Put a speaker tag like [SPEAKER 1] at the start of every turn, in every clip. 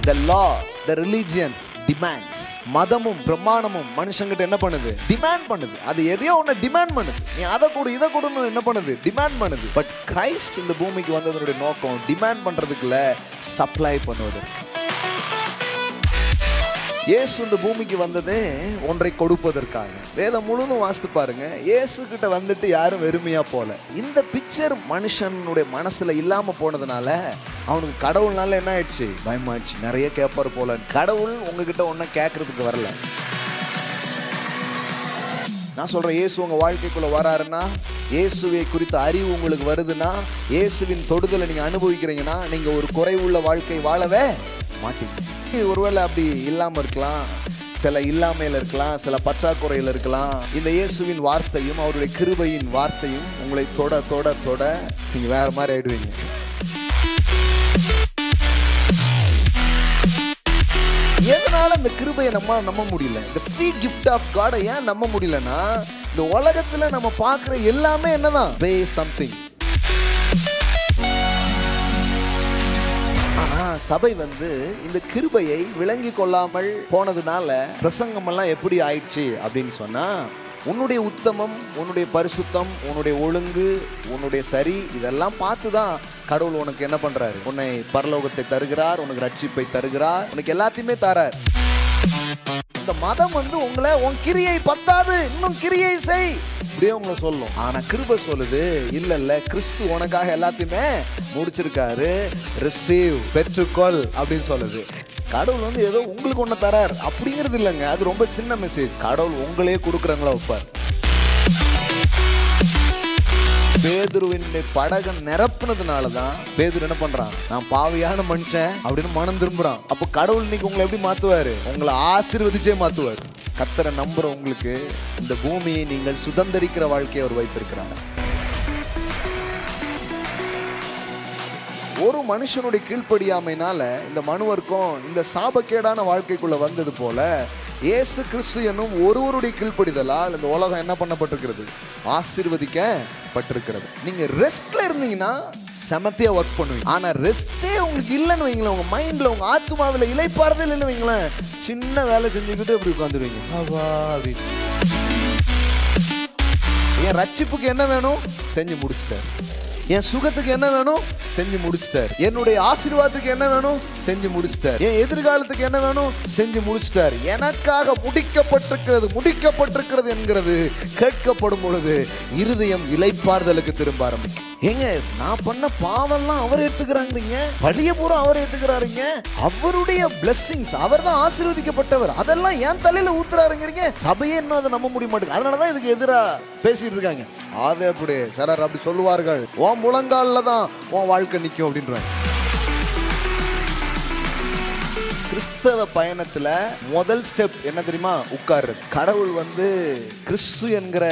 [SPEAKER 1] The law, the religions demands. மதமும் பிரமாணமும் மனுஷங்கிட்ட என்ன பண்ணுது? டிமாண்ட் பண்ணுது. அது எதையோ ஒன்று டிமாண்ட் பண்ணுது. நீ அதை கொடு இதை கொடுன்னு என்ன பண்ணுது? டிமாண்ட் பண்ணுது. பட் கிரைஸ்ட் இந்த பூமிக்கு வந்ததனுடைய நோக்கம் டிமாண்ட் பண்றதுக்குள்ள சப்ளை பண்ணுவதற்கு. இயேசு இந்த பூமிக்கு வந்ததே ஒன்றை கொடுப்பதற்காக. வேதம் முழுவதும் வாசித்து பாருங்க. இயேசு கிட்ட வந்துட்டு யாரும் வெறுமையா போல. இந்த பிக்சர் மனுஷனுடைய மனசுல இல்லாம போனதுனால அவனுக்கு கடவுள்னால என்ன ஆயிடுச்சு? பயமாயிடுச்சு. நிறைய கேட்பார் போல. கடவுள் உங்ககிட்ட ஒன்னும் கேட்கறதுக்கு வரல. நான் சொல்றேன், இயேசு உங்க வாழ்க்கைக்குள்ள வராருன்னா, இயேசுவை குறித்த அறிவு உங்களுக்கு வருதுன்னா, இயேசுவின் தொடுதலை நீங்க அனுபவிக்கிறீங்கன்னா, நீங்க ஒரு குறைவுள்ள வாழ்க்கை வாழவே மாட்டீங்க. ஒருவேளை அப்படி இல்லாம இருக்கலாம், சில இல்லாமையில் இருக்கலாம், சில பற்றாக்குறையில் இருக்கலாம். இந்த இயேசுவின் வார்த்தையும் அவருடைய கிருபையின் வார்த்தையும் உங்களை தொட தொட தொட நீங்க வேற மாதிரி ஆயிடுவீங்க. எதனால இந்த கிருபையை நம்ப முடியல? இந்த ஃப்ரீ கிஃப்ட் ஆஃப் காட் ஏன் நம்ப முடியலன்னா, இந்த உலகத்துல நம்ம பார்க்கிற எல்லாமே என்னதான்? பே சம்திங். சபை இந்த கிருபையை விளங்கி கொள்ளாமல் போனதுனால பிரசங்கம் எல்லாம் எப்படி ஆயிடுச்சு அப்படின்னு சொன்னா, உன்னுடைய உத்தமம், உன்னுடைய பரிசுத்தம், உன்னுடைய ஒழுங்கு, உன்னுடைய சரி இதெல்லாம் பார்த்துதான் கடவுள் உனக்கு என்ன பண்றாரு? உன்னை பரலோகத்தை தருகிறார், உனக்கு ரட்சிப்பை தருகிறார், உனக்கு எல்லாத்தையுமே தரார். இந்த மதம் உங்களை உன் கிரியை பத்தாது, இன்னும் கிரியை செய் அப்படியே உங்களை சொல்லும். ஆனா கிருபை சொல்லுது, இல்ல இல்ல, கிறிஸ்து உனக்காக எல்லாத்தையுமே முடிச்சிருக்காரு, ரிசீவ், பெற்றுக்கொள் அப்படின்னு சொல்லுது. கடவுள் ஏதோ உங்களுக்கு ஒண்ணு தரார் அப்படிங்கிறது இல்லைங்க. அது ரொம்ப சின்ன மெசேஜ். கடவுள் உங்களே கொடுக்குறாங்களா வைப்பார். பேதுருவின் படகை நிரப்புனதுனாலதான் பேதுரு என்ன பண்றான்? நான் பாவியான மனுஷன் அப்படின்னு மனம் திரும்புறான். அப்ப கடவுள் இன்னைக்கு உங்களை எப்படி மாத்துவாரு? உங்களை ஆசீர்வதிச்சே மாத்துவாரு. கர்த்தரை நம்புற உங்களுக்கு இந்த பூமியை நீங்கள் சுதந்திரிக்கிற வாழ்க்கையை அவர் வைத்திருக்கிறார். ஒரு மனுஷனுடைய கீழ்ப்படியாமைனால இந்த மனுவர்க்கும் இந்த சாபக்கேடான வாழ்க்கைக்குள்ள வந்தது போல, இயேசு கிறிஸ்து என்னும் ஒருவருடைய கீழ்ப்படிதலால் இந்த உலகம் என்ன பண்ணப்பட்டிருக்கிறது? ஆசீர்வதிக்கப்பட்டிருக்கிறது. நீங்க ரெஸ்ட்ல இருந்தீங்கன்னா செமத்தியா ஒர்க் பண்ணுவீங்க. ஆனா ரெஸ்டே உங்களுக்கு இல்லைன்னு வைங்களேன், உங்க மைண்ட்ல உங்க ஆத்மாவில இளைப்பாறுதல் இல்லைன்னு வைங்களேன், சின்ன வேலை செஞ்சுக்கிட்டு இப்படி உட்காந்துருவீங்க. என் ரட்சிப்புக்கு என்ன வேணும்? செஞ்சு முடிச்சிட்டேன். என் சுகத்துக்கு என்ன வேணும்? செஞ்சு முடிச்சிட்டார். என்னுடைய ஆசீர்வாதத்துக்கு என்ன வேணும்? செஞ்சு முடிச்சிட்டார். என் எதிர்காலத்துக்கு என்ன வேணும்? செஞ்சு முடிச்சிட்டார். எனக்காக முடிக்கப்பட்டிருக்கிறது என்கிறது கேட்கப்படும் பொழுது இருதயம் இளைப்பாறுதலுக்கு திரும்ப ஆரம்பிக்கும். ஏங்க, நான் பண்ண பாவம்லாம் அவர் ஏத்துக்கிறாங்க, பழிய பூரா அவர் ஏத்துக்கிறாருங்க. அவருடைய பிளெஸிங்ஸ், அவர் தான் ஆசீர்வதிக்கப்பட்டவர், அதெல்லாம் என் தலையில ஊத்துறாருங்கிறீங்க. சபையே இன்னும் அதை நம்ப முடிய மாட்டேங்குது. அதனாலதான் இதுக்கு எதிரா பேசிட்டு இருக்காங்க. அது அப்படி சிலர் அப்படி சொல்லுவார்கள், உன் முழங்கால தான் உன் வாழ்க்கை நிற்கும் அப்படின்றாங்க. கிறிஸ்தவ பயணத்துல முதல் ஸ்டெப் என்ன தெரியுமா? உட்கார்றது. கடவுள் கிறிஸ்து என்கிற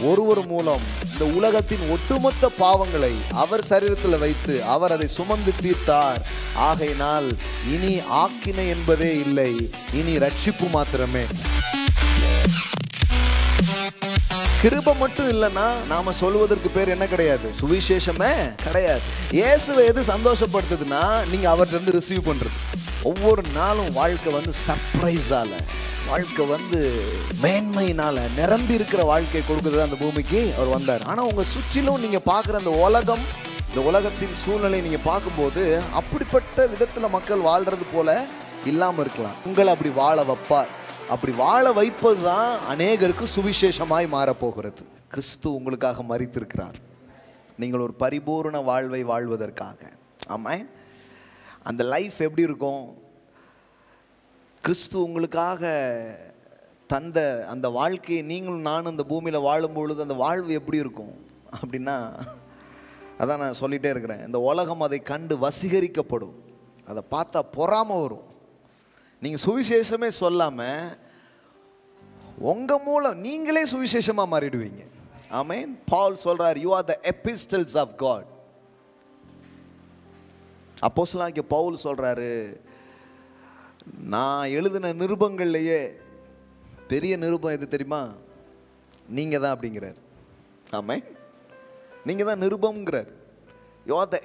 [SPEAKER 1] ஒருவர் மூலம் இந்த உலகத்தின் ஒட்டுமொத்த பாவங்களை அவர் சரீரத்தில் வைத்து அவர் அதை சுமந்து தீர்த்தார். ஆகையினால் இனி ஆக்கினை என்பதே இல்லை, இனி ரட்சிப்பு மாத்திரமே. கிருபை மட்டும் இல்லைன்னா நாம சொல்வதற்கு பேர் என்ன கிடையாது? சுவிசேஷமே கிடையாது. இயேசுவை எது சந்தோஷப்படுத்துதுன்னா, நீங்க அவர்கிட்ட இருந்து ரிசீவ் பண்றது. ஒவ்வொரு நாளும் வாழ்க்கை சர்ப்ரைஸால, வாழ்க்கை மேன்மையினால நிரம்பி இருக்கிற வாழ்க்கை கொடுக்குறது அந்த பூமிக்கு அவர் வந்தார். ஆனா உங்க சுற்றிலும் நீங்க பாக்குற அந்த உலகம், இந்த உலகத்தின் சூழ்நிலை நீங்க பார்க்கும்போது அப்படிப்பட்ட விதத்துல மக்கள் வாழ்றது போல இல்லாம இருக்கலாம். உங்களை அப்படி வாழ வைப்பார். அப்படி வாழ வைப்பது தான் அநேகருக்கு சுவிசேஷமாய் மாறப்போகிறது. கிறிஸ்து உங்களுக்காக மரித்திருக்கிறார், நீங்கள் ஒரு பரிபூர்ண வாழ்வை வாழ்வதற்காக. ஆமாம். அந்த லைஃப் எப்படி இருக்கும்? கிறிஸ்து உங்களுக்காக தந்த அந்த வாழ்க்கையை நீங்களும் நானும் அந்த பூமியில் வாழும் பொழுது அந்த வாழ்வு எப்படி இருக்கும் அப்படின்னா, அதான் நான் சொல்லிகிட்டே இருக்கிறேன், இந்த உலகம் அதை கண்டு வசீகரிக்கப்படும். அதை பார்த்தா பொறாமை வரும். நீங்கள் சுவிசேஷமே சொல்லாமல் உங்கள் மூலம் நீங்களே சுவிசேஷமாக மாறிடுவீங்க. ஆமென். பவுல் சொல்றார், you are the epistles of God. அப்போஸ்தலனாகிய பவுல் சொல்றாரு, நான் எழுதின நிருபங்கள்லேயே பெரிய நிருபம் எது தெரியுமா? நீங்க தான் அப்படிங்கிறார். ஆமென். நீங்க தான் நிருபம்ங்கிறார். You are the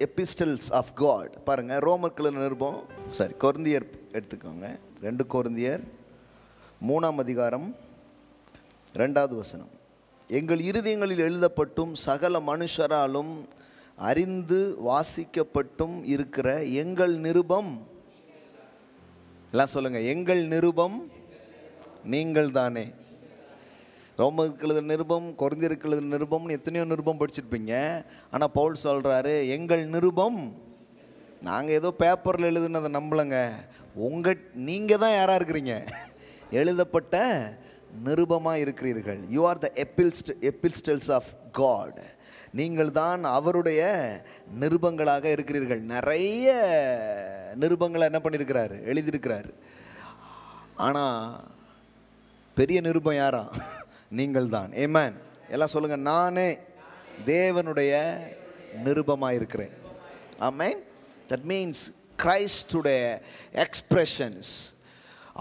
[SPEAKER 1] epistles of God. பாருங்க, ரோமர்கள் நிருபம், கொரிந்தியர் எடுத்துக்கோங்க. 2 கொரிந்தியர் 3ஆம் அதிகாரம் 2வது வசனம். எங்கள் இருதயங்களில் எழுதப்பட்டும் சகல மனுஷராலும் அறிந்து வாசிக்கப்பட்டும் இருக்கிற எங்கள் நிருபம், எல்லாம் சொல்லுங்க, எங்கள் நிருபம் நீங்கள் தானே. ரோமருக்கு எழுதின நிருபம், கொரிந்தியருக்கு எழுதின நிருபம்னு எத்தனையோ நிருபம் படிச்சிருப்பீங்க. ஆனால் பவுல் சொல்கிறாரு, எங்கள் நிருபம். நாங்கள் ஏதோ பேப்பரில் எழுதுனதை நம்பலைங்க, நீங்கள் தான் யாராக இருக்கிறீங்க, எழுதப்பட்ட நிருபமாக இருக்கிறீர்கள். You are the epistles of God. நீங்கள் தான் அவருடைய நிருபங்களாக இருக்கிறீர்கள். நிறைய நிருபங்களை என்ன பண்ணியிருக்கிறாரு, எழுதியிருக்கிறாரு. ஆனால் பெரிய நிருபம் யாரா? நீங்கள் தான். ஆமென். எல்லாம் சொல்லுங்க, நானே தேவனுடைய நிருபமாக இருக்கிறேன். ஆமென். தட் மீன்ஸ் கிரைஸ்டுடைய எக்ஸ்பிரஷன்ஸ்,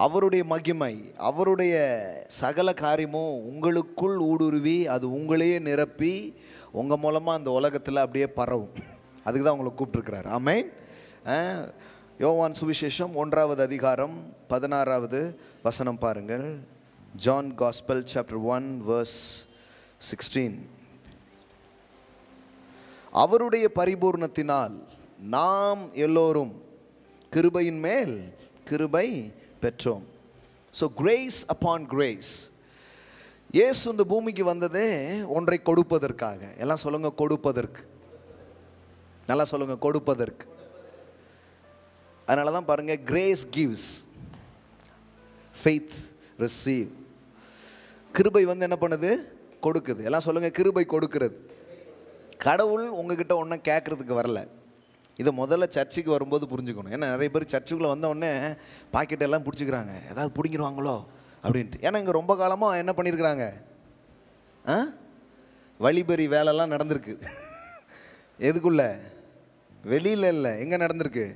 [SPEAKER 1] அவருடைய மகிமை, அவருடைய சகல காரியமும் உங்களுக்குள் ஊடுருவி அது உங்களையே நிரப்பி உங்கள் மூலமாக அந்த உலகத்தில் அப்படியே பரவும். அதுக்கு தான் உங்களை கூப்பிட்டுருக்கிறார். ஆமென். யோவான் சுவிசேஷம் 1வது அதிகாரம் 16வது வசனம் பாருங்கள். John Gospel chapter 1 verse 16. அவருடைய பரிபூர்ணத்தினால் நாம் எல்லோரும் கிருபையின் மேல் கிருபை பெற்றோம். So grace upon grace. இயேசு இந்த பூமிக்கு வந்ததே ஒன்றை கொடுப்பதற்காக. எல்லாம் சொல்லுங்க, கொடுப்பதற்கு. நல்லா சொல்லுங்க, கொடுப்பதற்கு. அதனால தான் பாருங்க, கிரேஸ் கிவ்ஸ், ஃபெய்த் ரிசீவ். கிருபை என்ன பண்ணுது, கொடுக்குது. எல்லாம் சொல்லுங்க, கிருபை கொடுக்கிறது. கடவுள் உங்ககிட்ட ஒன்றும் கேட்கறதுக்கு வரல. இதை முதல்ல சர்ச்சுக்கு வரும்போது புரிஞ்சுக்கணும். ஏன்னா நிறைய பேர் சர்ச்சுக்குள்ளே வந்த உடனே பாக்கெட்டெல்லாம் பிடிச்சிக்கிறாங்க, ஏதாவது பிடிங்கிடுவாங்களோ அப்படின்ட்டு. ஏன்னா இங்கே ரொம்ப காலமாக என்ன பண்ணியிருக்கிறாங்க, வழிபறி வேலைலாம் நடந்திருக்கு. எதுக்குள்ள, வெளியில் இல்லை, எங்கே நடந்திருக்கு,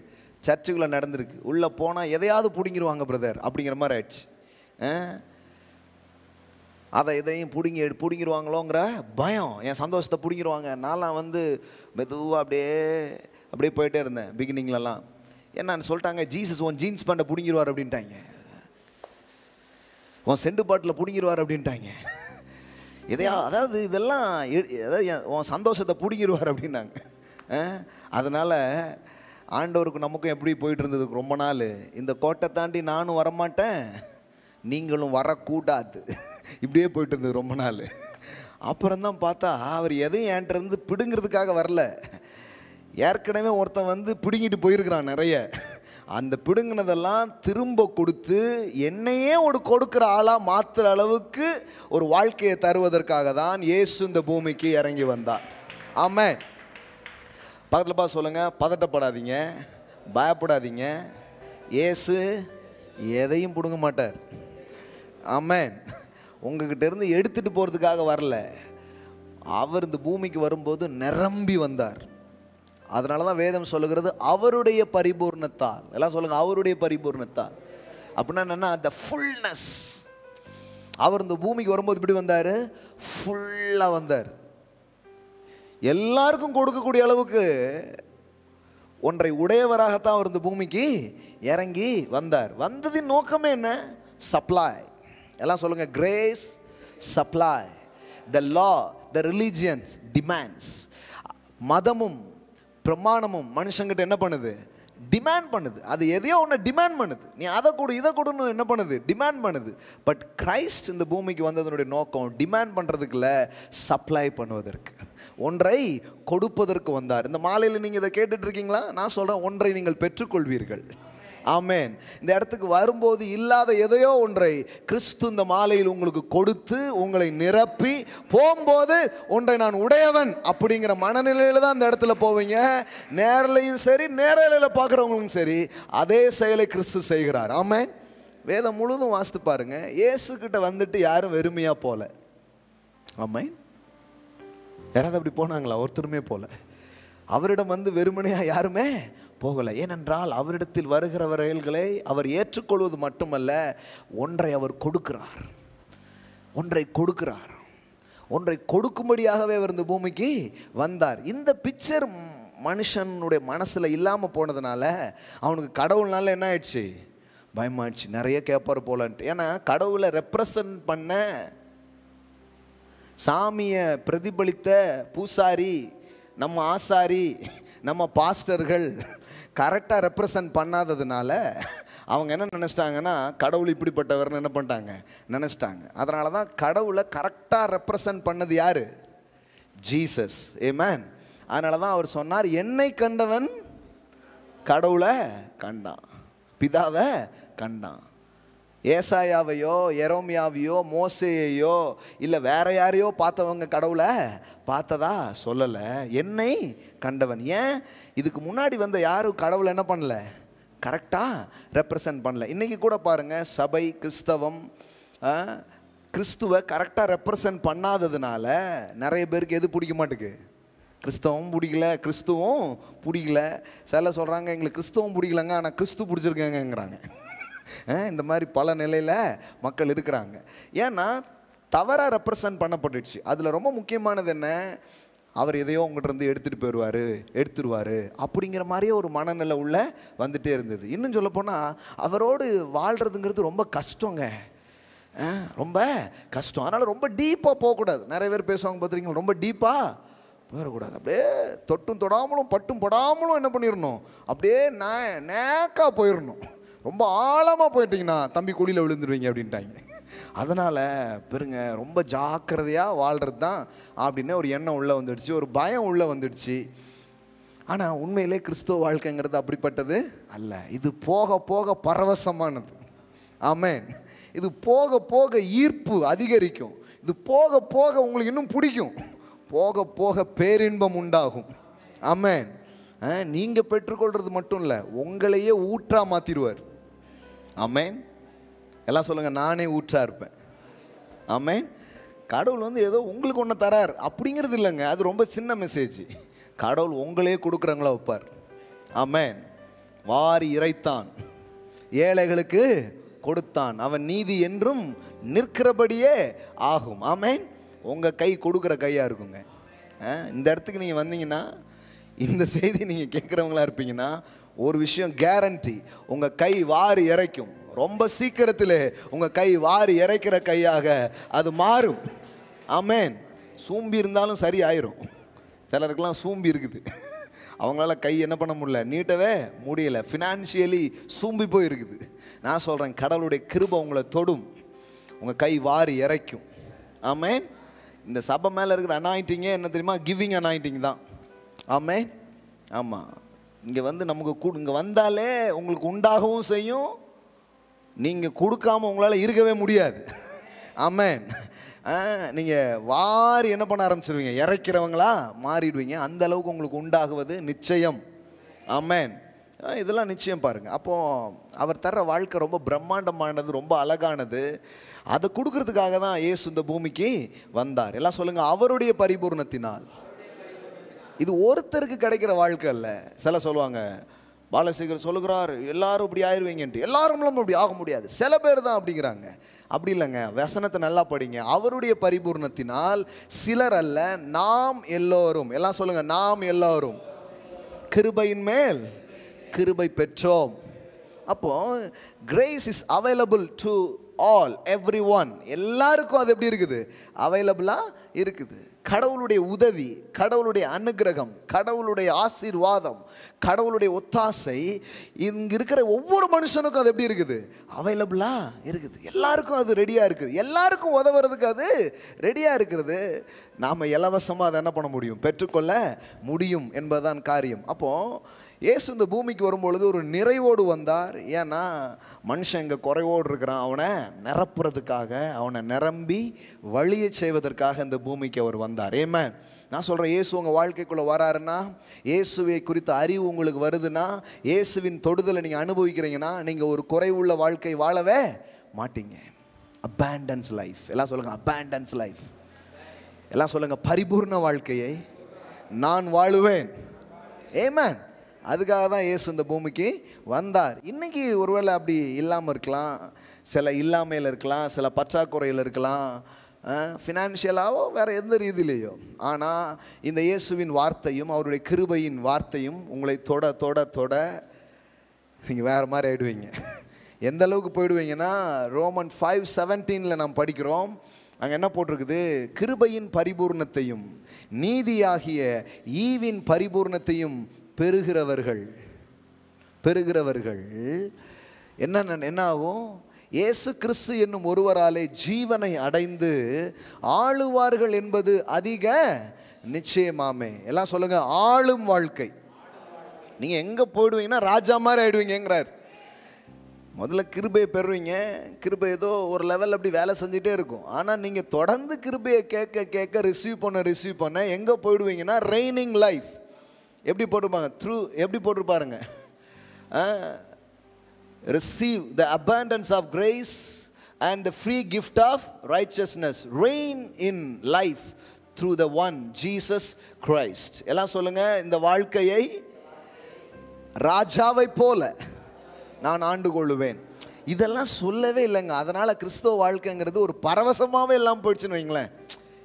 [SPEAKER 1] சர்ச்சுக்குள்ளே நடந்திருக்கு. உள்ளே போனால் எதையாவது பிடிங்கிடுவாங்க பிரதர் அப்படிங்கிற மாதிரி ஆயிடுச்சு. அதை எதையும் பிடிங்கிடுவாங்களோங்கிற பயம், என் சந்தோஷத்தை பிடிங்கிடுவாங்க. நான்லாம் மெதுவாக அப்படியே போயிட்டே இருந்தேன் பிகினிங்லலாம். என்னன்னு சொல்லிட்டாங்க, ஜீசஸ் உன் ஜீன்ஸ் பேண்டை பிடிங்கிடுவார் அப்படின்ட்டாங்க, உன் செண்டு பாட்டில் பிடிங்கிடுவார் அப்படின்ட்டாங்க. அதாவது இதெல்லாம் உன் சந்தோஷத்தை பிடிங்கிடுவார் அப்படின்னாங்க. அதனால் ஆண்டவருக்கு நமக்கும் எப்படி போயிட்டு இருந்ததுக்கு ரொம்ப நாள், இந்த கோட்டை தாண்டி நானும் வரமாட்டேன், நீங்களும் வரக்கூடாது, இப்படியே போயிட்டு இருந்தது ரொம்ப நாள். அப்புறம்தான் பார்த்தா அவர் எதையும் என்கிட்ட பிடுங்கிறதுக்காக வரல. ஏற்கனவே ஒருத்தன் பிடுங்கிட்டு போயிருக்கிறான் நிறைய. அந்த பிடுங்கினதெல்லாம் திரும்ப கொடுத்து என்னையே ஒரு கொடுக்குற ஆளாக மாற்றுற அளவுக்கு ஒரு வாழ்க்கையை தருவதற்காக தான் இயேசு இந்த பூமிக்கு இறங்கி வந்தார். ஆமென். பக்கத்தில் பார்த்து சொல்லுங்கள், பதட்டப்படாதீங்க, பயப்படாதீங்க. இயேசு எதையும் பிடுங்க மாட்டார். ஆமென். உங்ககிட்ட இருந்து எடுத்துகிட்டு போகிறதுக்காக வரல. அவர் இந்த பூமிக்கு வரும்போது நிரம்பி வந்தார். அதனால தான் வேதம் சொல்லுகிறது, அவருடைய பரிபூர்ணத்தால். எல்லாம் சொல்லுங்கள், அவருடைய பரிபூர்ணத்தால். அப்படின்னா என்னென்னா, த ஃபுல்னஸ். அவர் இந்த பூமிக்கு வரும்போது இப்படி வந்தார், ஃபுல்லாக வந்தார். எல்லாருக்கும் கொடுக்கக்கூடிய அளவுக்கு ஒன்றை உடையவராகத்தான் அவர் இந்த பூமிக்கு இறங்கி வந்தார். வந்ததின் நோக்கமே என்ன, சப்ளை. எல்லாம் சொல்லுங்கள், கிரேஸ் சப்ளை. த லா, த ரிலீஜியன்ஸ் டிமாண்ட்ஸ். மதமும் பிரமாணமும் மனுஷங்கிட்ட என்ன பண்ணுது, டிமாண்ட் பண்ணுது. அது எதையோ ஒன்று டிமாண்ட் பண்ணுது. நீ அதை கொடு இதை கொடுன்னு என்ன பண்ணுது, டிமாண்ட் பண்ணுது. பட் கிரைஸ்ட் இந்த பூமிக்கு வந்ததனுடைய நோக்கம் டிமாண்ட் பண்ணுறதுக்கு இல்லை, சப்ளை பண்ணுவதற்கு, ஒன்றை கொடுப்பதற்கு வந்தார். இந்த மாலையில் நீங்கள் இதை கேட்டுட்டு இருக்கீங்களா? நான் சொல்கிறேன், ஒன்றை நீங்கள் பெற்றுக்கொள்வீர்கள். ஆமென். இந்த இடத்துக்கு வரும்போது இல்லாத எதையோ ஒன்றை கிறிஸ்து இந்த மாலையில் உங்களுக்கு கொடுத்து உங்களை நிரப்பி, போகும்போது ஒன்றை நான் உடையவன் அப்படிங்கிற மனநிலையில் தான் இந்த இடத்துல போவீங்க. நேரலையும் சரி, நேரலையில் பார்க்குறவங்களும் சரி, அதே செயலை கிறிஸ்து செய்கிறார். ஆமென். வேதம் முழுதும் வாசித்து பாருங்க, இயேசுக்கிட்ட வந்துட்டு யாரும் வெறுமையாக போல. ஆமென். யாராவது அப்படி போனாங்களா? ஒருத்தருமே போல. அவரிடம் வெறுமனையாக யாருமே போகலை. ஏனென்றால் அவரிடத்தில் வருகிறவர்களை அவர் ஏற்றுக்கொள்வது மட்டுமல்ல, ஒன்றை அவர் கொடுக்கிறார். ஒன்றை கொடுக்கிறார். ஒன்றை கொடுக்கும்படியாகவே அவர் இந்த பூமிக்கு வந்தார். இந்த பிக்சர் மனுஷனுடைய மனசில் இல்லாமல் போனதுனால அவனுக்கு கடவுள்னால என்ன ஆயிடுச்சு, பயமாயிடுச்சு. நிறைய கேட்பார் போலன்ட்டு. ஏன்னா கடவுளை ரெப்ரசன்ட் பண்ண, சாமியை பிரதிபலித்த பூசாரி, நம்ம ஆசாரி, நம்ம பாஸ்டர்கள் கரெக்டாக ரெப்ரசன்ட் பண்ணாததுனால அவங்க என்ன நினச்சிட்டாங்கன்னா, கடவுள் இப்படிப்பட்டவர்னு என்ன பண்ணிட்டாங்க, நினச்சிட்டாங்க. அதனால தான் கடவுளை கரெக்டாக ரெப்ரசன்ட் பண்ணது யார்? ஜீசஸ். ஆமென். அதனால தான் அவர் சொன்னார், என்னை கண்டவன் கடவுளை கண்டான், பிதாவை கண்டான். ஏசாயாவையோ எரோமியாவையோ மோசேயையோ இல்லை வேற யாரையோ பார்த்தவங்க கடவுளை பார்த்ததா சொல்லலை, என்னை கண்டவன். ஏன்? இதுக்கு முன்னாடி வந்த யாரும் கடவுளை என்ன பண்ணல, கரெக்டாக ரெப்ரசன்ட் பண்ணல. இன்றைக்கி கூட பாருங்கள், சபை கிறிஸ்தவம் கிறிஸ்துவை கரெக்டாக ரெப்ரசன்ட் பண்ணாததுனால நிறைய பேருக்கு எது பிடிக்க மாட்டேங்குது, கிறிஸ்தவம் பிடிக்கல, கிறிஸ்துவும் பிடிக்கல. சில சொல்கிறாங்க எங்களுக்கு கிறிஸ்தவம் பிடிக்கலங்க, ஆனால் கிறிஸ்து பிடிச்சிருக்கேங்கிறாங்க. இந்த மாதிரி பல நிலையில் மக்கள் இருக்கிறாங்க. ஏன்னா தவறாக ரெப்ரசன்ட் பண்ணப்பட்டுடுச்சு. அதில் ரொம்ப முக்கியமானது என்ன, அவர் எதையோ உங்கள்கிட்ட இருந்து எடுத்துருவார் அப்படிங்கிற மாதிரியே ஒரு மனநிலை உள்ள வந்துகிட்டே இருந்தது. இன்னும் சொல்லப்போனால் அவரோடு வாழ்கிறதுங்கிறது ரொம்ப கஷ்டங்க, ரொம்ப கஷ்டம். அதனால் ரொம்ப டீப்பாக போகக்கூடாது. நிறைய பேர் பேசுவாங்க பார்த்துருக்கீங்க, ரொம்ப டீப்பாக போயிடக்கூடாது. அப்படியே தொட்டும் தொடாமலும் பட்டும் படாமலும் என்ன பண்ணிடணும், அப்படியே நேக்காக போயிடணும். ரொம்ப ஆழமாக போயிட்டீங்கன்னா தம்பி குழியில் விழுந்துருவீங்க அப்படின்ட்டாங்க. அதனால் பெருங்க ரொம்ப ஜாக்கிரதையாக வாழ்கிறது தான் அப்படின்னு ஒரு எண்ணம் உள்ளே வந்துடுச்சு, ஒரு பயம் உள்ளே வந்துடுச்சு. ஆனால் உண்மையிலே கிறிஸ்துவ வாழ்க்கைங்கிறது அப்படிப்பட்டது அல்ல. இது போக போக பரவசமானது. ஆமென். இது போக போக ஈர்ப்பு அதிகரிக்கும். இது போக போக உங்களுக்கு இன்னும் பிடிக்கும். போக போக பேரின்பம் உண்டாகும். ஆமென். நீங்கள் பெற்றுக்கொள்வது மட்டும் இல்லை, உங்களையே ஊற்றா மாற்றிடுவார். ஆமென். எல்லாம் சொல்லுங்கள், நானே ஊற்றா இருப்பேன். ஆமென். கடவுள் ஏதோ உங்களுக்கு ஒன்று தரார் அப்படிங்கிறது இல்லைங்க, அது ரொம்ப சின்ன மெசேஜ். கடவுள் உங்களே கொடுக்குறவங்களா வைப்பார். ஆமென். வாரி இறைத்தான், ஏழைகளுக்கு கொடுத்தான், அவன் நீதி என்றும் நிற்கிறபடியே ஆகும். ஆமென். உங்கள் கை கொடுக்குற கையாக இருக்குங்க. இந்த இடத்துக்கு நீங்கள் வந்தீங்கன்னா, இந்த செய்தி நீங்கள் கேட்குறவங்களா இருப்பீங்கன்னா, ஒரு விஷயம் கேரண்டி, உங்கள் கை வாரி இறைக்கும். ரொம்ப சீக்கிரத்தில் உங்கள் கை வாரி இறைக்கிற கையாக அது மாறும். ஆமென். சூம்பி இருந்தாலும் சரி ஆயிரும். சிலருக்கெல்லாம் சூம்பி இருக்குது, அவங்களால கை என்ன பண்ண முடியல, நீட்டவே முடியலை, ஃபினான்ஷியலி சூம்பி போய் இருக்குது. நான் சொல்கிறேன், கடவுளுடைய கிருபை உங்களை தொடும், உங்கள் கை வாரி இறைக்கும். ஆமென். இந்த சபை மேலே இருக்கிற அனாயிண்டிங்கே என்ன தெரியுமா, கிவிங் அனாயிண்டிங் தான். ஆமென். ஆமாம். இங்கே நமக்கு இங்கே வந்தாலே உங்களுக்கு உண்டாகவும் செய்யும், நீங்கள் கொடுக்காமல் உங்களால் இருக்கவே முடியாது. ஆமென். நீங்கள் வாரி என்ன பண்ண ஆரம்பிச்சிருவீங்க, இறைக்கிறவங்களா மாறிடுவீங்க. அந்த அளவுக்கு உங்களுக்கு உண்டாகுவது நிச்சயம். ஆமென். இதெல்லாம் நிச்சயம் பாருங்கள். அப்போது அவர் தர்ற வாழ்க்கை ரொம்ப பிரம்மாண்டமானது, ரொம்ப அழகானது. அதை கொடுக்கறதுக்காக தான் இயேசு இந்த பூமிக்கு வந்தார். எல்லாம் சொல்லுங்கள், அவருடைய பரிபூர்ணத்தினால். இது ஒருத்தருக்கு கிடைக்கிற வாழ்க்கை இல்லை. சில சொல்லுவாங்க, பாலசேகர் சொல்லுகிறார் எல்லாரும் இப்படி ஆயிடுவீங்கன்ட்டு. எல்லாரும் அப்படி ஆக முடியாது, சில பேர் தான் அப்படிங்கிறாங்க. அப்படி இல்லைங்க. வசனத்தை நல்லா படிங்க. அவருடைய பரிபூர்ணத்தினால் சிலர் அல்ல, நாம் எல்லோரும். எல்லாம் சொல்லுங்கள், நாம் எல்லோரும் கிருபையின் மேல் கிருபை பெற்றோம். அப்போ grace is available to all, every one. எல்லாருக்கும் அது எப்படி இருக்குது, அவைலபிளாக இருக்குது. கடவுளுடைய உதவி, கடவுளுடைய அனுகிரகம், கடவுளுடைய ஆசீர்வாதம், கடவுளுடைய ஒத்தாசை இங்கே இருக்கிற ஒவ்வொரு மனுஷனுக்கும் அது எப்படி இருக்குது, அவைலபிளாக இருக்குது. எல்லாருக்கும் அது ரெடியாக இருக்குது. எல்லாருக்கும் உதவுறதுக்கு அது ரெடியாக இருக்கிறது. நாம் இலவசமாக அதை என்ன பண்ண முடியும், பெற்றுக்கொள்ள முடியும் என்பதுதான் காரியம். அப்போது இயேசு இந்த பூமிக்கு வரும்பொழுது ஒரு நிறைவோடு வந்தார். ஏன்னா மனுஷன் இங்கே குறைவோடு இருக்கிறான், அவனை நிரப்புறதுக்காக, அவனை நிரம்பி வழிய செய்வதற்காக இந்த பூமிக்கு அவர் வந்தார். ஆமென். நான் சொல்கிறேன், இயேசு உங்கள் வாழ்க்கைக்குள்ளே வராருன்னா, இயேசுவை குறித்த அறிவு உங்களுக்கு வருதுன்னா, இயேசுவின் தொடுதலை நீங்கள் அனுபவிக்கிறீங்கன்னா, நீங்கள் ஒரு குறைவுள்ள வாழ்க்கை வாழவே மாட்டீங்க. Abundance life. எல்லாம் சொல்லுங்கள், அபேண்டன்ஸ் லைஃப். எல்லாம் சொல்லுங்கள், பரிபூர்ண வாழ்க்கையை நான் வாழுவேன். ஆமென். அதுக்காக தான் இயேசு இந்த பூமிக்கு வந்தார். இன்றைக்கி ஒருவேளை அப்படி இல்லாமல் இருக்கலாம், சில இல்லாமையில் இருக்கலாம், சில பற்றாக்குறையில் இருக்கலாம், ஃபினான்ஷியலாவோ வேறு எந்த ரீதியிலையோ. ஆனால் இந்த இயேசுவின் வார்த்தையும் அவருடைய கிருபையின் வார்த்தையும் உங்களை தொட தொட தொட நீங்கள் வேறு மாதிரி ஆகிடுவீங்க. எந்த அளவுக்கு போயிடுவீங்கன்னா, ரோமன் 5:17 நாம் படிக்கிறோம். அங்கே என்ன போட்டிருக்குது? கிருபையின் பரிபூர்ணத்தையும் நீதியாகிய ஈவின் பரிபூர்ணத்தையும் பெறுகிறவர்கள் என்ன ஆகும்? இயேசு கிறிஸ்து என்னும் ஒருவராலே ஜீவனை அடைந்து ஆளுவார்கள் என்பது அதிக நிச்சயமாமே. எல்லாம் சொல்லுங்க, ஆளும் வாழ்க்கை. நீங்கள் எங்கே போயிடுவீங்கன்னா ராஜா மாதிரி ஆயிடுவீங்கிறார். முதல்ல கிருபையை பெறுவீங்க. கிருபை ஏதோ ஒரு லெவல் அப்படி வேலை செஞ்சுட்டே இருக்கும். ஆனால் நீங்கள் தொடர்ந்து கிருபையை கேட்க கேட்க ரிசீவ் பண்ண எங்கே போயிடுவீங்கன்னா ரெய்னிங் லைஃப். எப்படி போட்டிருப்பாங்க? எப்படி போட்டிருப்பாருங்க? receive the abundance of grace and the free gift of righteousness, reign in life through the one Jesus Christ. எல்லாம் சொல்லுங்க, இந்த வாழ்க்கையை ராஜாவை போல நான் ஆண்டு கொள்ளுவேன். இதெல்லாம் சொல்லவே இல்லைங்க. அதனால கிறிஸ்தவ வாழ்க்கைங்கிறது ஒரு பரவசமாகவே எல்லாம் போயிடுச்சுன்னு வைங்களேன்.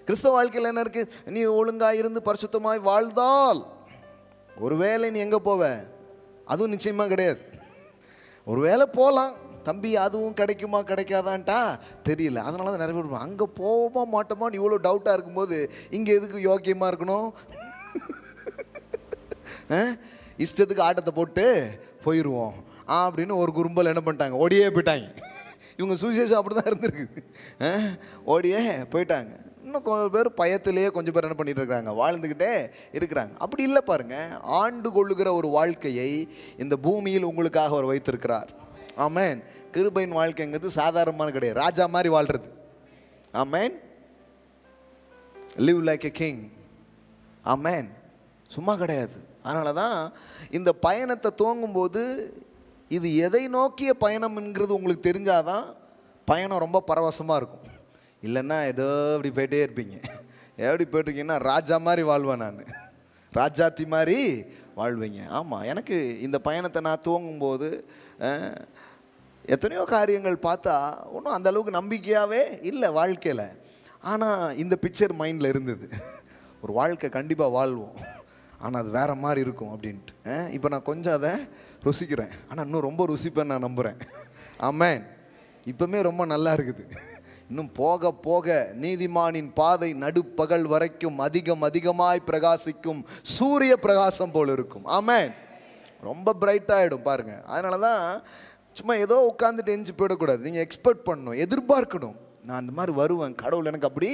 [SPEAKER 1] கிறிஸ்தவ வாழ்க்கையில் என்ன இருக்கு? நீ ஒழுங்காக இருந்து பரிசுத்தமாய் வாழ்ந்தால் ஒருவேளை நீ எங்கே போவ? அதுவும் நிச்சயமாக கிடையாது. ஒருவேளை போகலாம் தம்பி, அதுவும் கிடைக்குமா கிடைக்காதான்ட்டா தெரியல. அதனால தான் நிறைய பேர் அங்கே போக மாட்டோமான்னு இவ்வளோ டவுட்டாக இருக்கும்போது இங்கே எதுக்கு யோக்கியமாக இருக்கணும்? இஷ்டத்துக்கு ஆட்டத்தை போட்டு போயிடுவோம் அப்படின்னு ஒரு குறும்பல் என்ன பண்ணிட்டாங்க, ஓடியே போயிட்டாங்க. இவங்க சுவிசேஷம் அப்படி தான் இருந்திருக்கு. ஓடியே போயிட்டாங்க. இன்னும் கொஞ்சம் பேர் பயத்திலேயே கொஞ்சம் பேர் என்ன பண்ணிட்டு இருக்கிறாங்க, வாழ்ந்துக்கிட்டே இருக்கிறாங்க. அப்படி இல்லை பாருங்க, ஆண்டு கொள்ளுகிற ஒரு வாழ்க்கையை இந்த பூமியில் உங்களுக்காக அவர் வைத்திருக்கிறார். ஆமேன். கிருபையின் வாழ்க்கைங்கிறது சாதாரணமான கிடையாது, ராஜா மாதிரி வாழ்றது. Amen. Live like a king. Amen. சும்மா கிடையாது. அதனால தான் இந்த பயணத்தை துவங்கும்போது இது எதை நோக்கிய பயணம்ங்கிறது உங்களுக்கு தெரிஞ்சாதான் பயணம் ரொம்ப பரவசமாக இருக்கும். இல்லைன்னா ஏதோ இப்படி போயிட்டே இருப்பீங்க. எப்படி போயிட்டுருக்கீங்கன்னா ராஜா மாதிரி வாழ்வேன் நான், ராஜாத்தி மாதிரி வாழ்வீங்க. ஆமாம், எனக்கு இந்த பயணத்தை நான் துவங்கும்போது எத்தனையோ காரியங்கள் பார்த்தா ஒன்றும் அந்தளவுக்கு நம்பிக்கையாகவே இல்லை வாழ்க்கையில். ஆனால் இந்த பிக்சர் மைண்டில் இருந்தது, ஒரு வாழ்க்கை கண்டிப்பாக வாழ்வோம், ஆனால் அது வேறு மாதிரி இருக்கும் அப்படின்ட்டு. இப்போ நான் கொஞ்சம் அதை ருசிக்கிறேன், ஆனால் இன்னும் ரொம்ப ருசிப்பேன் நான் நம்புகிறேன். ஆமேன். இப்போமே ரொம்ப நல்லா இருக்குது. இன்னும் போக போக நீதிமானின் பாதை நடுப்பகல் வரைக்கும் அதிகமாய் பிரகாசிக்கும் சூரிய பிரகாசம் போல் இருக்கும். ஆமேன். ரொம்ப பிரைட்டாகிடும் பாருங்கள். அதனால தான் சும்மா ஏதோ உட்காந்துட்டு எஞ்சி போயிடக்கூடாது. நீங்கள் எக்ஸ்பெக்ட் பண்ணணும், எதிர்பார்க்கணும். நான் அந்த மாதிரி வருவேன், கடவுள் எனக்கு அப்படி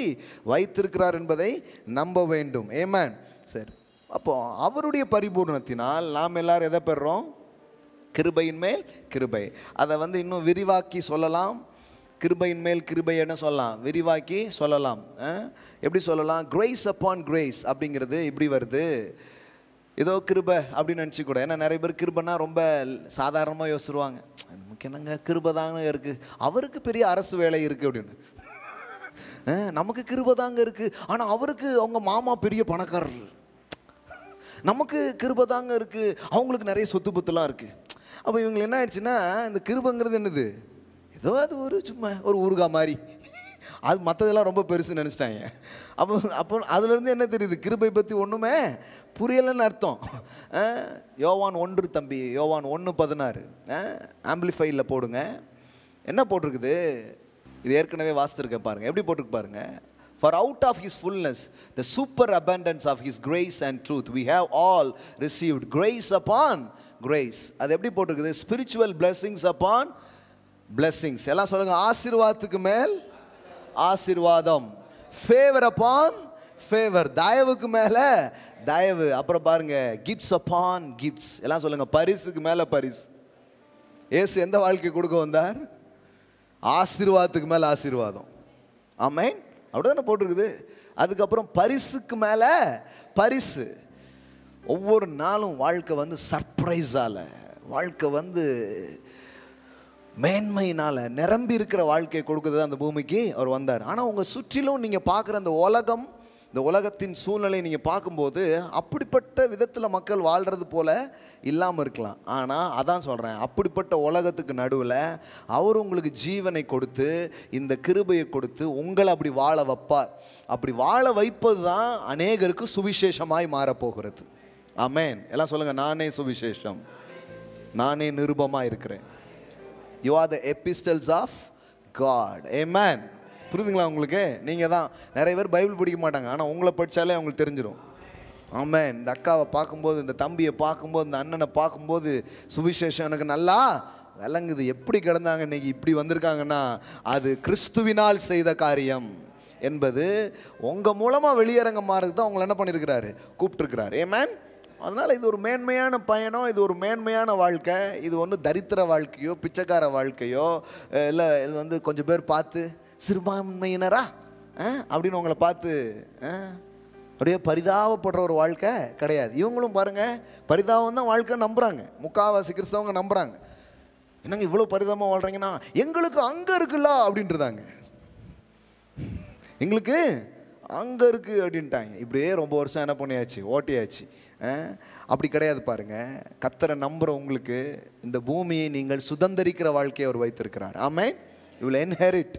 [SPEAKER 1] வைத்திருக்கிறார் என்பதை நம்ப வேண்டும். ஆமென். சரி, அப்போ அவருடைய பரிபூர்ணத்தினால் நாம் எல்லாரும் எதை பெறுறோம்? கிருபையின் மேல் கிருபை. அதை இன்னும் விரிவாக்கி சொல்லலாம். கிருபையின் மேல் கிருபை என்ன சொல்லலாம், விரிவாக்கி சொல்லலாம். எப்படி சொல்லலாம்? கிரேஸ் அப்பான் கிரேஸ் அப்படிங்கிறது இப்படி வருது. ஏதோ கிருபை அப்படின்னு நினச்சி கூட, ஏன்னா நிறைய பேர் கிருபைன்னா ரொம்ப சாதாரணமாக யோசிச்சுருவாங்க. முக்கியங்க கிருபை தாங்க இருக்குது, அவருக்கு பெரிய அரசு வேலை இருக்குது அப்படின்னு. நமக்கு கிருபை தாங்க இருக்குது, ஆனால் அவருக்கு அவங்க மாமா பெரிய பணக்காரர். நமக்கு கிருபை தாங்க இருக்குது, அவங்களுக்கு நிறைய சொத்து பத்துலாம் இருக்குது. அப்போ இவங்க என்ன ஆயிடுச்சுன்னா, இந்த கிருபைங்கிறது என்னது, ஏதோ அது ஒரு சும்மா ஒரு ஊறுகா மாதிரி, அது மற்றதெல்லாம் ரொம்ப பெருசுன்னு நினச்சிட்டாங்க. அப்போ அதுலேருந்து என்ன தெரியுது, கிருபை பற்றி ஒன்றுமே புரியலைன்னு அர்த்தம். யோவான் 1 தம்பி, யோவான் 1:16 ஆம்பிளிஃபையில் போடுங்க. என்ன போட்டிருக்குது? இது ஏற்கனவே வாசித்திருக்கேன் பாருங்கள், எப்படி போட்டிருக்கு பாருங்கள். For out of his fullness, the super abundance of his grace and truth, we have all received grace upon grace. அது எப்படி போட்டிருக்குது? Spiritual blessings upon blessings. எல்லாம் சொல்லுங்க, ஆசீர்வாதத்துக்கு மேல் ஆசீர்வாதம். Favor upon favor, தயவுக்கு மேலே தயவு. அப்புறம் பாருங்க, gifts upon gifts. எல்லாம் சொல்லுங்க, பரிசுக்கு மேலே பரிசு. இயேசு எந்த வாழ்க்கை கொடுக்க வந்தார்? ஆசீர்வாதத்துக்கு மேலே ஆசீர்வாதம். ஆமென். அப்படிதானே போட்டிருக்குது. அதுக்கப்புறம் பரிசுக்கு மேலே பரிசு. ஒவ்வொரு நாளும் வாழ்க்கை சர்ப்ரைஸால், வாழ்க்கை மேன்மையினால் நிரம்பி இருக்கிற வாழ்க்கையை கொடுக்குறது அந்த பூமிக்கு அவர் வந்தார். ஆனால் உங்கள் சுற்றிலும் நீங்கள் பார்க்குற அந்த உலகம் இந்த உலகத்தின் சூழ்நிலை நீங்கள் பார்க்கும்போது அப்படிப்பட்ட விதத்தில் மக்கள் வாழ்கிறது போல் இல்லாமல் இருக்கலாம். ஆனால் அதான் சொல்கிறேன், அப்படிப்பட்ட உலகத்துக்கு நடுவில் அவர் உங்களுக்கு ஜீவனை கொடுத்து இந்த கிருபையை கொடுத்து உங்களை அப்படி வாழ வைப்பார். அப்படி வாழ வைப்பது தான் அநேகருக்கு சுவிசேஷமாய் மாறப்போகிறது. ஆமென். எல்லாம் சொல்லுங்கள், நானே சுவிசேஷம், நானே நிருபமாக இருக்கிறேன். You are the epistles of God. Amen. புரியுதுங்களா உங்களுக்கு? நீங்கள் தான் நிறைய பேர் பைபிள் படிக்க மாட்டாங்க, ஆனால் உங்களை படித்தாலே அவங்களுக்கு தெரிஞ்சிடும். ஆமென். இந்த அக்காவை பார்க்கும்போது, இந்த தம்பியை பார்க்கும்போது, இந்த அண்ணனை பார்க்கும்போது சுவிசேஷம் எனக்கு நல்லா விளங்குது. எப்படி கிடந்தாங்க இன்னைக்கு இப்படி வந்திருக்காங்கன்னா அது கிறிஸ்துவினால் செய்த காரியம் என்பது உங்கள் மூலமாக வெளியரங்க மாறதுக்கு தான் உங்களை என்ன பண்ணியிருக்கிறாரு, கூப்பிட்டுருக்கிறார். ஆமென். அதனால் இது ஒரு மேன்மையான பயணம், இது ஒரு மேன்மையான வாழ்க்கை. இது ஒன்றும் தரித்திர வாழ்க்கையோ பிச்சைக்கார வாழ்க்கையோ இல்லை, இது வந்து கொஞ்சம் பேர் பார்த்து சிறுபான்மையினரா அப்படின்னு உங்களை பார்த்து அப்படியே பரிதாபப்படுற ஒரு வாழ்க்கை கிடையாது. இவங்களும் பாருங்கள், பரிதாபம் தான் வாழ்க்கை நம்புகிறாங்க. முக்கால்வாசி கிறிஸ்தவங்க நம்புகிறாங்க. என்னங்க இவ்வளோ பரிதாபமாக வாழ்கிறீங்கன்னா எங்களுக்கு அங்கே இருக்குல்ல அப்படின்றதாங்க, எங்களுக்கு அங்கே இருக்குது அப்படின்ட்டாங்க. இப்படியே ரொம்ப வருஷம் என்ன பண்ணியாச்சு, ஓட்டியாச்சு. அப்படி கிடையாது பாருங்கள். கர்த்தரை நம்புகிற உங்களுக்கு இந்த பூமியை நீங்கள் சுதந்திரிக்கிற வாழ்க்கையை அவர் வைத்திருக்கிறார். ஆமென். You will inherit.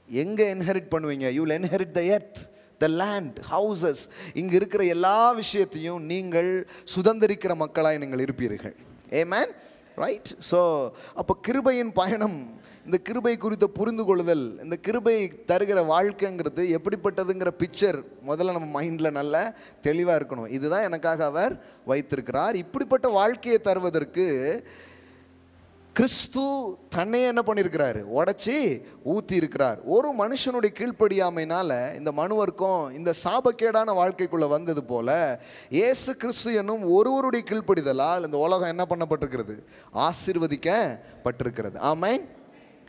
[SPEAKER 1] எங்கே இன்ஹெரிட் பண்ணுவீங்க? You will inherit the earth, the land, houses. இங்கே இருக்கிற எல்லா விஷயத்தையும் நீங்கள் சுதந்திரிக்கிற மக்களாய் நீங்கள் இருப்பீர்கள். ஆமென். ரைட். ஸோ அப்போ கிருபையின் பயணம், இந்த கிருபை குறித்த புரிந்து கொள்ளுதல், இந்த கிருபை தருகிற வாழ்க்கைங்கிறது எப்படிப்பட்டதுங்கிற பிக்சர் முதல்ல நம்ம மைண்டில் நல்ல தெளிவாக இருக்கணும். இதுதான் எனக்காக அவர் வைத்திருக்கிறார். இப்படிப்பட்ட வாழ்க்கையை தருவதற்கு கிறிஸ்து தன்னை என்ன பண்ணியிருக்கிறாரு, உடச்சி ஊற்றி இருக்கிறார். ஒரு மனுஷனுடைய கீழ்ப்படியாமையினால இந்த மனுவர்க்கும் இந்த சாபக்கேடான வாழ்க்கைக்குள்ளே வந்தது போல இயேசு கிறிஸ்து என்னும் ஒருவருடைய கீழ்ப்படிதலால் இந்த உலகம் என்ன பண்ணப்பட்டிருக்கிறது, ஆசீர்வதிக்கப்பட்டிருக்கிறது. ஆமென்.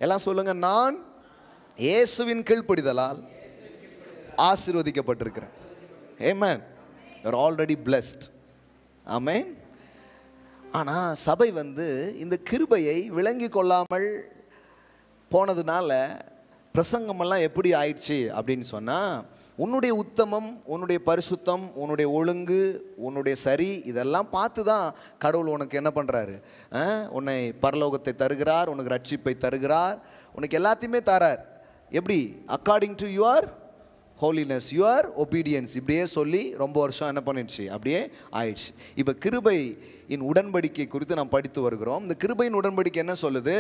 [SPEAKER 1] எல்லாம் சொல்லுங்க, நான் இயேசுவின் கீழ்ப்படிதலால் ஆசீர்வதிக்கப்பட்டிருக்கிறேன். Amen. You are already blessed. Amen. ஆனால் சபை வந்து இந்த கிருபையை விளங்கி கொள்ளாமல் போனதுனால பிரசங்கமெல்லாம் எப்படி ஆயிடுச்சு அப்படின்னு சொன்னால், உன்னுடைய உத்தமம், உன்னுடைய பரிசுத்தம், உன்னுடைய ஒழுங்கு, உன்னுடைய சரி, இதெல்லாம் பார்த்து தான் கடவுள் உனக்கு என்ன பண்ணுறாரு, உன்னை பரலோகத்தை தருகிறார், உனக்கு ரட்சிப்பை தருகிறார், உனக்கு எல்லாத்தையுமே தரார். எப்படி? According to your holiness, your obedience. இப்படியே சொல்லி ரொம்ப வருஷம் என்ன பண்ணிடுச்சு, அப்படியே ஆயிடுச்சு. இப்போ கிருபையின் உடன்படிக்கை குறித்து நாம் படித்து வருகிறோம். இந்த கிருபையின் உடன்படிக்கை என்ன சொல்லுது?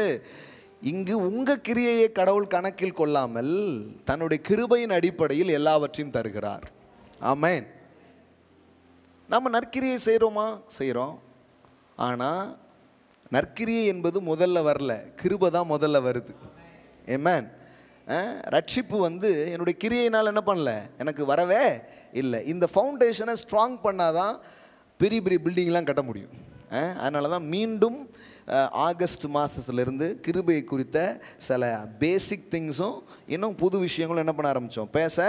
[SPEAKER 1] இங்கு உங்கள் கிரியையை கடவுள் கணக்கில் கொள்ளாமல் தன்னுடைய கிருபையின் அடிப்படையில் எல்லாவற்றையும் தருகிறார். ஆமென். நம்ம நற்கிரியை செய்கிறோமா? செய்கிறோம். ஆனால் நற்கிரியை என்பது முதல்ல வரல, கிருபை தான் முதல்ல வருது. ஆமென். ரட்சிப்பு வந்து என்னுடைய கிரியையினால் என்ன பண்ணல, எனக்கு வரவே இல்லை. இந்த ஃபவுண்டேஷனை ஸ்ட்ராங் பண்ணாதான் பெரிய பெரிய பில்டிங்லாம் கட்ட முடியும். அதனால தான் மீண்டும் ஆகஸ்ட் மாதத்துலேருந்து கிருபை குறித்த சில பேசிக் திங்ஸும் இன்னும் புது விஷயங்களும் என்ன பண்ண ஆரம்பித்தோம், பேச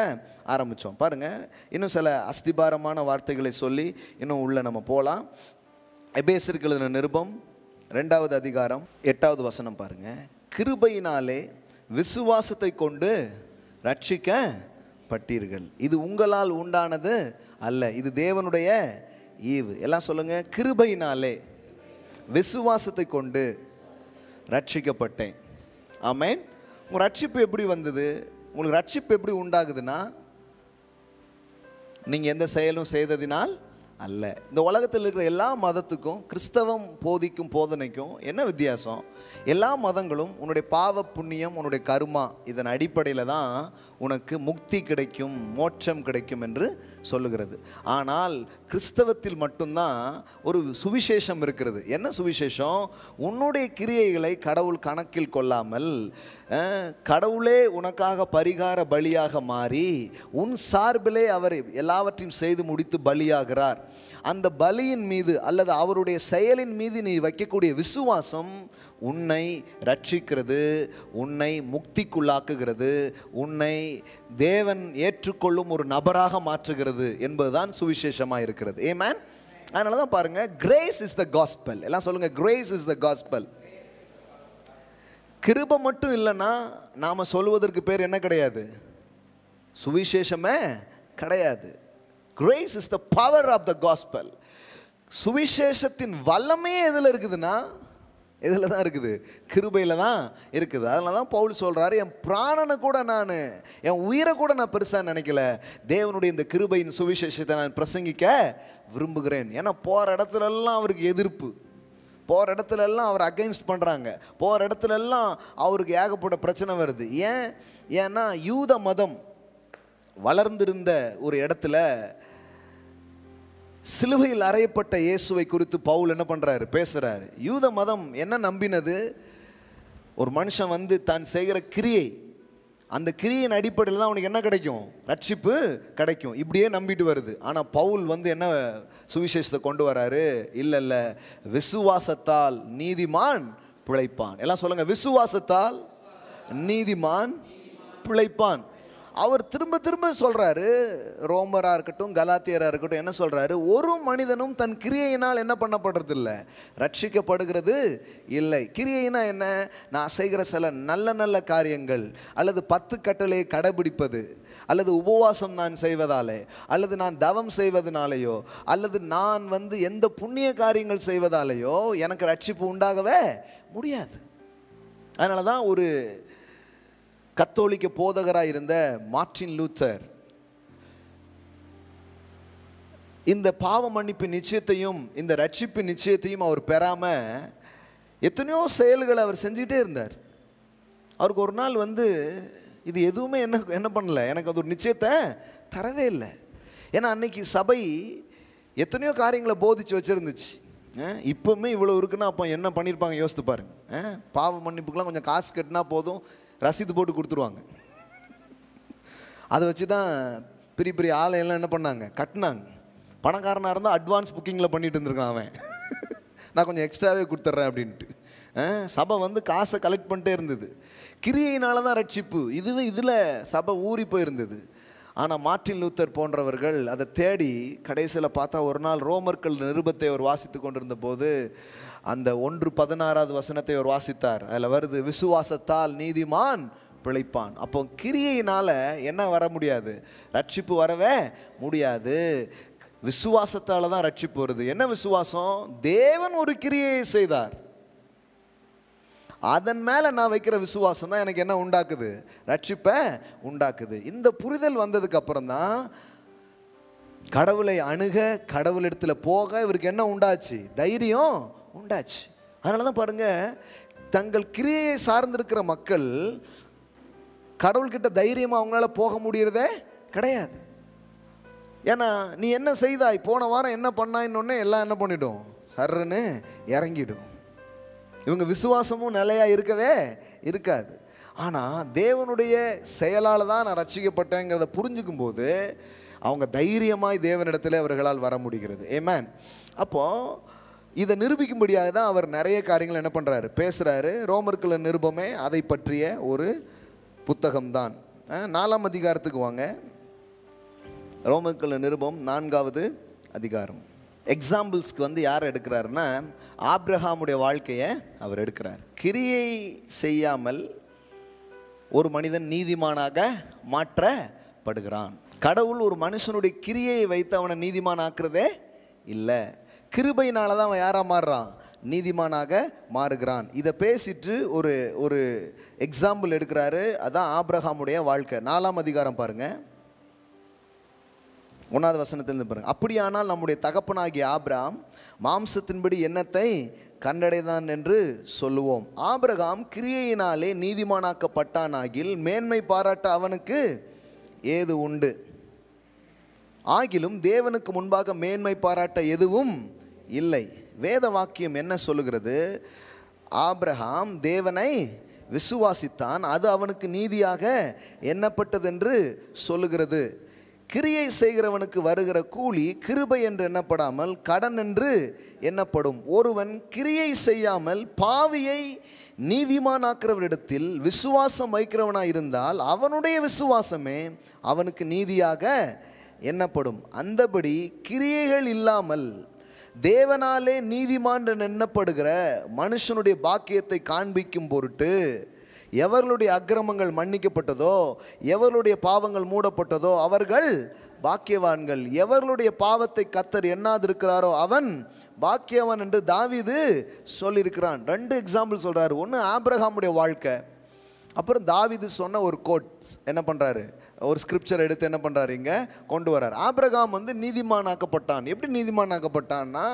[SPEAKER 1] ஆரம்பித்தோம். பாருங்கள், இன்னும் சில அஸ்திபாரமான வார்த்தைகளை சொல்லி இன்னும் உள்ளே நம்ம போகலாம். எபேசியருக்கு எழுதின நிருபம் 2வது அதிகாரம் 8வது வசனம் பாருங்கள். கிருபையினாலே விசுவாசத்தை கொண்டு ரட்சிக்கப்பட்டீர்கள், இது உங்களால் உண்டானது அல்ல, இது தேவனுடைய ஈவு. எல்லாம் சொல்லுங்க, கிருபையினாலே விசுவாசத்தை கொண்டு ரட்சிக்கப்பட்டேன். ஆமென். உங்கள் ரட்சிப்பு எப்படி வந்தது? உங்களுக்கு ரட்சிப்பு எப்படி உண்டாகுதுன்னா, நீங்கள் எந்த செயலும் செய்ததினால் அல்ல. இந்த உலகத்தில் இருக்கிற எல்லா மதத்துக்கும் கிறிஸ்தவம் போதிக்கும் போதனைக்கும் என்ன வித்தியாசம்? எல்லா மதங்களும் உன்னுடைய பாவ புண்ணியம், உன்னுடைய கர்மா, இதன் அடிப்படையில் தான் உனக்கு முக்தி கிடைக்கும், மோட்சம் கிடைக்கும் என்று சொல்லுகிறது. ஆனால் கிறிஸ்தவத்தில் மட்டும்தான் ஒரு சுவிசேஷம் இருக்கிறது. என்ன சுவிசேஷம்? உன்னுடைய கிரியைகளை கடவுள் கணக்கில் கொள்ளாமல் கடவுளே உனக்காக பரிகார பலியாக மாறி உன் சார்பிலே அவர் எல்லாவற்றையும் செய்து முடித்து பலியாகிறார். அந்த பலியின் மீது அல்லது அவருடைய செயலின் மீது நீ வைக்கக்கூடிய விசுவாசம் உன்னை ரட்சிக்கிறது, உன்னை முக்திக்குள்ளாக்குகிறது, உன்னை தேவன் ஏற்றுக்கொள்ளும் ஒரு நபராக மாற்றுகிறது என்பதுதான் சுவிசேஷமாக இருக்கிறது. ஆமென். அதனால தான் பாருங்க, கிரேஸ் இஸ் த காஸ்பல். எல்லாம் சொல்லுங்க, கிரேஸ் இஸ் த காஸ்பல். கிருபை மட்டும் இல்லைன்னா நாம் சொல்வதற்கு பேர் என்ன கிடையாது, சுவிசேஷமே கிடையாது. Grace is the power of the gospel. சுவிசேஷத்தின் வல்லமே எதில் இருக்குதுன்னா, இதில் தான் இருக்குது, கிருபையில் தான் இருக்குது. அதனால தான் பவுல் சொல்கிறாரு, என் பிராணனை கூட நான், என் உயிரை கூட நான் பெருசாக நினைக்கல, தேவனுடைய இந்த கிருபையின் சுவிசேஷத்தை நான் பிரசங்கிக்க விரும்புகிறேன். ஏன்னா போகிற இடத்துலெல்லாம் அவருக்கு எதிர்ப்பு, போகிற இடத்துலெல்லாம் அவர் அகைன்ஸ்ட் பண்ணுறாங்க, போகிற இடத்துலெல்லாம் அவருக்கு ஏகப்பட்ட பிரச்சனை வருது. ஏன்னா யூத மதம் வளர்ந்திருந்த ஒரு இடத்துல சிலுவையில் அறையப்பட்ட இயேசுவை குறித்து பவுல் என்ன பண்ணுறாரு, பேசுகிறாரு. யூத மதம் என்ன நம்பினது, ஒரு மனுஷன் வந்து தான் செய்கிற கிரியை, அந்த கிரியின் அடிப்படையில் தான் அவனுக்கு என்ன கிடைக்கும், ரட்சிப்பு கிடைக்கும், இப்படியே நம்பிட்டு வருது. ஆனால் பவுல் வந்து என்ன சுவிசேஷத்தை கொண்டு வராரு, இல்லை விசுவாசத்தால் நீதிமான் பிழைப்பான். எல்லாம் சொல்லுங்க, விசுவாசத்தால் நீதிமான் பிழைப்பான். அவர் திரும்ப திரும்ப சொல்கிறாரு, ரோமராக இருக்கட்டும் கலாத்தியராக இருக்கட்டும், என்ன சொல்கிறாரு, ஒரு மனிதனும் தன் கிரியையினால் என்ன பண்ணப்படுறது இல்லை, ரட்சிக்கப்படுகிறது இல்லை. கிரியைனா என்ன, நான் செய்கிற சில நல்ல நல்ல காரியங்கள், அல்லது 10 கட்டளையை கடைபிடிப்பது, அல்லது உபவாசம் நான் செய்வதாலே, அல்லது நான் தவம் செய்வதனாலேயோ, அல்லது நான் வந்து எந்த புண்ணிய காரியங்கள் செய்வதாலேயோ எனக்கு ரட்சிப்பு உண்டாகவே முடியாது. அதனால தான் ஒரு கத்தோலிக்க போதகராக இருந்த மார்ட்டின் லூத்தர் இந்த பாவ மன்னிப்பு நிச்சயத்தையும் இந்த ரட்சிப்பு நிச்சயத்தையும் அவர் பெறாமல் எத்தனையோ செயல்களை அவர் செஞ்சுட்டே இருந்தார். அவருக்கு ஒரு நாள் வந்து இது எதுவுமே என்ன பண்ணல, எனக்கு அது ஒரு நிச்சயத்தை தரவே இல்லை. ஏன்னா அன்னைக்கு சபை எத்தனையோ காரியங்களை போதிச்சு வச்சுருந்துச்சு. இப்போவுமே இவ்வளோ இருக்குன்னா அப்போ என்ன பண்ணியிருப்பாங்க யோசித்து பாருங்க. பாவ மன்னிப்புக்கெலாம் கொஞ்சம் காசு கட்டினா போதும், ரசீது போட்டு கொடுத்துருவாங்க. அதை வச்சு தான் பெரிய பெரிய ஆலயெல்லாம் என்ன பண்ணாங்க, கட்டினாங்க. பணக்காரனாக இருந்தால் அட்வான்ஸ் புக்கிங்கில் பண்ணிட்டு இருந்திருக்கான் அவன், நான் கொஞ்சம் எக்ஸ்ட்ராவே கொடுத்துட்றேன் அப்படின்ட்டு. சபை வந்து காசை கலெக்ட் பண்ணிட்டே இருந்தது. கிரியையினால தான் ரட்சிப்பு, இதில் சபை ஊறி போயிருந்தது. ஆனால் மார்ட்டின் லூத்தர் போன்றவர்கள் அதை தேடி கடைசியில் பார்த்தா ஒரு நாள் ரோமர்கள் நிருபத்தை அவர் வாசித்து கொண்டிருந்த போது அந்த 1:16 வசனத்தை அவர் வாசித்தார். அதில் வருது, விசுவாசத்தால் நீதிமான் பிழைப்பான். அப்போ கிரியையினால் என்ன வர முடியாது, ரட்சிப்பு வரவே முடியாது. விசுவாசத்தால் தான் ரட்சிப்பு வருது. என்ன விசுவாசம், தேவன் ஒரு கிரியையை செய்தார், அதன் மேலே நான் வைக்கிற விசுவாசம் தான் எனக்கு என்ன உண்டாக்குது, ரட்சிப்பை உண்டாக்குது. இந்த புரிதல் வந்ததுக்கு அப்புறம் தான் கடவுளை அணுக, கடவுளிடத்தில் போக இவருக்கு என்ன உண்டாச்சு, தைரியம் உண்டாச்சு. அதனால தான் பாருங்க, தங்கள் கிரியையை சார்ந்திருக்கிற மக்கள் கடவுள்கிட்ட தைரியமாக அவங்களால போக முடியறதே கிடையாது. ஏன்னா நீ என்ன செய்தாய், போன வாரம் என்ன பண்ணாயின்னொன்னே எல்லாம் என்ன பண்ணிடும், சர்ன்னு இறங்கிடும். இவங்க விசுவாசமும் நிலையாக இருக்கவே இருக்காது. ஆனால் தேவனுடைய செயலால் தான் நான் ரட்சிக்கப்பட்டேங்கிறத புரிஞ்சுக்கும் போது அவங்க தைரியமாய் தேவனிடத்தில் அவர்களால் வர முடிகிறது. ஆமென். அப்போது இதை நிரூபிக்கும்படியாக தான் அவர் நிறைய காரியங்கள் என்ன பண்ணுறாரு, பேசுகிறாரு. ரோமர்கள் நிருபமே அதை பற்றிய ஒரு புத்தகம்தான். 4ஆம் அதிகாரத்துக்கு வாங்க. ரோமர்கள் நிருபம் 4வது அதிகாரம். எக்ஸாம்பிள்ஸ்க்கு வந்து யார் எடுக்கிறாருன்னா, ஆபிரகாமுடைய வாழ்க்கையை அவர் எடுக்கிறார். கிரியை செய்யாமல் ஒரு மனிதன் நீதிமானாக மாற்றப்படுகிறான். கடவுள் ஒரு மனுஷனுடைய கிரியையை வைத்து அவனை நீதிமானாக்குறதே இல்லை. கிருபையினால தான் அவன் யாராக மாறுறான், நீதிமானாக மாறுகிறான். இதை பேசிட்டு ஒரு எக்ஸாம்பிள் எடுக்கிறாரு. அதான் ஆபிரகாமுடைய வாழ்க்கை. 4ஆம் அதிகாரம் பாருங்க, 1வது வசனத்திலிருந்து பாருங்க. அப்படியானால் நம்முடைய தகப்பனாகிய ஆபிரகாம் மாம்சத்தின்படி என்னத்தை கண்டடைதான் என்று சொல்லுவோம். ஆபிரகாம் கிரியையினாலே நீதிமானாக்கப்பட்டானாகில் மேன்மை பாராட்ட அவனுக்கு ஏது உண்டு? ஆகிலும் தேவனுக்கு முன்பாக மேன்மை பாராட்ட எதுவும் இல்லை. வேத வாக்கியம் என்ன சொல்லுகிறது? ஆபிரகாம் தேவனை விசுவாசித்தான், அது அவனுக்கு நீதியாக எண்ணப்பட்டதென்று சொல்லுகிறது. கிரியை செய்கிறவனுக்கு வருகிற கூலி கிருபை என்று எண்ணப்படாமல் கடன் என்று எண்ணப்படும். ஒருவன் கிரியை செய்யாமல் பாவியை நீதிமானாக்கிறவரிடத்தில் விசுவாசம் வைக்கிறவனாக இருந்தால் அவனுடைய விசுவாசமே அவனுக்கு நீதியாக எண்ணப்படும். அந்தபடி கிரியைகள் இல்லாமல் தேவனாலே நீதிமான் எண்ணப்படுகிற மனுஷனுடைய பாக்கியத்தை காண்பிக்கும் பொருட்டு எவர்களுடைய அக்கிரமங்கள் மன்னிக்கப்பட்டதோ, எவர்களுடைய பாவங்கள் மூடப்பட்டதோ அவர்கள் பாக்கியவான்கள். எவர்களுடைய பாவத்தை கர்த்தர் எண்ணாதிருக்கிறாரோ அவன் பாக்கியவான் என்று தாவீது சொல்லியிருக்கிறான். 2 எக்ஸாம்பிள் சொல்றாரு. ஒன்று ஆபிரகாமுடைய வாழ்க்கை, அப்புறம் தாவீது சொன்ன ஒரு கோட் என்ன பண்றாரு, ஒரு ஸ்கிரிப்சர் எடுத்து என்ன பண்றாரு இங்க கொண்டு வர்றார். ஆபிரகாம் நீதிமான் ஆக்கப்பட்டான். எப்படி நீதிமான் ஆக்கப்பட்டான்னா,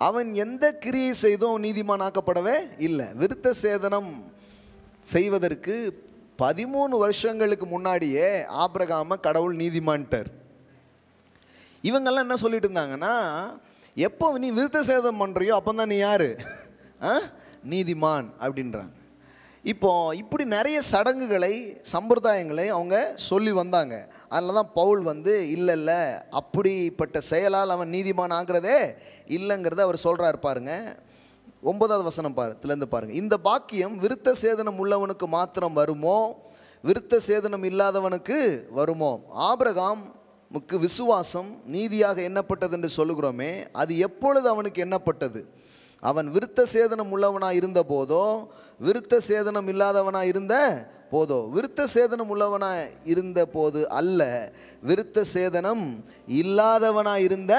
[SPEAKER 1] அவன் எந்த கிரியை செய்தும் நீதிமான் ஆக்கப்படவே இல்லை. விருத்த சேதனம் செய்வதற்கு 13 வருஷங்களுக்கு முன்னாடியே ஆபிரகாம கடவுள் நீதிமான்ட்டார். இவங்கெல்லாம் என்ன சொல்லிட்டு இருந்தாங்கன்னா, எப்போ நீ விருத்த சேதனம் பண்ணுறியோ அப்போ தான் நீ யார், நீதிமான் அப்படின்றாங்க. இப்போ இப்படி நிறைய சடங்குகளை சம்பிரதாயங்களை அவங்க சொல்லி வந்தாங்க. அதில் தான் பவுல் இல்லை இல்லை அப்படிப்பட்ட செயலால் அவன் நீதிமான் ஆகிறதே இல்லைங்கிறத அவர் சொல்கிறார். பாருங்க 9வது வசனம் பாருலேருந்து பாருங்க. இந்த பாக்கியம் விருத்த சேதனம் உள்ளவனுக்கு மாத்திரம் வருமோ, விருத்த சேதனம் இல்லாதவனுக்கு வருமோ? ஆபிரகாமுக்கு விசுவாசம் நீதியாக எண்ணப்பட்டது என்று சொல்லுகிறோமே, அது எப்பொழுது அவனுக்கு எண்ணப்பட்டது? அவன் விருத்த சேதனம் உள்ளவனாக இருந்த போதோ, விருத்த சேதனம் இல்லாதவனாக இருந்த போதோ? விருத்த சேதனம் உள்ளவனாக இருந்த போது அல்ல, விருத்த சேதனம் இல்லாதவனாக இருந்த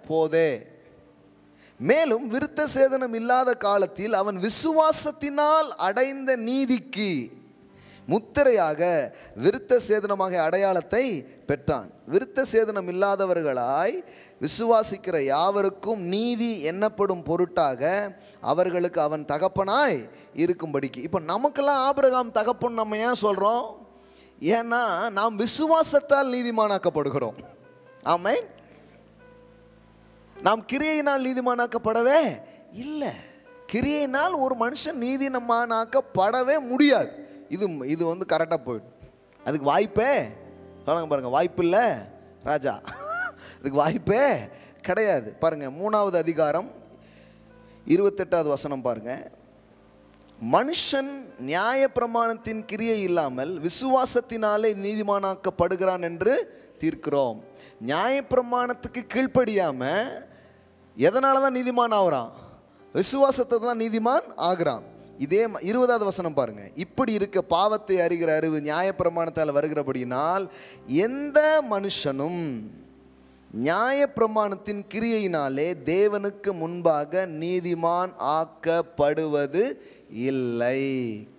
[SPEAKER 1] போதே. மேலும் விருத்த சேதனம் இல்லாத காலத்தில் அவன் விசுவாசத்தினால் அடைந்த நீதிக்கு முத்திரையாக விருத்த சேதனமாக அடையாளத்தை பெற்றான். விருத்த சேதனம் இல்லாதவர்களாய் விசுவாசிக்கிற யாவருக்கும் நீதி எண்ணப்படும் பொருட்டாக அவர்களுக்கு அவன் தகப்பனாய் இருக்கும்படிக்கு. இப்போ நமக்கெல்லாம் ஆபிரகாம் தகப்பன் நம்ம ஏன் சொல்கிறோம்? ஏன்னா நாம் விசுவாசத்தால் நீதிமானாக்கப்படுகிறோம். ஆமென். நாம் கிரியையினால் நீதிமானாக்கப்படவே இல்லை. கிரியையினால் ஒரு மனுஷன் நீதிமானாக்கப்படவே முடியாது. இது கரெக்டாக போயிடும். அதுக்கு வாய்ப்பே சொல்லுங்க பாருங்க, வாய்ப்பு இல்லை ராஜா, அதுக்கு வாய்ப்பே கிடையாது. பாருங்க 3வது அதிகாரம் 28வது வசனம் பாருங்க. மனுஷன் நியாய பிரமாணத்தின் கிரியை இல்லாமல் விசுவாசத்தினாலே நீதிமானாக்கப்படுகிறான் என்று தீர்க்கிறோம். நியாய பிரமாணத்துக்கு கீழ்ப்படியாம எதனால தான் நீதிமான் ஆகிறான்? விசுவாசத்தை தான் நீதிமான் ஆகிறான். இதே 20வது வசனம் பாருங்க. இப்படி இருக்க பாவத்தை அறிகிற அறிவு நியாய பிரமாணத்தால் வருகிறபடியினால் எந்த மனுஷனும் நியாய பிரமாணத்தின் கிரியையினாலே தேவனுக்கு முன்பாக நீதிமான் ஆக்கப்படுவது இல்லை.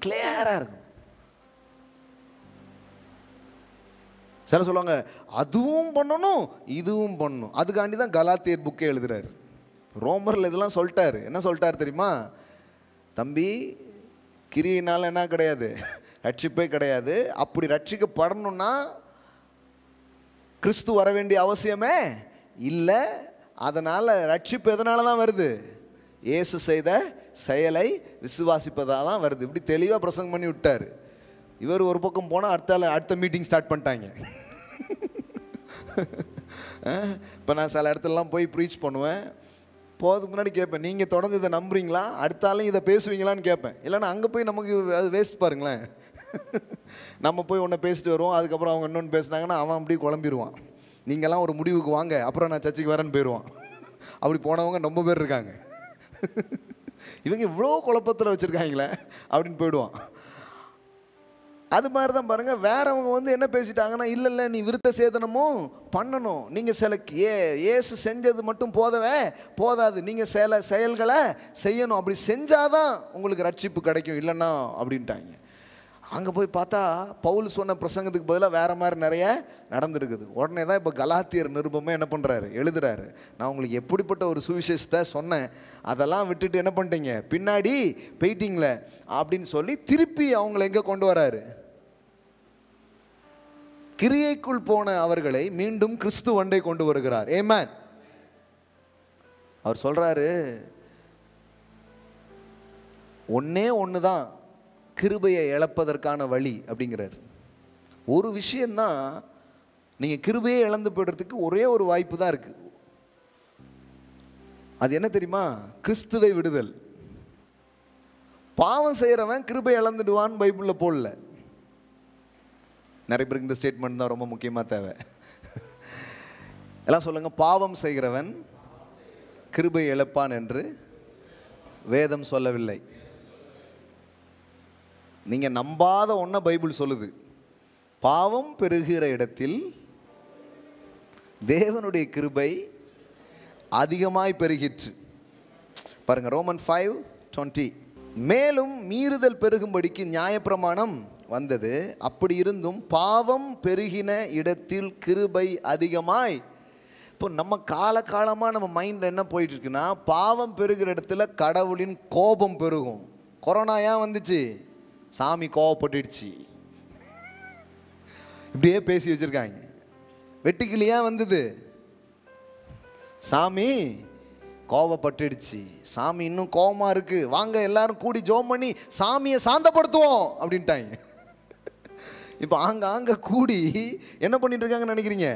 [SPEAKER 1] கிளியரா இருக்கும். சில சொல்லுவாங்க அதுவும் பண்ணணும் இதுவும் பண்ணணும். அதுக்காண்டி தான் கலாத்தியர் புக்கே எழுதுறாரு. ரோமரில் இதெல்லாம் சொல்லிட்டாரு. என்ன சொல்லிட்டாரு தெரியுமா? தம்பி, கிரியினால் என்ன கிடையாது, ரட்சிப்பே கிடையாது. அப்படி ரட்சிக்கப்படணும்னா கிறிஸ்து வர வேண்டிய அவசியமே இல்லை. அதனால் ரட்சிப்பு எதனால தான் வருது? இயேசு செய்த செயலை விசுவாசிப்பதாக தான் வருது. இப்படி தெளிவாக பிரசங்கம் பண்ணி விட்டார். இவர் ஒரு பக்கம் போனால் அடுத்த மீட்டிங் ஸ்டார்ட் பண்ணிட்டாங்க. இப்போ நான் சில இடத்துலலாம் போய் ப்ரீச் பண்ணுவேன். போகிறதுக்கு முன்னாடி கேட்பேன், நீங்கள் தொடர்ந்து இதை நம்புறீங்களா, அடுத்தாலும் இதை பேசுவீங்களான்னு கேட்பேன். இல்லைன்னா அங்கே போய் நமக்கு அது வேஸ்ட் பாருங்களேன். நம்ம போய் ஒன்று பேசிட்டு வருவோம், அதுக்கப்புறம் அவங்க இன்னொன்று பேசுனாங்கன்னா அவன் அப்படியே குழம்பிடுவான். நீங்கள்லாம் ஒரு முடிவுக்கு வாங்க, அப்புறம் நான் சர்ச்சுக்கு வரேன்னு போயிடுவான். அப்படி போனவங்க ரொம்ப பேர் இருக்காங்க. இவங்க இவ்வளோ குழப்பத்தில் வச்சுருக்காங்களே அப்படின்னு போயிடுவான். அது மாதிரி தான் பாருங்கள், வேறவங்க என்ன பேசிட்டாங்கன்னா, இல்லை இல்லை நீ விருத்த சேதனமும் பண்ணணும், நீங்கள் சில இயேசு செஞ்சது மட்டும் போதாது, நீங்கள் சில செயல்களை செய்யணும், அப்படி செஞ்சாதான் உங்களுக்கு ரட்சிப்பு கிடைக்கும், இல்லைன்னா அப்படின்ட்டாங்க. அங்கே போய் பார்த்தா பவுல் சொன்ன பிரசங்கத்துக்கு பதிலாக வேறு மாதிரி நிறைய நடந்துருக்குது. உடனே தான் இப்போ கலாத்தியர் நிருபமே என்ன பண்ணுறாரு, எழுதுறாரு. நான் உங்களுக்கு எப்படிப்பட்ட ஒரு சுவிசேஷத்தை சொன்னேன், அதெல்லாம் விட்டுட்டு என்ன பண்ணிட்டீங்க, பின்னாடி போயிட்டீங்களே அப்படின்னு சொல்லி திருப்பி அவங்கள எங்கே கொண்டு வராரு? கிரியைக்குள் போன அவர்களை மீண்டும் கிறிஸ்து வண்டை கொண்டு வருகிறார். ஆமென். அவர் சொல்றாரு, ஒன்று தான் கிருபையை இழப்பதற்கான வழி அப்படிங்கிறார். ஒரு விஷயம்தான், நீங்கள் கிருபையை இழந்து போய்டுறதுக்கு ஒரே ஒரு வாய்ப்பு தான் இருக்கு. அது என்ன தெரியுமா? கிறிஸ்துவை விடுதல். பாவம் செய்கிறவன் கிருபை இழந்துடுவான்னு பைபிளில் போடல. நிறைய பேருக்கு இந்த ஸ்டேட்மெண்ட் தான் ரொம்ப முக்கியமாக தேவை. எல்லாம் சொல்லுங்க, பாவம் செய்கிறவன் கிருபை இழப்பான் என்று வேதம் சொல்லவில்லை. நீங்கள் நம்பாத ஒன்றை பைபிள் சொல்லுது. பாவம் பெருகிற இடத்தில் தேவனுடைய கிருபை அதிகமாய் பெருகிற்று. பாருங்க, ரோமன் 5:20. மேலும் மீறுதல் பெருகும்படிக்கு நியாயப்பிரமாணம் வந்தது, அப்படி இருந்தும் பாவம் பெருகின இடத்தில் கிருபை அதிகமாய். இப்போ நம்ம காலகாலமாக நம்ம மைண்டில் என்ன போயிட்டு இருக்குன்னா, பாவம் பெருகிற இடத்துல கடவுளின் கோபம் பெருகும். கொரோனா ஏன் வந்துச்சு? சாமி கோபப்பட்டுடுச்சு, இப்படியே பேசி வச்சிருக்காங்க. வெட்டுக்கிளி ஏன் வந்தது? சாமி கோபப்பட்டுடுச்சு, சாமி இன்னும் கோபமாக இருக்கு, வாங்க எல்லாரும் கூடி ஜோம் பண்ணி சாமியை சாந்தப்படுத்துவோம் அப்படின்ட்டாங்க. இப்போ அங்கே கூடி என்ன பண்ணிட்டு இருக்காங்கன்னு நினைக்கிறீங்க?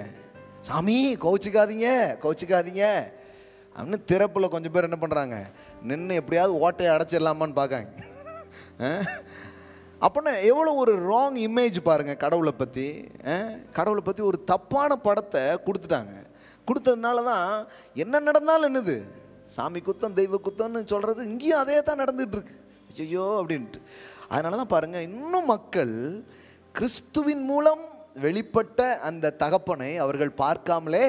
[SPEAKER 1] சாமி கோச்சிக்காதீங்க கோச்சிக்காதீங்க அப்படின்னு திறப்பில் கொஞ்சம் பேர் என்ன பண்ணுறாங்க, நின்று எப்படியாவது ஓட்டையை அடைச்சிடலாமான்னு பார்க்காங்க. அப்படின்னா எவ்வளோ ஒரு ராங் இமேஜ் பாருங்கள் கடவுளை பற்றி. கடவுளை பற்றி ஒரு தப்பான படத்தை கொடுத்துட்டாங்க. கொடுத்ததுனால தான் என்ன நடந்தாலும் என்னது, சாமி குத்தம் தெய்வ குத்தம்னு சொல்கிறது இங்கேயும் அதே தான் நடந்துகிட்ருக்கு. ஐயோ அப்படின்ட்டு. அதனால தான் பாருங்கள், இன்னும் மக்கள் கிறிஸ்துவின் மூலம் வெளிப்பட்ட அந்த தகப்பனை அவர்கள் பார்க்காமலே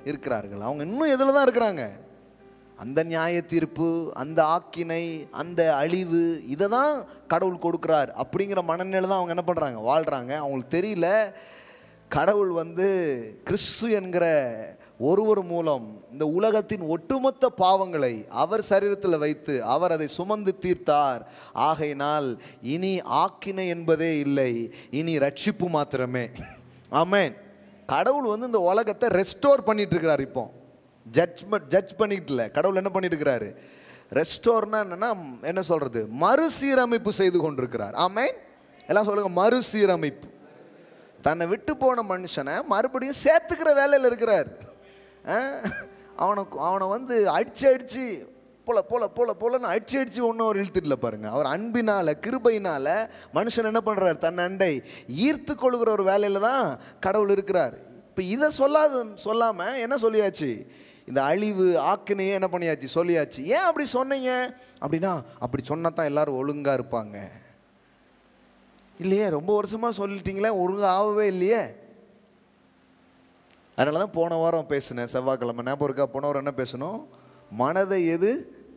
[SPEAKER 1] இருக்கிறார்கள். அவங்க இன்னும் எதில் தான் இருக்கிறாங்க? அந்த நியாய தீர்ப்பு, அந்த ஆக்கினை, அந்த அழிவு, இதை தான் கடவுள் கொடுக்குறார் அப்படிங்கிற மனநிலை தான் அவங்க என்ன பண்ணுறாங்க, வாழ்கிறாங்க. அவங்களுக்கு தெரியல கடவுள் கிறிஸ்து என்கிற ஒருவர் மூலம் இந்த உலகத்தின் ஒட்டுமொத்த பாவங்களை அவர் சரீரத்தில் வைத்து அவர் அதை சுமந்து தீர்த்தார். ஆகையினால் இனி ஆக்கினை என்பதே இல்லை, இனி ரட்சிப்பு மாத்திரமே. ஆமென். கடவுள் இந்த உலகத்தை ரெஸ்டோர் பண்ணிட்டு இருக்கிறார். இப்போ ஜட்ஜ் பண்ணிட்டு இல்லை, கடவுள் என்ன பண்ணிட்டு இருக்கிறாரு? ரெஸ்டோர்னா என்னன்னா என்ன சொல்றது, மறுசீரமைப்பு செய்து கொண்டிருக்கிறார். ஆமென். எல்லாம் சொல்லுங்க, மறுசீரமைப்பு. தன்னை விட்டு போன மனுஷனை மறுபடியும் சேர்த்துக்கிற வேலையில் இருக்கிறார். அவனை அடிச்சு போல போல போல போலன்னு அடிச்சு ஒன்றும் அவர் இழுத்துடல பாருங்க. அவர் அன்பினால் கிருபையினால் மனுஷன் என்ன பண்ணுறார், தன் அண்டை ஈர்த்து கொள்கிற ஒரு வேலையில் தான் கடவுள் இருக்கிறார். இப்போ இதை சொல்லாமல் என்ன சொல்லியாச்சு, இந்த அழிவு ஆக்கினையே என்ன பண்ணியாச்சு, சொல்லியாச்சு. ஏன் அப்படி சொன்னீங்க அப்படின்னா, அப்படி சொன்னால் தான் எல்லாரும் ஒழுங்காக இருப்பாங்க. இல்லையே, ரொம்ப வருஷமாக சொல்லிட்டீங்களே, ஒழுங்காக ஆகவே இல்லையே. அதனால தான் போன வாரம் பேசினேன், செவ்வாய்க்கிழமை ஞாபகம் இருக்கா? போன வாரம் என்ன பேசணும்? மனதை எது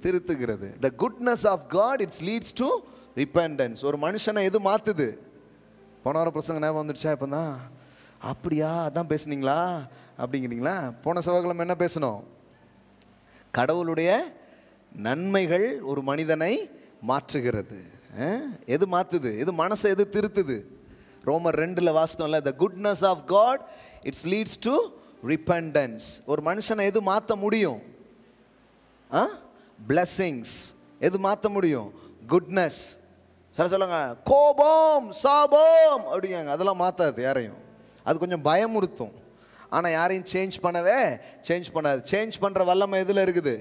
[SPEAKER 1] திருத்துகிறது? The goodness of God it leads to repentance. ஒரு மனுஷனை எது மாற்றுது? போன வாரம் பிரசங்க ஞாபகம் வந்துடுச்சா? இப்போ தான் அப்படியா, அதான் பேசுனீங்களா அப்படிங்கிறீங்களா? போன செவ்வாய்க்கிழமை என்ன பேசணும்? கடவுளுடைய நன்மைகள் ஒரு மனிதனை மாற்றுகிறது. எது மாற்றுது? எது மனசை எது திருத்துது? ரோமர் 2 வாசித்தோம்ல, the goodness of God it leads to repentance. ஒரு மனுஷனை எது மாற்ற முடியும்? blessings. எது மாற்ற முடியும்? குட்னஸ். சொல்லுங்க, கோபம் சாபம் அப்படிங்க, அதெல்லாம் மாற்றாது யாரையும். அது கொஞ்சம் பயமுறுத்தும், ஆனால் யாரையும் சேஞ்ச் பண்ணாது. சேஞ்ச் பண்ணுற வல்லமை எதில் இருக்குது?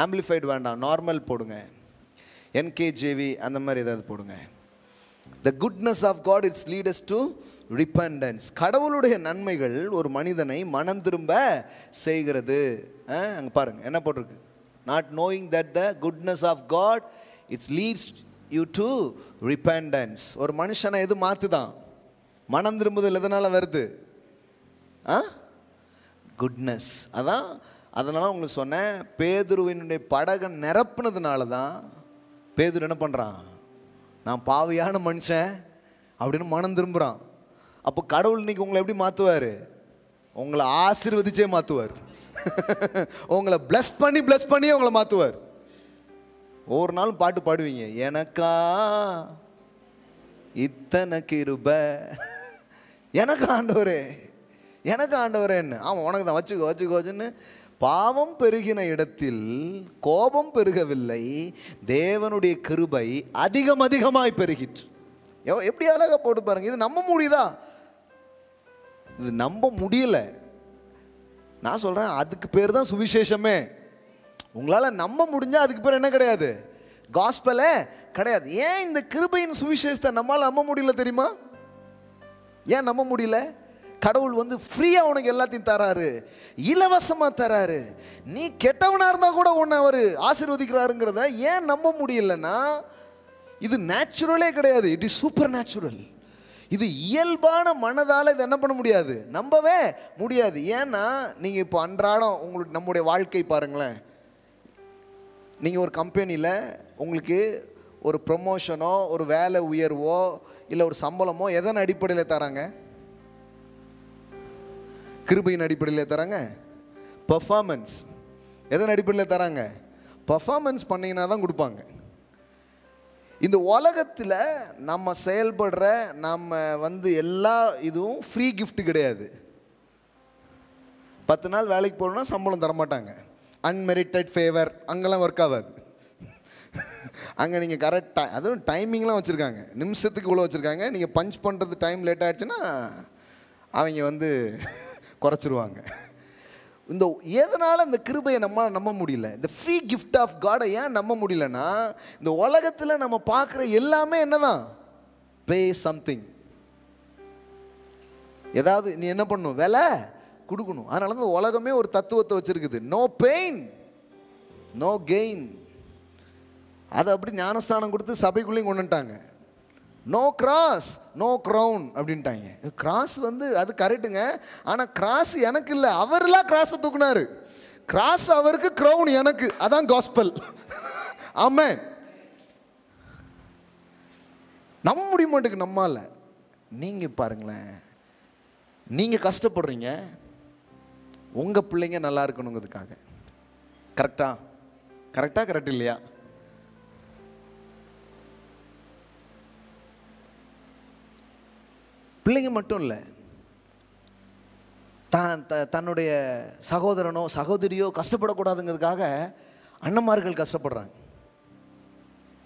[SPEAKER 1] ஆம்பிளிஃபைடு வேண்டாம், நார்மல் போடுங்க, NKJV அந்த மாதிரி ஏதாவது போடுங்க. The goodness of God it leads us to repentance. கடவுளுடைய நன்மைகள் ஒரு மனிதனை மனம் திரும்ப செய்கிறது. அங்கே பாருங்க என்ன போட்டிருக்கு, not knowing that the goodness of God it leads you to repentance. ஒரு மனுஷனை எது மாற்றுதான்? மனம் திரும்புதல் எதனால் வருது? குட்னஸ். அதனால உங்களுக்கு சொன்னேன், பேதுருவினுடைய படகை நிரப்புனதுனால தான் பேதுரு என்ன பண்ணுறான், நான் பாவியான மனுஷன் அப்படின்னு மனம் திரும்புகிறான். அப்போ கடவுள் இன்னைக்கு உங்களை எப்படி மாற்றுவார்? உங்களை ஆசீர்வதிச்சே மாற்றுவார். உங்களை பிளஸ் பண்ணி உங்களை மாற்றுவார். ஒவ்வொரு நாளும் பாட்டு பாடுவீங்க, எனக்கா இத்தனை கிருபை, எனக்கு ஆண்டவரே என்ன. ஆமாம், உனக்கு தான், வச்சுக்கோச்சுன்னு. பாவம் பெருகின இடத்தில் கோபம் பெருகவில்லை, தேவனுடைய கிருபை அதிகமாய் பெருகிற்று. எப்படி அழகா போட்டு பாருங்க. இது நம்ப முடியுதா? இது நம்ப முடியல. நான் சொல்றேன், அதுக்கு பேர் தான் சுவிசேஷமே. உங்களால் நம்ப முடிஞ்சா அதுக்கு பேர் என்ன கிடையாது? காஸ்பலே கிடையாது. ஏன் இந்த கிருபையின் சுவிசேஷத்தை நம்மளால் நம்ப முடியல தெரியுமா? ஏன் நம்ப முடியல? கடவுள் ஃப்ரீயாக உனக்கு எல்லாத்தையும் தராரு, இலவசமாக தராரு. நீ கெட்டவனாக இருந்தால் கூட உன்னை அவர் ஆசீர்வதிக்கிறாருங்கிறத ஏன் நம்ப முடியலன்னா, இது நேச்சுரலே கிடையாது, இட் இஸ் சூப்பர் நேச்சுரல். இது இயல்பான மனதால் இது என்ன பண்ண முடியாது, நம்பவே முடியாது. ஏன்னா நீங்கள் இப்போ அன்றாடம் உங்களுக்கு நம்முடைய வாழ்க்கை பாருங்களேன். நீங்கள் ஒரு கம்பெனியில் உங்களுக்கு ஒரு ப்ரொமோஷனோ ஒரு வேலை உயர்வோ இல்லை ஒரு சம்பளமோ எதன் அடிப்படையில் தராங்க? கிருபையின் அடிப்படையில் தராங்க. பர்ஃபார்மன்ஸ் எதன் அடிப்படையில் தராங்க? பர்ஃபார்மன்ஸ் பண்ணிங்கன்னா தான் கொடுப்பாங்க. இந்த உலகத்தில் நம்ம செயல்படுற நம்ம எல்லா இதுவும் ஃப்ரீ கிஃப்ட் கிடையாது. 10 நாள் வேலைக்கு போகணுன்னா சம்பளம் தரமாட்டாங்க. அன்மெரிட்டட் ஃபேவர் அங்கெல்லாம் ஒர்க் ஆகாது. அங்கே நீங்கள் கரெக்டாக அதுவும் டைமிங்லாம் வச்சுருக்காங்க, நிமிஷத்துக்கு இவ்வளோ வச்சுருக்காங்க. நீங்கள் பஞ்ச் பண்ணுறது டைம் லேட் ஆகிடுச்சுன்னா அவங்க குறைச்சிருவாங்க. இந்த எதனால் இந்த கிருபையை நம்ப முடியல, இந்த ஃப்ரீ கிஃப்ட் ஆஃப் காடை ஏன் நம்ப முடியலன்னா, இந்த உலகத்தில் நம்ம பார்க்குற எல்லாமே என்னதான், பே சம்திங். ஏதாவது நீ என்ன பண்ணணும், விலை கொடுக்கணும். அதனால தான் உலகமே ஒரு தத்துவத்தை வச்சுருக்குது, நோ பெயின் நோ கெயின். அதை அப்படி ஞானஸ்தானம் கொடுத்து சபைக்குள்ளேயும் கொண்டுட்டாங்க. நோ கிராஸ் நோ க்ரௌன் அப்படின்ட்டாங்க. கிராஸ் அது கரெக்டுங்க, ஆனால் கிராஸ் எனக்கு இல்லை, அவர்லாம் கிராஸை தூக்குனாரு. கிராஸ் அவருக்கு, க்ரௌன் எனக்கு. அதான் காஸ்பல். ஆமென். நம்ப முடிய மாட்டேங்குது நம்மால. நீங்கள் பாருங்களேன், நீங்கள் கஷ்டப்படுறீங்க உங்கள் பிள்ளைங்க நல்லா இருக்கணுங்கிறதுக்காக. கரெக்ட் இல்லையா? பிள்ளைங்க மட்டும் இல்லை, தன்னுடைய சகோதரனோ சகோதரியோ கஷ்டப்படக்கூடாதுங்கிறதுக்காக அண்ணன்மார்கள் கஷ்டப்படுறாங்க.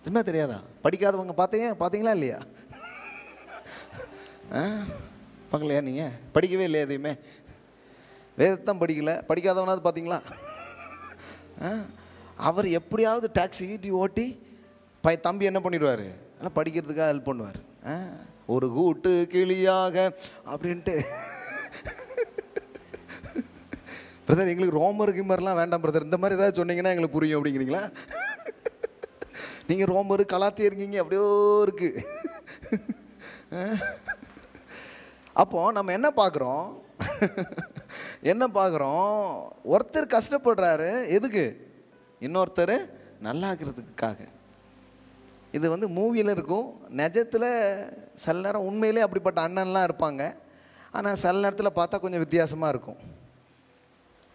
[SPEAKER 1] என்ன தெரியாதா? படிக்காதவங்க பார்த்தீங்களா இல்லையா? பார்க்கலையா? நீங்கள் படிக்கவே இல்லையா? எதையுமே வேதத்தான் படிக்காதவனாவது பார்த்தீங்களா? அவர் எப்படியாவது டாக்ஸி ஈட்டி ஓட்டி தம்பி என்ன பண்ணிடுவார், ஆனால் படிக்கிறதுக்காக ஹெல்ப் பண்ணுவார். ஒரு கூட்டு கிளியாக அப்படின்ட்டு. பிரதர் எங்களுக்கு ரோமர் கிமர்லாம் வேண்டாம் பிரதர், இந்த மாதிரி ஏதாவது சொன்னீங்கன்னா எங்களுக்கு புரியும் அப்படிங்கிறீங்களா? நீங்கள் ரோமர் கலாத்தி இருக்கீங்க, அப்படியோ இருக்கு. அப்போது நம்ம என்ன பார்க்குறோம், ஒருத்தர் கஷ்டப்படுறாரு எதுக்கு, இன்னொருத்தர் நல்லா இருக்கிறதுக்காக. இது மூவியில் இருக்கும், நிஜத்தில் சில நேரம் உண்மையிலே அப்படிப்பட்ட அண்ணன்லாம் இருப்பாங்க. ஆனால் சில நேரத்தில் பார்த்தா கொஞ்சம் வித்தியாசமாக இருக்கும்.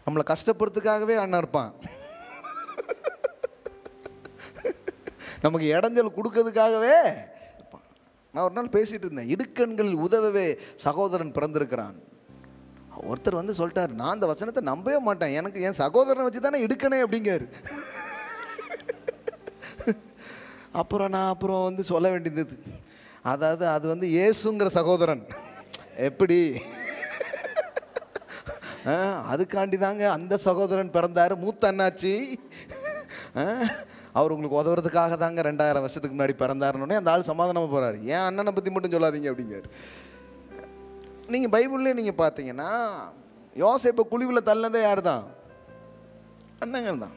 [SPEAKER 1] நம்மளை கஷ்டப்படுறதுக்காகவே அண்ணன் இருப்பான், நமக்கு இடைஞ்சல் கொடுக்கறதுக்காகவே இருப்பான். நான் ஒரு நாள் பேசிகிட்டு இருந்தேன், இடுக்கண்களில் உதவவே சகோதரன் பிறந்திருக்கிறான். ஒருத்தர் சொல்லிட்டார், நான் அந்த வசனத்தை நம்பவே மாட்டேன், எனக்கு என் சகோதரனை வச்சு தானே இடுக்கணே அப்படிங்காரு. அப்புறம் நான் சொல்ல வேண்டியது, அதாவது அது இயேசுங்கிற சகோதரன். எப்படி? அதுக்காண்டி தாங்க அந்த சகோதரன் பிறந்தார், மூத்த அண்ணாச்சி. அவர் உங்களுக்கு உதவுறதுக்காக தாங்க 2000 வருஷத்துக்கு முன்னாடி பிறந்தாருன்னே அந்த ஆள் சமாதானமாக போகிறார். ஏன் அண்ணனை பற்றி மட்டும் சொல்லாதீங்க அப்படிங்கார். நீங்கள் பைபிள்லேயே நீங்கள் பார்த்தீங்கன்னா யோசேப்பை குழிவில் தள்ளதே யார் தான்? அண்ணங்கள் தான்.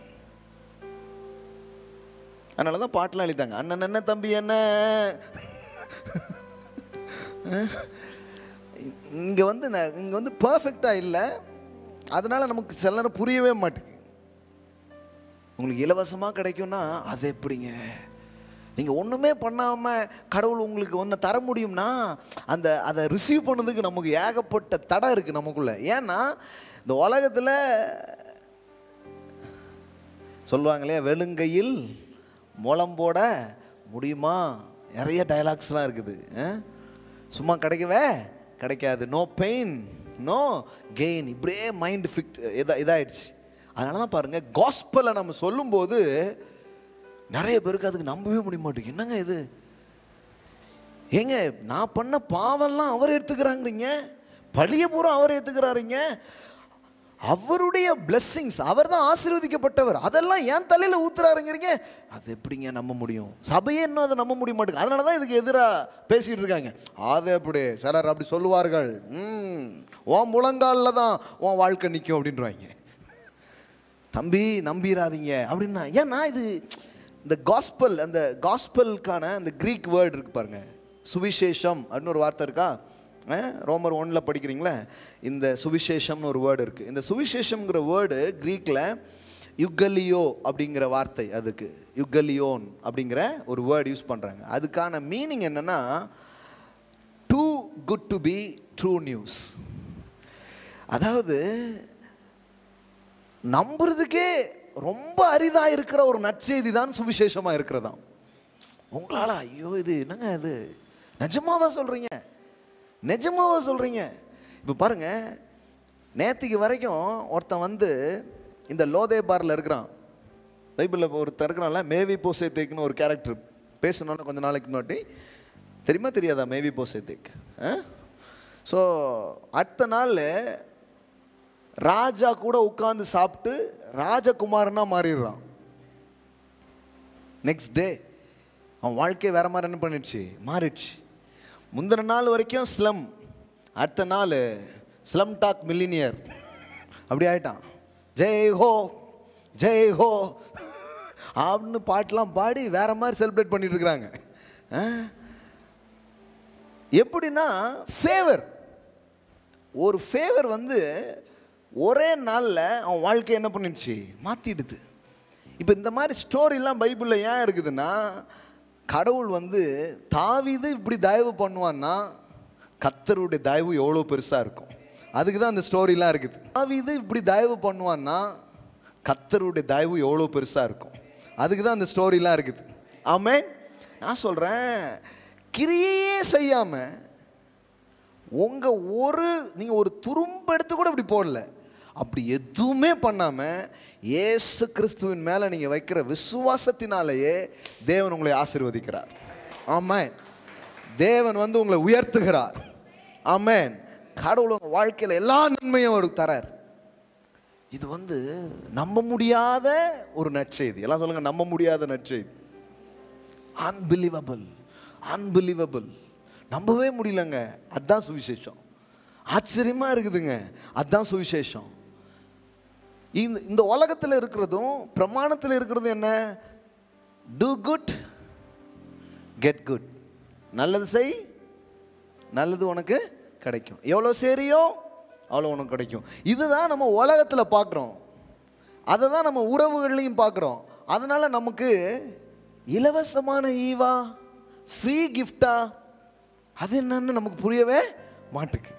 [SPEAKER 1] அதனால தான் பாட்டெலாம் எழுதிட்டாங்க, அண்ணன் என்ன தம்பி என்ன. இங்கே பர்ஃபெக்டாக இல்லை, அதனால் நமக்கு சில நேரம் புரியவே மாட்டேங்குது. உங்களுக்கு இலவசமாக கிடைக்கும்னா அது எப்படிங்க? நீங்கள் ஒன்றுமே பண்ணாமல் கடவுள் உங்களுக்கு ஒன்று தர முடியும்னா அதை ரிசீவ் பண்ணதுக்கு நமக்கு ஏகப்பட்ட தடை இருக்குது நமக்குள்ளே. ஏன்னா இந்த உலகத்தில் சொல்லுவாங்களே, வெளுங்கையில் முளம் போட முடியுமா, நிறைய டைலாக்ஸ்லாம் இருக்குது. சும்மா கிடைக்காது. நோ பெயின் நோ கெயின், இப்படியே மைண்ட் இதாகிடுச்சு. அதனால தான் பாருங்கள், காஸ்பலை நம்ம சொல்லும்போது நிறைய பேருக்கு அதுக்கு நம்பவே முடிய மாட்டேங்குது. என்னங்க இது, ஏங்க நான் பண்ண பாவம்லாம் அவர் எடுத்துக்கிறாங்கிறீங்க, பழிய பூரா அவர் ஏற்றுக்கிறாருங்க, அவருடைய பிளெஸ்ஸிங்ஸ், அவர் தான் ஆசீர்வதிக்கப்பட்டவர், அதெல்லாம் ஏன் தலையில் ஊத்துறாருங்கிறீங்க. அது எப்படிங்க நம்ப முடியும்? சபையே இன்னும் அதை நம்ப முடிய மாட்டேங்குது. அதனால தான் இதுக்கு எதிராக பேசிகிட்டு இருக்காங்க. அது எப்படி சிலர் அப்படி சொல்லுவார்கள், உன் முழங்காலில் தான் உன் வாழ்க்கை நிற்கும் அப்படின்றாங்க. தம்பி நம்பிடாதீங்க அப்படின்னா, ஏன்னா இது இந்த காஸ்பல், அந்த காஸ்பலுக்கான அந்த கிரீக் வேர்டு இருக்கு பாருங்க, சுவிசேஷம் அப்படின்னு ஒரு வார்த்தை இருக்கா? ரோமர் 1 படிக்கிறீங்களே, இந்த சுவிசேஷம்னு ஒரு வேர்டு இருக்குது. இந்த சுவிசேஷம்ங்கிற வேர்டு க்ரீக்கில் யுகலியோ அப்படிங்கிற வார்த்தை, அதுக்கு யுகலியோன் அப்படிங்கிற ஒரு வேர்டு யூஸ் பண்ணுறாங்க. அதுக்கான மீனிங் என்னென்னா, too good to be true news. அதாவது நம்புறதுக்கே ரொம்ப அரிதாக இருக்கிற ஒரு நற்செய்தி தான் சுவிசேஷமாக இருக்கிறதாம். உங்களால் ஐயோ இது என்னங்க இது நிஜமாவா சொல்கிறீங்க, நிஜமாவா சொல்கிறீங்க? இப்போ பாருங்கள், நேற்றுக்கு வரைக்கும் ஒருத்தன் வந்து இந்த லோதேபாரில் இருக்கிறான். பைபிளில் ஒருத்தர் இருக்கிறான்ல, மேவி போசேத்தேக்குன்னு ஒரு கேரக்டர் பேசணுன்னு கொஞ்சம் நாளைக்கு முன்னாடி. தெரியுமா தெரியாதா மேவி போசேத்தேக்? ஸோ அடுத்த நாள் ராஜா கூட உட்காந்து சாப்பிட்டு ராஜகுமாரனா மாறிடுறான். நெக்ஸ்ட் டே அவன் வாழ்க்கையை வேற மாதிரி என்ன பண்ணிடுச்சு, மாறிடுச்சு. முந்தின நாள் வரைக்கும் ஸ்லம், அடுத்த நாள் ஸ்லம் டாக் மில்லினியர் அப்படி ஆயிட்டான். ஜெய் ஹோ ஜெய் ஹோ அப்படின்னு பாட்டெலாம் பாடி வேற மாதிரி செலிப்ரேட் பண்ணிட்டு இருக்கிறாங்க. எப்படின்னா ஃபேவர், ஒரு ஃபேவர் வந்து ஒரே நாளில் அவன் வாழ்க்கையை என்ன பண்ணிடுச்சு, மாற்றிடுது. இப்போ இந்த மாதிரி ஸ்டோரிலாம் பைபிளில் ஏன் இருக்குதுன்னா, கடவுள் வந்து தாவீது இப்படி தயவு பண்ணுவான்னா கர்த்தருடைய தயவு எவ்வளோ பெருசாக இருக்கும், அதுக்கு தான் அந்த ஸ்டோரிலாம் இருக்குது. தாவீது இப்படி தயவு பண்ணுவான்னா கர்த்தருடைய தயவு எவ்வளோ பெருசாக இருக்கும், அதுக்கு தான் அந்த ஸ்டோரிலாம் இருக்குது. ஆமென். நான் சொல்கிறேன், கிரியையே செய்யாமல் நீங்கள் ஒரு துரும்பு எடுத்து கூட இப்படி போடல, அப்படி எதுவுமே பண்ணாமல் இயேசு கிறிஸ்துவின் மேலே நீங்கள் வைக்கிற விசுவாசத்தினாலேயே தேவன் உங்களை ஆசீர்வதிக்கிறார். ஆமென். தேவன் வந்து உங்களை உயர்த்துகிறார். ஆமென். கடவுள் உங்கள் வாழ்க்கையில் எல்லா நன்மையும் அவருக்கு தரார். இது வந்து நம்ப முடியாத ஒரு நற்செய்தி. எல்லாம் சொல்லுங்கள், நம்ப முடியாத நற்செய்தி. Unbelievable, unbelievable. நம்பவே முடியலங்க. அதுதான் சுவிசேஷம். ஆச்சரியமாக இருக்குதுங்க. அதுதான் சுவிசேஷம். இந்த உலகத்தில் இருக்கிறதும் பிரமாணத்தில் இருக்கிறதும் என்ன? Do good get good. நல்லது செய், நல்லது உனக்கு கிடைக்கும். எவ்வளோ சேரியோ அவ்வளோ உனக்கு கிடைக்கும். இதுதான் நம்ம உலகத்தில் பார்க்குறோம், அதை தான் நம்ம உறவுகள்லையும் பார்க்குறோம். அதனால் நமக்கு இலவசமான ஈவா, ஃப்ரீ கிஃப்டா, அது என்னன்னு நமக்கு புரியவே மாட்டுக்கு.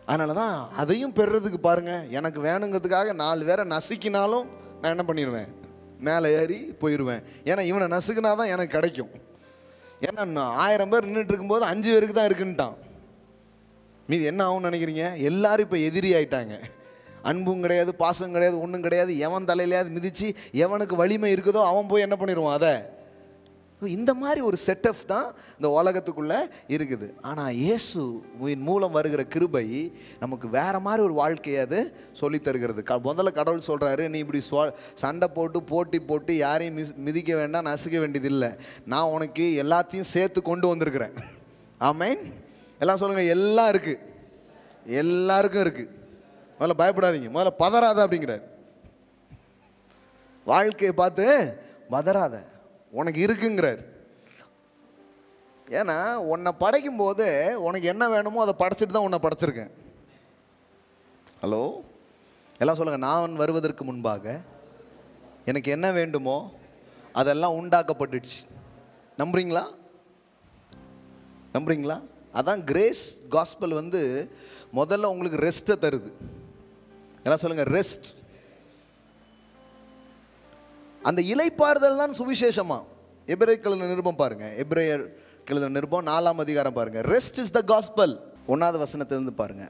[SPEAKER 1] அதனால தான் அதையும் பெறுறதுக்கு பாருங்கள், எனக்கு வேணுங்கிறதுக்காக 4 பேரை நசுக்கினாலும் நான் என்ன பண்ணிடுவேன், மேலே ஏறி போயிடுவேன். ஏன்னா இவனை நசுக்கினா தான் எனக்கு கிடைக்கும். ஏன்னா 1000 பேர் நின்றுட்டு இருக்கும்போது 5 பேருக்கு தான் இருக்குன்ட்டான். மீது என்ன ஆகும்னு நினைக்கிறீங்க? எல்லாரும் இப்போ எதிரி ஆயிட்டாங்க. அன்பும் கிடையாது, பாசம் கிடையாது, ஒன்றும் கிடையாது. எவன் தலையிலையாவது மிதித்து எவனுக்கு வலிமை இருக்குதோ அவன் போய் என்ன பண்ணிடுவான். அதை இந்த மாதிரி ஒரு செட்டப் தான் இந்த உலகத்துக்குள்ளே இருக்குது. ஆனால் இயேசுவின் மூலம் வருகிற கிருபை நமக்கு வேறு மாதிரி ஒரு வாழ்க்கையை அது சொல்லி தருகிறது. முதல்ல கடவுள் சொல்கிறாரு, நீ இப்படி சண்டை போட்டு போட்டி போட்டு யாரையும் மிதிக்க வேண்டாம், நசுக்க வேண்டியதில்லை. நான் உனக்கு எல்லாத்தையும் சேர்த்து கொண்டு வந்திருக்கிறேன். ஆமென். எல்லாம் சொல்லுங்கள், எல்லாம் இருக்குது, எல்லாருக்கும் இருக்குது. முதல்ல பயப்படாதீங்க, முதல்ல பதறாத அப்படிங்கிறார். வாழ்க்கையை பார்த்து பதறாத, உனக்கு இருக்குங்கிறார். ஏன்னா உன்னை படைக்கும் போது உனக்கு என்ன வேணுமோ அதை படைச்சிட்டு தான் உன்னை படைச்சிருக்கேன். ஹலோ, எல்லாம் சொல்லுங்கள், நான் வருவதற்கு முன்பாக எனக்கு என்ன வேண்டுமோ அதெல்லாம் உண்டாக்கப்பட்டுச்சு. நம்புறீங்களா? நம்புறீங்களா? அதான் கிரேஸ் காஸ்பல் வந்து முதல்ல உங்களுக்கு ரெஸ்ட்டை தருது. எல்லாம் சொல்லுங்கள், ரெஸ்ட். அந்த இலைப்பாறுதல் தான் சுவிசேஷமா. எபிரேயர் எழுதின நிருபம் பாருங்க, எபிரேயர் எழுதின நிருபம் 4ஆம் அதிகாரம் பாருங்க. Rest is the gospel. 1வது வசனத்திலிருந்து பாருங்க.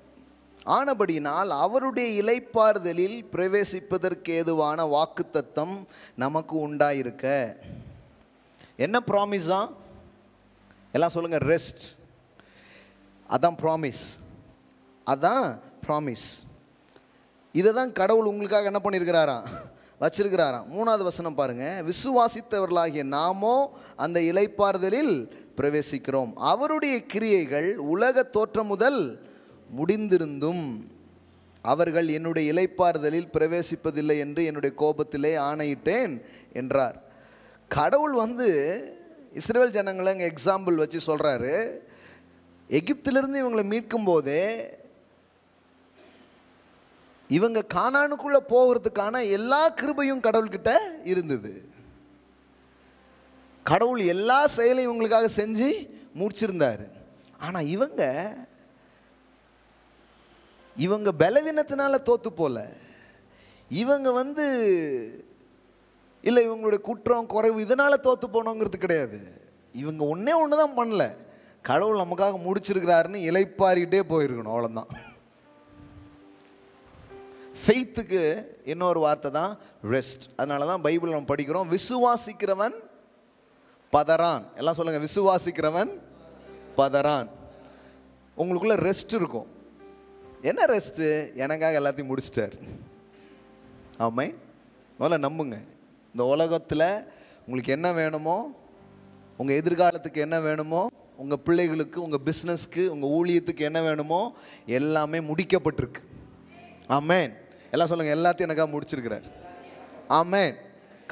[SPEAKER 1] ஆனபடியினால் அவருடைய இலைப்பாறுதலில் பிரவேசிப்பதற்கு ஏதுவான வாக்குத்தத்தம் நமக்கு உண்டாயிருக்க. என்ன ப்ராமிஸா? எல்லாம் சொல்லுங்க, ரெஸ்ட். அதான் ப்ராமிஸ், அதான் ப்ராமிஸ். இதை தான் கடவுள் உங்களுக்காக என்ன பண்ணியிருக்கிறாராம், வச்சிருக்கிறாராம். 3வது வசனம் பாருங்க. விசுவாசித்தவர்களாகிய நாமோ அந்த இலைப்பாறுதலில் பிரவேசிக்கிறோம். அவருடைய கிரியைகள் உலக தோற்றம் முதல் முடிந்திருந்தும் அவர்கள் என்னுடைய இலைப்பாறுதலில் பிரவேசிப்பதில்லை என்று என்னுடைய கோபத்திலே ஆணையிட்டேன் என்றார். கடவுள் வந்து இஸ்ரவேல் ஜனங்களை இங்கே எக்ஸாம்பிள் வச்சு சொல்கிறாரு. எகிப்திலிருந்து இவங்களை மீட்கும் போதே இவங்க கானானுக்குள்ளே போகிறதுக்கான எல்லா கிருபையும் கடவுள்கிட்ட இருந்தது. கடவுள் எல்லா செயலையும் இவங்களுக்காக செஞ்சு முடிச்சிருந்தார். ஆனால் இவங்க பலவீனத்தினால தோற்று போல. இவங்க இல்லை இவங்களுடைய குற்றம் குறைவு இதனால் தோற்று போனோங்கிறது கிடையாது. இவங்க ஒன்று தான் பண்ணல, கடவுள் நமக்காக முடிச்சிருக்கிறாருன்னு இளைப்பாரிக்கிட்டே போயிருக்கணும், அவ்வளோதான். ஃபெய்த்துக்கு இன்னொரு வார்த்தை தான் ரெஸ்ட். அதனால தான் பைபிள் நம்ம படிக்கிறோம், விசுவாசிக்கிறவன் பதறான். எல்லாம் சொல்லுங்கள், விசுவாசிக்கிறவன் பதறான். உங்களுக்குள்ள ரெஸ்ட் இருக்கும். என்ன ரெஸ்ட்டு? எனக்காக எல்லாத்தையும் முடிச்சிட்டார். ஆமாம், முதல்ல நம்புங்க. இந்த உலகத்தில் உங்களுக்கு என்ன வேணுமோ, உங்கள் எதிர்காலத்துக்கு என்ன வேணுமோ, உங்கள் பிள்ளைகளுக்கு, உங்கள் பிஸ்னஸ்க்கு, உங்கள் ஊழியத்துக்கு என்ன வேணுமோ எல்லாமே முடிக்கப்பட்டிருக்கு. ஆமேன். எல்லாம் சொல்லுங்கள், எல்லாத்தையும் எனக்காக முடிச்சிருக்கிறார். ஆமேன்.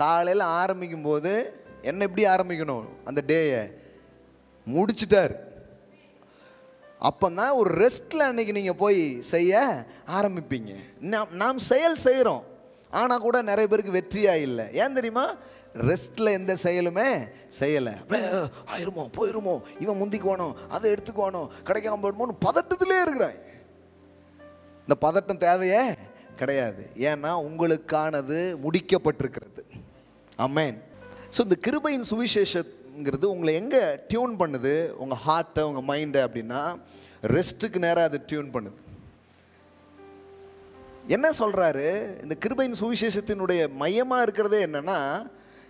[SPEAKER 1] காலையில் ஆரம்பிக்கும் போது என்ன எப்படி ஆரம்பிக்கணும்? அந்த டேயை முடிச்சிட்டார். அப்போ தான் ஒரு ரெஸ்ட்டில் அன்றைக்கி நீங்கள் போய் செய்ய ஆரம்பிப்பீங்க. நாம் செயல் செய்கிறோம், ஆனால் கூட நிறைய பேருக்கு வெற்றியாக இல்லை. ஏன் தெரியுமா? ரெஸ்ட்டில் எந்த செயலுமே செய்யலை. அப்படியே ஆயிருமோ போயிருமோ, இவன் முந்திக்குவானோ, அதை எடுத்துக்குவானோ, கிடைக்காம போயிடுமோன்னு பதட்டத்திலே இருக்கிறாய். இந்த பதட்டம் தேவையே கிடையாது. ஏன்னா உங்களுக்கானது முடிக்கப்பட்டிருக்கிறது. ஆமென். ஸோ இந்த கிருபையின் சுவிசேஷங்கிறது உங்களை எங்கே டியூன் பண்ணுது? உங்கள் ஹார்ட்டை, உங்கள் மைண்டை அப்படின்னா ரெஸ்ட்டுக்கு நேராக அது டியூன் பண்ணுது. என்ன சொல்கிறாரு? இந்த கிருபையின் சுவிசேஷத்தினுடைய மையமாக இருக்கிறதே என்னென்னா,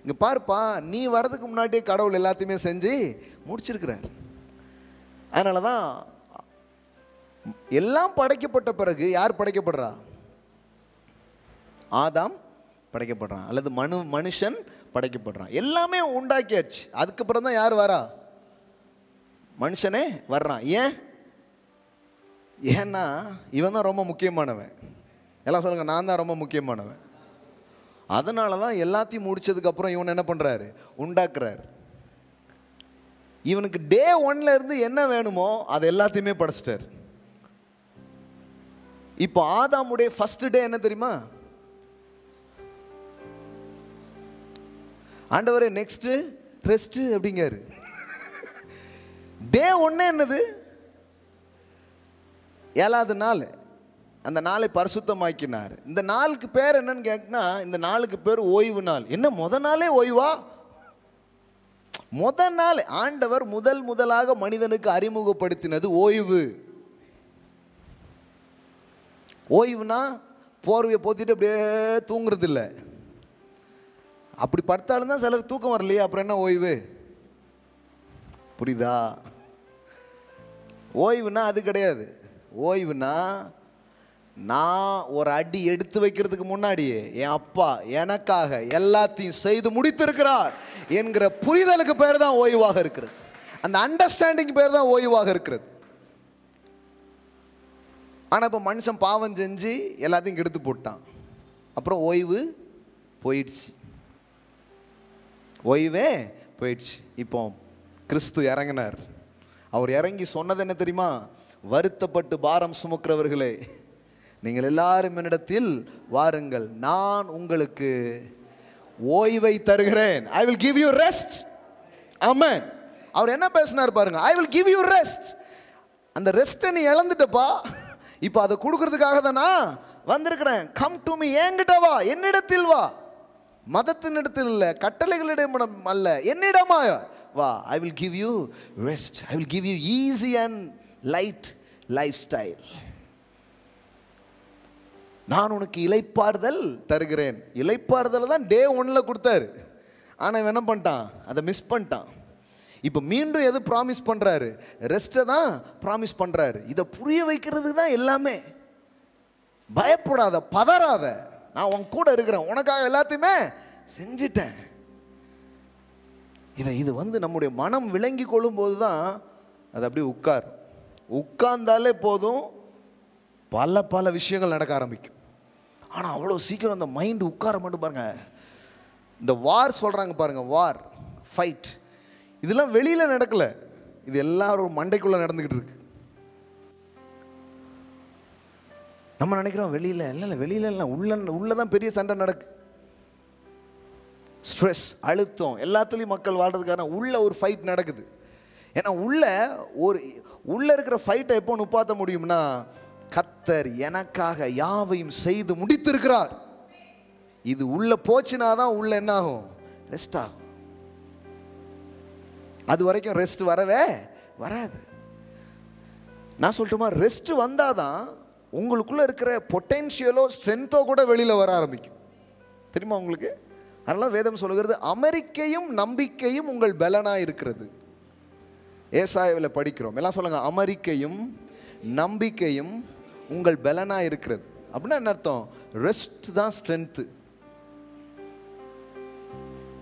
[SPEAKER 1] இங்கே பார்ப்பா, நீ வர்றதுக்கு முன்னாடியே கடவுள் எல்லாத்தையுமே செஞ்சு முடிச்சிருக்கிறார். அதனால தான் எல்லாம் படைக்கப்பட்ட பிறகு யார் படைக்கப்படுறா? ஆதாம் படைக்கப்படுறான், அல்லது மனுஷன் படைக்கப்படுறான். எல்லாமே உண்டாக்கியாச்சு. அதுக்கப்புறம் தான் யார் வரா? மனுஷனே வர்றான். ஏன்னா இவன் தான் ரொம்ப முக்கியமானவன். எல்லாம் சொல்லுங்க, நான் தான் ரொம்ப முக்கியமானவன். அதனால தான் எல்லாத்தையும் முடிச்சதுக்கப்புறம் இவன் என்ன பண்ணுறாரு? உண்டாக்குறாரு. இவனுக்கு டே 1ல இருந்து என்ன வேணுமோ அது எல்லாத்தையுமே படைச்சிட்டார். இப்போ ஆதாமுடைய ஃபர்ஸ்ட் டே என்ன தெரியுமா? ஆண்டவரே நெக்ஸ்ட் ரெஸ்ட் அப்படிங்காரு. டே 1 என்னது? 7வது நாள். அந்த நாளை பரிசுத்தமாக்கினார். இந்த நாளுக்கு பேர் என்னன்னு கேட்குனா, இந்த நாளுக்கு பேர் ஓய்வு நாள். என்ன நாளே ஓய்வா? நாள் ஆண்டவர் முதலாக மனிதனுக்கு அறிமுகப்படுத்தினது ஓய்வு. ஓய்வுனா போர்வையை போத்திட்டு அப்படியே தூங்குறது இல்லை. அப்படி படுத்தாலும் தான் சிலர் தூக்கம் வரலையே, அப்புறம் என்ன ஓய்வு? புரியுதா? ஓய்வுனா அது கிடையாது. ஓய்வுனா நான் ஒரு அடி எடுத்து வைக்கிறதுக்கு முன்னாடியே என் அப்பா எனக்காக எல்லாத்தையும் செய்து முடித்திருக்கிறார் என்கிற புரிதலுக்கு பேர் தான் ஓய்வாக இருக்கிறது. அந்த அண்டர்ஸ்டாண்டிங் பேர் தான் ஓய்வாக இருக்கிறது. ஆனால் இப்போ மனுஷன் பாவம் செஞ்சு எல்லாத்தையும் கெடுத்து போட்டான். அப்புறம் ஓய்வு போயிடுச்சு. ஓய்வே போயிடுச்சு. இப்போ கிறிஸ்து இறங்கினார். அவர் இறங்கி சொன்னது என்ன தெரியுமா? வருத்தப்பட்டு பாரம் சுமக்கிறவர்களே, நீங்கள் எல்லாரும் என்னிடத்தில் வாருங்கள், நான் உங்களுக்கு ஓய்வை தருகிறேன். I will give you rest. Amen. அவர் என்ன பேசினார் பாருங்க, I will give you rest. அந்த ரெஸ்ட்டை நீ இழந்துட்டப்பா, இப்போ அதை கொடுக்கறதுக்காக தான் நான் வந்திருக்கிறேன். கம் டு மீ, என்கிட்ட வா, என்னிடத்தில் வா. மதத்தினிடத்தில் இல்லை, கட்டளைகளிடம் அல்ல, என்னிடமா வா. ஐ will give you rest. I will give you easy and light life style. நான் உனக்கு இளைப்பாறுதல் தருகிறேன். இளைப்பாறுதல் தான் டே 1ல கொடுத்தாரு. ஆனால் இவன் என்ன பண்ணிட்டான்? அதை மிஸ் பண்ணிட்டான். இப்போ மீண்டும் எது ப்ராமிஸ் பண்ணுறாரு? ரெஸ்ட்டை தான் ப்ராமிஸ் பண்ணுறாரு. இதை புரிய வைக்கிறதுக்கு தான் எல்லாமே. பயப்படாத, பதறாத, நான் உன் கூட இருக்கிறேன், உனக்காக எல்லாத்தையுமே செஞ்சிட்டேன். இது நம்முடைய மனம் விளங்கி கொள்ளும் போது தான் அது அப்படியே உட்கார்ந்தாலே போதும், பல விஷயங்கள் நடக்க ஆரம்பிக்கும். ஆனால் அவ்வளோ சீக்கிரம் அந்த மைண்டு உட்கார மட்டும் பாருங்க. இந்த வார் சொல்கிறாங்க பாருங்க, வார், ஃபைட். இதெல்லாம் வெளியில நடக்கல, இது எல்லாரும் மண்டைக்குள்ள நடந்துகிட்டு இருக்கு. நம்ம நினைக்கிறோம் வெளியில இல்லை, வெளியில இல்லை, உள்ளதான் பெரிய சண்டை நடக்கு. ஸ்ட்ரெஸ், அழுத்தம், எல்லாத்துலேயும் மக்கள் வாழ்றதுக்கான உள்ள ஒரு ஃபைட் நடக்குது. ஏன்னா உள்ள இருக்கிற ஃபைட்டை எப்போ நுப்பாத்த முடியும்னா, கர்த்தர் எனக்காக யாவையும் செய்து முடித்திருக்கிறார். இது உள்ள போச்சுனாதான் உள்ள என்ன ஆகும்? ரெஸ்ட் ஆகும். அது வரைக்கும் ரெஸ்ட் வரவே வராது. நான் சொல்லட்டுமா, ரெஸ்ட் வந்தாதான் உங்களுக்குள்ள இருக்கிற பொட்டென்ஷியலோ ஸ்ட்ரென்த்தோ கூட வெளியில வர ஆரம்பிக்கும். தெரியுமா உங்களுக்கு? அதனால வேதம் சொல்லுகிறது, அமெரிக்கையும் நம்பிக்கையும் உங்கள் பலனா இருக்கிறது. ஏசாயாவில் படிக்கிறோம். எல்லாம் சொல்லுங்க, அமெரிக்கையும் நம்பிக்கையும் உங்கள் பலனா இருக்கிறது. அப்படின்னா என்ன அர்த்தம்? ரெஸ்ட் தான் ஸ்ட்ரென்த்து.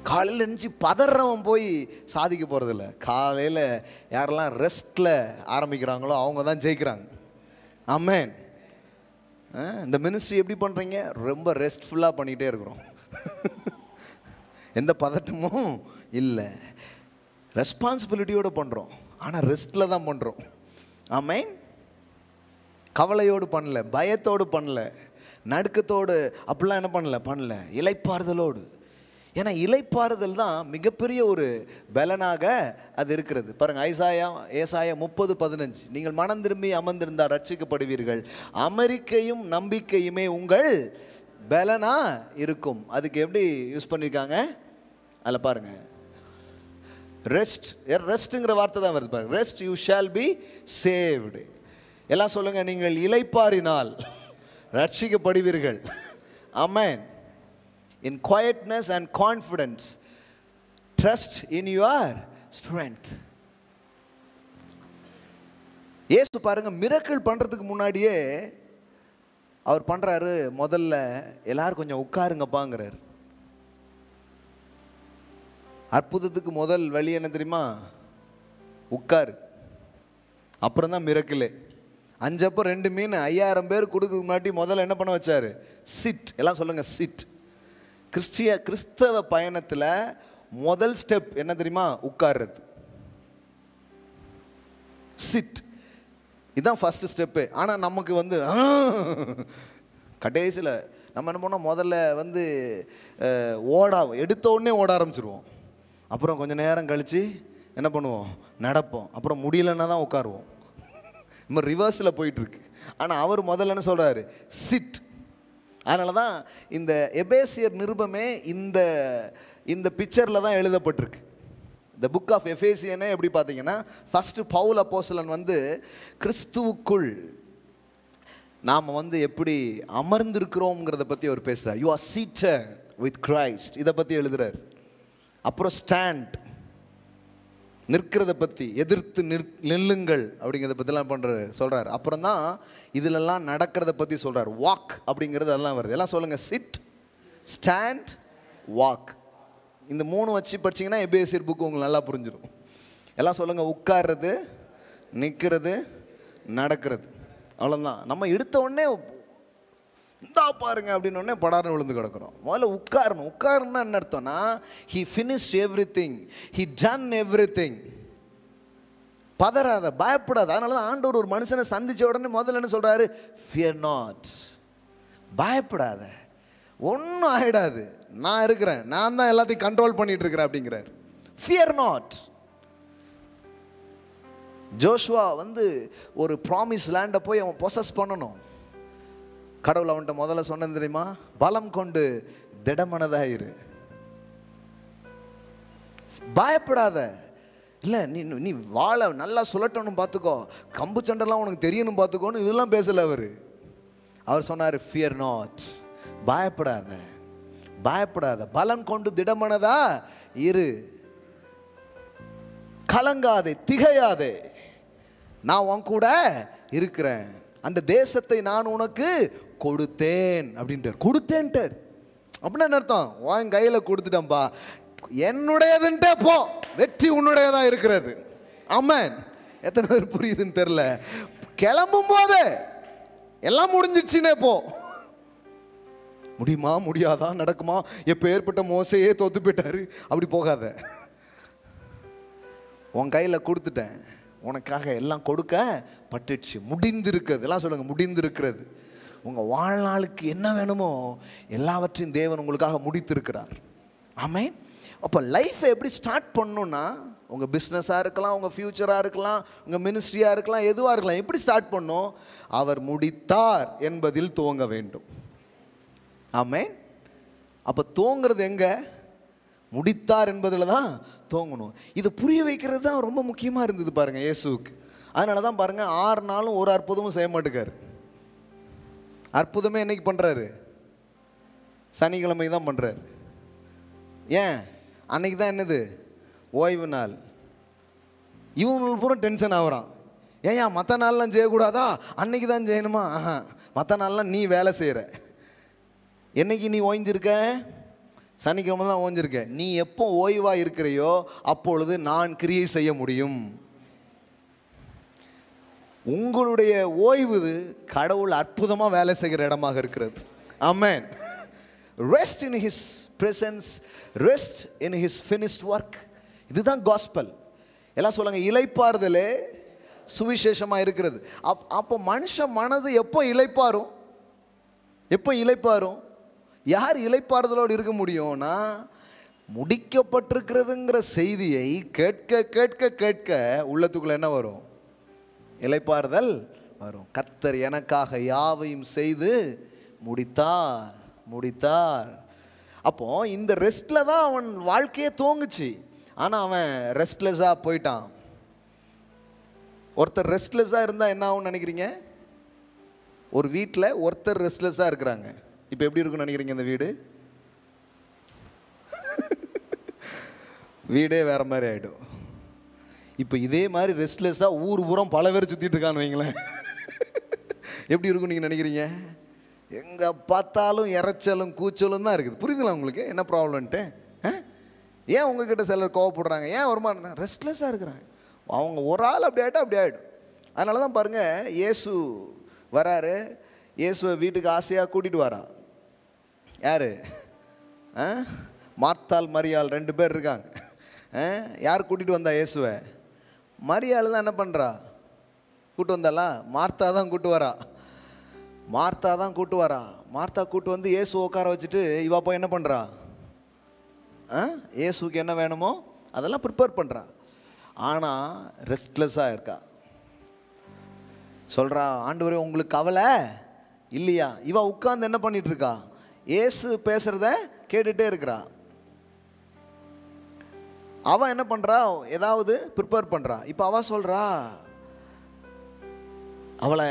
[SPEAKER 1] காலையில் எஞ்சி பதறவன் போய் சாதிக்க போகிறதில்ல. காலையில் யாரெல்லாம் ரெஸ்ட்டில் ஆரம்பிக்கிறாங்களோ அவங்க தான் ஜெயிக்கிறாங்க. ஆமென். இந்த மினிஸ்ட்ரி எப்படி பண்ணுறீங்க? ரொம்ப ரெஸ்ட்ஃபுல்லாக பண்ணிகிட்டே இருக்கிறோம். எந்த பதட்டமும் இல்லை, ரெஸ்பான்சிபிலிட்டியோடு பண்ணுறோம். ஆனால் ரெஸ்ட்டில் தான் பண்ணுறோம். ஆமென். கவலையோடு பண்ணல, பயத்தோடு பண்ணல, நடுக்கத்தோடு அப்படிலாம் என்ன பண்ணல, இளைப்பாறுதலோடு. ஏன்னா இளைப்பாறுதல் தான் மிகப்பெரிய ஒரு பலனாக அது இருக்கிறது. பாருங்கள், ஏசாயா 30:15, நீங்கள் மனம் திரும்பி அமர்ந்திருந்தால் ரட்சிக்கப்படுவீர்கள், அமெரிக்கையும் நம்பிக்கையுமே உங்கள் பலனா இருக்கும். அதுக்கு எப்படி யூஸ் பண்ணியிருக்காங்க அதில் பாருங்கள், ரெஸ்ட்டுங்கிற வார்த்தை தான் வருது பாருங்க. Rest, you shall be saved. எல்லாம் சொல்லுங்க, நீங்கள் இளைப்பாறினால் ரட்சிக்கப்படுவீர்கள். ஆமென். In quietness and confidence, trust in your strength. இயேசு பாருங்க, மிரக்கிள் பண்றதுக்கு முன்னாடியே அவர் பண்றாரு, முதல்ல எல்லாரும் கொஞ்சம் உட்காருங்கப்பாங்கிறார். அற்புதத்துக்கு முதல் வழி என்ன தெரியுமா? உட்காரு. அப்புறம் தான் மிரக்கிளே. 5 அப்பம் 2 மீன் 5000 பேர் கொடுக்கறதுக்கு முன்னாடி முதல்ல என்ன பண்ண வச்சாரு? சிட். எல்லாம் சொல்லுங்க, சிட். கிறிஸ்தவ பயணத்தில் முதல் ஸ்டெப் என்ன தெரியுமா? உட்கார்றது. சிட். இதுதான் ஃபர்ஸ்ட் ஸ்டெப்பு. ஆனால் நமக்கு கடைசியில் நம்ம என்ன பண்ணோம்? முதல்ல எடுத்த உடனே ஓட ஆரம்பிச்சிருவோம். அப்புறம் கொஞ்சம் நேரம் கழித்து என்ன பண்ணுவோம்? நடப்போம். அப்புறம் முடியலன்னா தான் உட்காருவோம். நம்ம ரிவர்ஸில் போயிட்டுருக்கு. ஆனால் அவர் முதல்ல என்ன சொல்கிறாரு? சிட். அதனால தான் இந்த எபேசியர் நிருபமே இந்த பிக்சரில் தான் எழுதப்பட்டிருக்கு. இந்த புக் ஆஃப் எபேசியனே எப்படி பார்த்தீங்கன்னா, ஃபஸ்ட்டு பவுல் அப்போஸ்தலன் கிறிஸ்துவுக்குள் நாம் எப்படி அமர்ந்திருக்கிறோங்கிறத பற்றி அவர் பேசுகிறார். You are seated with Christ, இதை பற்றி எழுதுகிறார். அப்புறம் ஸ்டாண்ட், நிற்கிறத பற்றி, எதிர்த்து நில்லுங்கள் அப்படிங்கிறத பற்றிலாம் சொல்கிறார். அப்புறம் தான் இதிலெல்லாம் நடக்கிறத பற்றி சொல்கிறார். வாக் அப்படிங்கிறது அதெல்லாம் வருது. எல்லாம் சொல்லுங்கள், சிட், ஸ்டாண்ட், வாக். இந்த 3 வச்சு படிச்சிங்கன்னா எபேசியர் புக்கு உங்களுக்கு நல்லா புரிஞ்சிடும். எல்லாம் சொல்லுங்கள், உட்கார்றது, நிற்கிறது, நடக்கிறது. அவ்வளோதான். நம்ம எடுத்த உடனே இந்தா பாருங்க அப்படின்னு உடனே படார்னு விழுந்து கிடக்கிறோம். முதல்ல உட்காரணும். உட்காரணும்னா என்ன அர்த்தம்னா, he finished everything, he done everything. பதறாத, பயப்படாத. அதனால தான் ஆண்டவர் ஒரு மனுஷனை சந்திச்ச உடனே முதல்ல என்ன சொல்றாரு? fear not. பயப்படாத, ஒன்றும் ஆகிடாது, நான் இருக்கிறேன், நான் தான் எல்லாத்தையும் கண்ட்ரோல் பண்ணிட்டு இருக்கிறேன் அப்படிங்கிறார். fear not. ஜோஷுவா ஒரு ப்ராமிஸ் லேண்டை போய் அவன் பொசஸ் பண்ணணும். கடவுள் அவன்கிட்ட முதல்ல சொன்னது தெரியுமா? பலம் கொண்டு திடமனதாயிரு, பயப்படாத. இல்லை, நீ வாழ நல்லா சுழட்டணும் பார்த்துக்கோ, கம்பு சண்டைலாம் உனக்கு தெரியணும் பார்த்துக்கோன்னு இதெல்லாம் பேசல அவர் சொன்னார், ஃபியர் நாட். பயப்படாத, பயப்படாத, பலம் கொண்டு திடமனதா இரு, கலங்காதே, திகையாதே, நான் உன் கூட இருக்கிறேன், அந்த தேசத்தை நான் உனக்கு கொடுத்தேன் அப்படின்ட்டார். கொடுத்தேன்ட்டார் அப்படின்னா என்ன அர்த்தம்? உன் கையில் கொடுத்துட்டேன்பா, என்னுடையதுன்ட்டே போ, வெற்றி உன்னுடையதான் இருக்கிறது. ஆமென். எத்தனை பேர் புரியுதுன்னு தெரியல. கிளம்பும் போது எல்லாம் முடிஞ்சிடுச்சுன்னே போ. முடியுமா, முடியாதா, நடக்குமா, எப்போ ஏற்பட்ட மோசையே தோத்து போயிட்டாரு, அப்படி போகாத. உன் கையில் கொடுத்துட்டேன், உனக்காக எல்லாம் கொடுக்க பட்டுச்சு, முடிந்திருக்கிறது. எல்லாம் சொல்லுங்கள், முடிந்திருக்கிறது. உங்கள் வாழ்நாளுக்கு என்ன வேணுமோ எல்லாவற்றையும் தேவன் உங்களுக்காக முடித்திருக்கிறார். ஆமென். அப்போ லைஃப்பை எப்படி ஸ்டார்ட் பண்ணணுன்னா, உங்கள் பிஸ்னஸாக இருக்கலாம், உங்கள் ஃப்யூச்சராக இருக்கலாம், உங்கள் மினிஸ்ட்ரியாக இருக்கலாம், எதுவாக இருக்கலாம், எப்படி ஸ்டார்ட் பண்ணணும்? அவர் முடித்தார் என்பதில் துவங்க வேண்டும். ஆமென். அப்போ துவங்கிறது எங்கே? முடித்தார் என்பதில் தான் துவங்கணும். இது புரிய வைக்கிறது தான் ரொம்ப முக்கியமாக இருந்தது பாருங்கள் இயேசுவுக்கு. அதனால தான் பாருங்கள் 6 நாளும் ஒரு அற்புதமும் செய்ய மாட்டேக்காரு. அற்புதமே என்னைக்கு பண்ணுறாரு? சனிக்கிழமை தான் பண்ணுறாரு. ஏன்? அன்னைக்கு தான் என்னது? ஓய்வு நாள். இவங்களுக்கு பூரா டென்ஷன் ஆகுறான். ஏன் மற்ற நாள்லாம் செய்யக்கூடாதா? அன்னைக்கு தான் செய்யணுமா? மற்ற நாள்லாம் நீ வேலை செய்கிற. என்னைக்கு நீ ஓய்ஞ்சிருக்க? சனிக்கிழமை தான் ஓய்ஞ்சிருக்க. நீ எப்போ ஓய்வாக இருக்கிறையோ அப்பொழுது நான் கிரியை செய்ய முடியும். உங்களுடைய ஓய்வு கடவுள் அற்புதமாக வேலை செய்கிற இடமாக இருக்கிறது. Amen. Rest in his presence, rest in his finished work. இதுதான் காஸ்பல். எல்லாம் சொல்லுங்க, இளைப்பாறுதலே சுவிசேஷமாக இருக்கிறது. அப்போ மனுஷ மனது எப்போ இளைப்பாரும்? எப்போ இளைப்பாரும்? யார் இளைப்பாறுதலோடு இருக்க முடியும்னா, முடிக்கப்பட்டிருக்கிறதுங்கிற செய்தியை கேட்க கேட்க கேட்க உள்ளத்துக்குள்ள என்ன வரும்? இளைப்பாறுதல் வரும். கர்த்தர் எனக்காக யாவையும் செய்து முடித்தார் முடித்தார். அப்போ இந்த ரெஸ்ட்ல தான் அவன் வாழ்க்கையே தூங்குச்சு. ஆனால் அவன் ரெஸ்ட்லெஸ்ஸாக போயிட்டான். ஒருத்தர் ரெஸ்ட்லெஸ்ஸாக இருந்தால் என்ன ஆகும்னு நினைக்கிறீங்க? ஒரு வீட்டில் ஒருத்தர் ரெஸ்ட்லெஸ்ஸாக இருக்கிறாங்க. இப்போ எப்படி இருக்குன்னு நினைக்கிறீங்க? இந்த வீடே வேற மாதிரி ஆகிடும். இப்போ இதே மாதிரி ரெஸ்ட்லெஸ்ஸாக ஊர் பூரம் பல பேர் சுற்றிட்டு இருக்கான்னு வைங்களேன், எப்படி இருக்கும் நீங்கள் நினைக்கிறீங்க? எங்கே பார்த்தாலும் இறைச்சலும் கூச்சலும் தான் இருக்குது. புரியுதுங்களா உங்களுக்கு என்ன ப்ராப்ளம்ன்ட்டு? ஏன் உங்ககிட்ட சிலர் கோவப்படுறாங்க? ஏன் வருமானம்? ரெஸ்ட்லெஸ்ஸாக இருக்கிறாங்க. அவங்க ஒரு ஆள் அப்படி ஆகிட்டா அப்படி ஆகிடும். அதனால தான் பாருங்கள், இயேசு வராரு. இயேசுவை வீட்டுக்கு ஆசையாக கூட்டிகிட்டு வரா. யார்? மார்த்தாள் மரியாள் 2 பேர் இருக்காங்க. யார் கூட்டிகிட்டு வந்தா இயேசுவை? மரியாள் தான் என்ன பண்ணுறா? கூட்டு வந்தாளா? மார்த்தா தான் கூட்டு வரா. மார்த்தா தான் கூட்டு வரா. மார்த்தா கூட்டு வந்து இயேசு உட்கார வச்சுட்டு இவா போய் என்ன பண்ணுறா? இயேசுக்கு என்ன வேணுமோ அதெல்லாம் ப்ரிப்பேர் பண்ணுறா. ஆனால் ரெஸ்ட்லெஸ்ஸாக இருக்கா. சொல்கிறா, ஆண்டவரே உங்களுக்கு கவலை இல்லையா? இவ உட்கார்ந்து என்ன பண்ணிட்டு இருக்கா? இயேசு பேசுகிறத கேட்டுகிட்டே இருக்கிறா. அவன் என்ன பண்ணுறா? ஏதாவது ப்ரிப்பேர் பண்ணுறா. இப்போ அவள் சொல்கிறா, அவளை